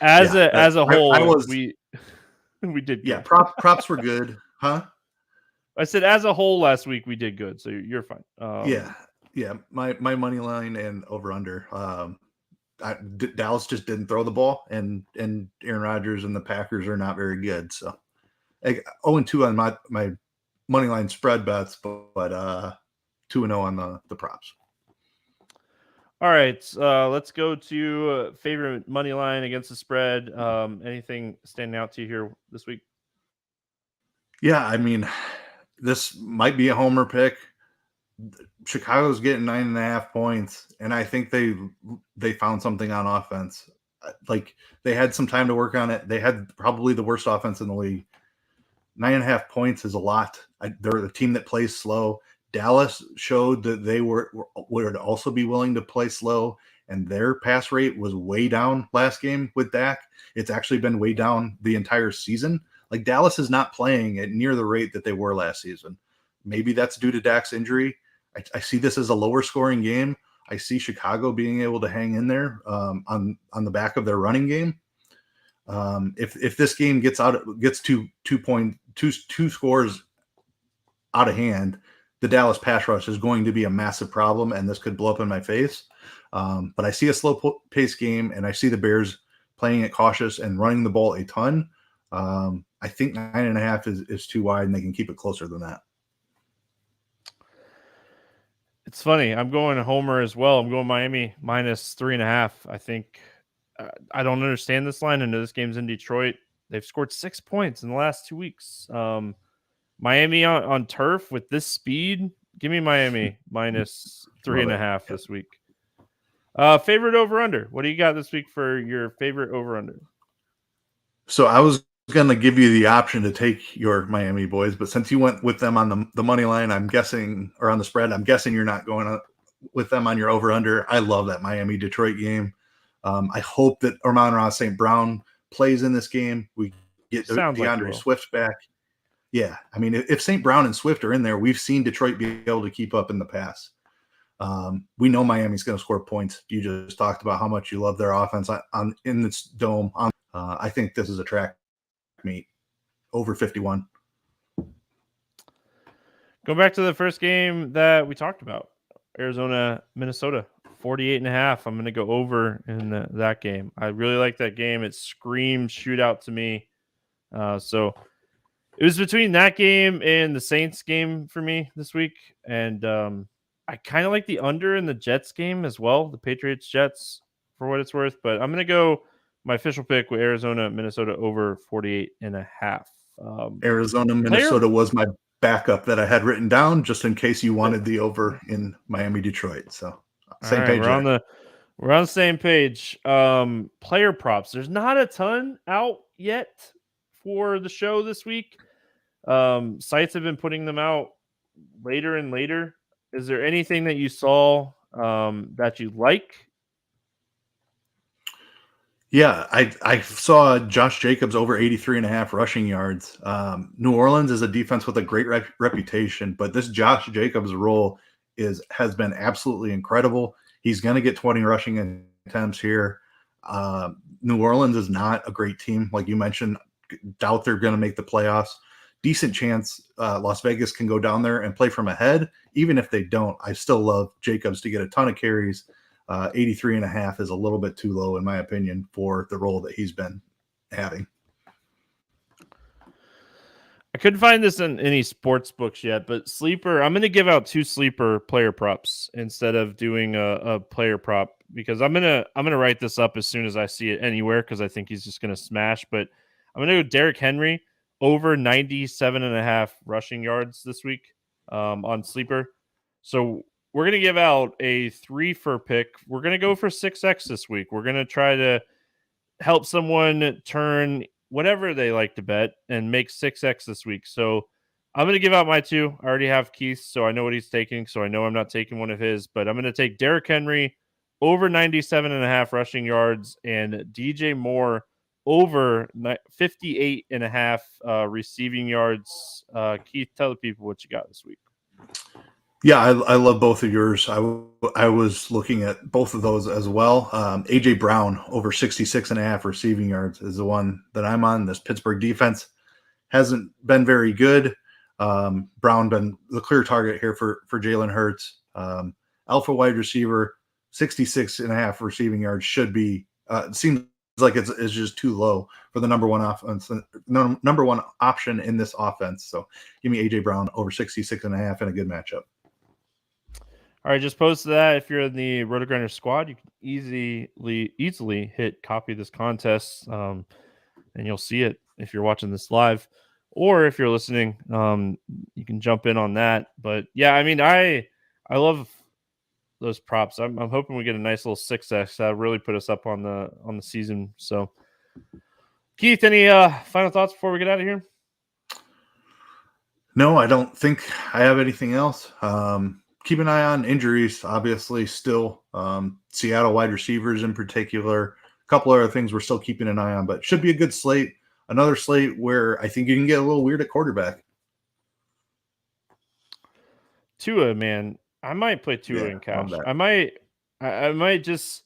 Speaker 1: as a whole, we did good.
Speaker 2: Yeah, props were good, huh?
Speaker 1: I said as a whole last week we did good, so you're fine.
Speaker 2: Yeah. My money line and over under. Dallas just didn't throw the ball, and Aaron Rodgers and the Packers are not very good. So 0-2 on my money line spread bets, but 2-0 on the props.
Speaker 1: All right, let's go to favorite money line against the spread. Anything standing out to you here this week?
Speaker 2: Yeah, I mean, this might be a homer pick. Chicago's getting 9.5 points, and I think they found something on offense. Like, they had some time to work on it. They had probably the worst offense in the league. 9.5 points is a lot. They're the team that plays slow. Dallas showed that they would also be willing to play slow, and their pass rate was way down last game with Dak. It's actually been way down the entire season. Like, Dallas is not playing at near the rate that they were last season. Maybe that's due to Dak's injury. I see this as a lower scoring game. I see Chicago being able to hang in there on the back of their running game. If this game gets to two scores out of hand, the Dallas pass rush is going to be a massive problem, and this could blow up in my face. But I see a slow pace game, and I see the Bears playing it cautious and running the ball a ton. I think 9.5 is too wide, and they can keep it closer than that.
Speaker 1: It's funny. I'm going Homer as well. I'm going Miami minus 3.5. I think I don't understand this line. I know this game's in Detroit. They've scored 6 points in the last 2 weeks. Miami on turf with this speed. Give me Miami minus 3.5 this week. Favorite over under. What do you got this week for your favorite over under?
Speaker 2: So I was going to give you the option to take your Miami boys, but since you went with them on the money line, I'm guessing, or on the spread, I'm guessing you're not going with them on your over under. I love that Miami Detroit game. I hope that Amon-Ra St. Brown plays in this game. We get
Speaker 1: Sounds like
Speaker 2: DeAndre Swift back. Yeah, I mean, if St. Brown and Swift are in there, we've seen Detroit be able to keep up in the past. We know Miami's going to score points. You just talked about how much you love their offense in this dome. I think this is a track meet over 51.
Speaker 1: Going back to the first game that we talked about, Arizona, Minnesota, 48.5. I'm going to go over in that game. I really like that game. It screamed shootout to me. So it was between that game and the Saints game for me this week. And I kind of like the under in the Jets game as well, the Patriots-Jets, for what it's worth. But I'm going to go my official pick with Arizona, Minnesota over 48.5.
Speaker 2: Arizona, Minnesota was my backup that I had written down just in case you wanted the over in Miami, Detroit. So same page.
Speaker 1: We're on the same page. Player props. There's not a ton out yet for the show this week. Sites have been putting them out later and later. Is there anything that you saw that you like?
Speaker 2: Yeah, I saw Josh Jacobs over 83.5 rushing yards. New Orleans is a defense with a great reputation, but this Josh Jacobs role has been absolutely incredible. He's going to get 20 rushing attempts here. New Orleans is not a great team. Like you mentioned, doubt they're going to make the playoffs. Decent chance Las Vegas can go down there and play from ahead. Even if they don't, I still love Jacobs to get a ton of carries. 83.5 is a little bit too low, in my opinion, for the role that he's been having.
Speaker 1: I couldn't find this in any sports books yet, but sleeper, I'm going to give out 2 sleeper player props instead of doing a player prop, because I'm going to write this up as soon as I see it anywhere, because I think he's just going to smash. But I'm going to go Derrick Henry over 97.5 rushing yards this week on sleeper. So we're going to give out a 3 for pick. We're going to go for 6X this week. We're going to try to help someone turn whatever they like to bet and make 6X this week. So I'm going to give out my 2. I already have Keith, so I know what he's taking. So I know I'm not taking one of his, but I'm going to take Derrick Henry over 97.5 rushing yards and DJ Moore over 58.5 receiving yards. Keith, tell the people what you got this week.
Speaker 2: Yeah, I love both of yours. I was looking at both of those as well. A.J. Brown over 66.5 receiving yards is the one that I'm on. This Pittsburgh defense hasn't been very good. Brown been the clear target here for Jalen Hurts. Alpha wide receiver, 66.5 receiving yards should be. It seems like it's just too low for the number one offense, number one option in this offense. So give me A.J. Brown over 66.5 in a good matchup.
Speaker 1: All right, just post that. If you're in the RotoGrinders squad, you can easily hit copy this contest, and you'll see it if you're watching this live, or if you're listening, you can jump in on that. But yeah, I mean, I love those props. I'm hoping we get a nice little 6X that really put us up on the season. So, Keith, any final thoughts before we get out of here?
Speaker 2: No, I don't think I have anything else. Keep an eye on injuries, obviously, still. Seattle wide receivers in particular. A couple other things we're still keeping an eye on, but should be a good slate. Another slate where I think you can get a little weird at quarterback.
Speaker 1: Tua, man. I might play Tua in cash. I might just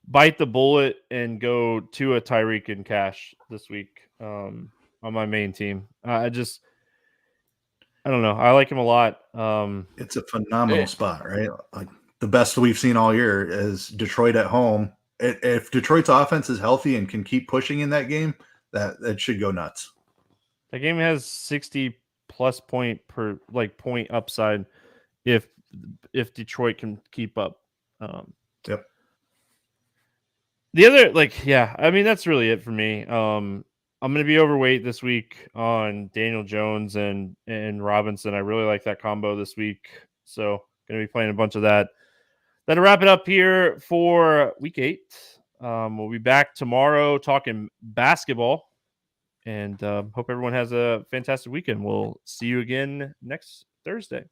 Speaker 1: bite the bullet and go Tua Tyreek in cash this week on my main team. I don't know. I like him a lot.
Speaker 2: It's a phenomenal spot, right? Like the best we've seen all year is Detroit at home. If Detroit's offense is healthy and can keep pushing in that game, that should go nuts.
Speaker 1: That game has 60+ point upside if Detroit can keep up.
Speaker 2: Yep.
Speaker 1: The other, I mean, that's really it for me. I'm going to be overweight this week on Daniel Jones and Robinson. I really like that combo this week. So going to be playing a bunch of that. That'll wrap it up here for week 8. We'll be back tomorrow talking basketball, and hope everyone has a fantastic weekend. We'll see you again next Thursday.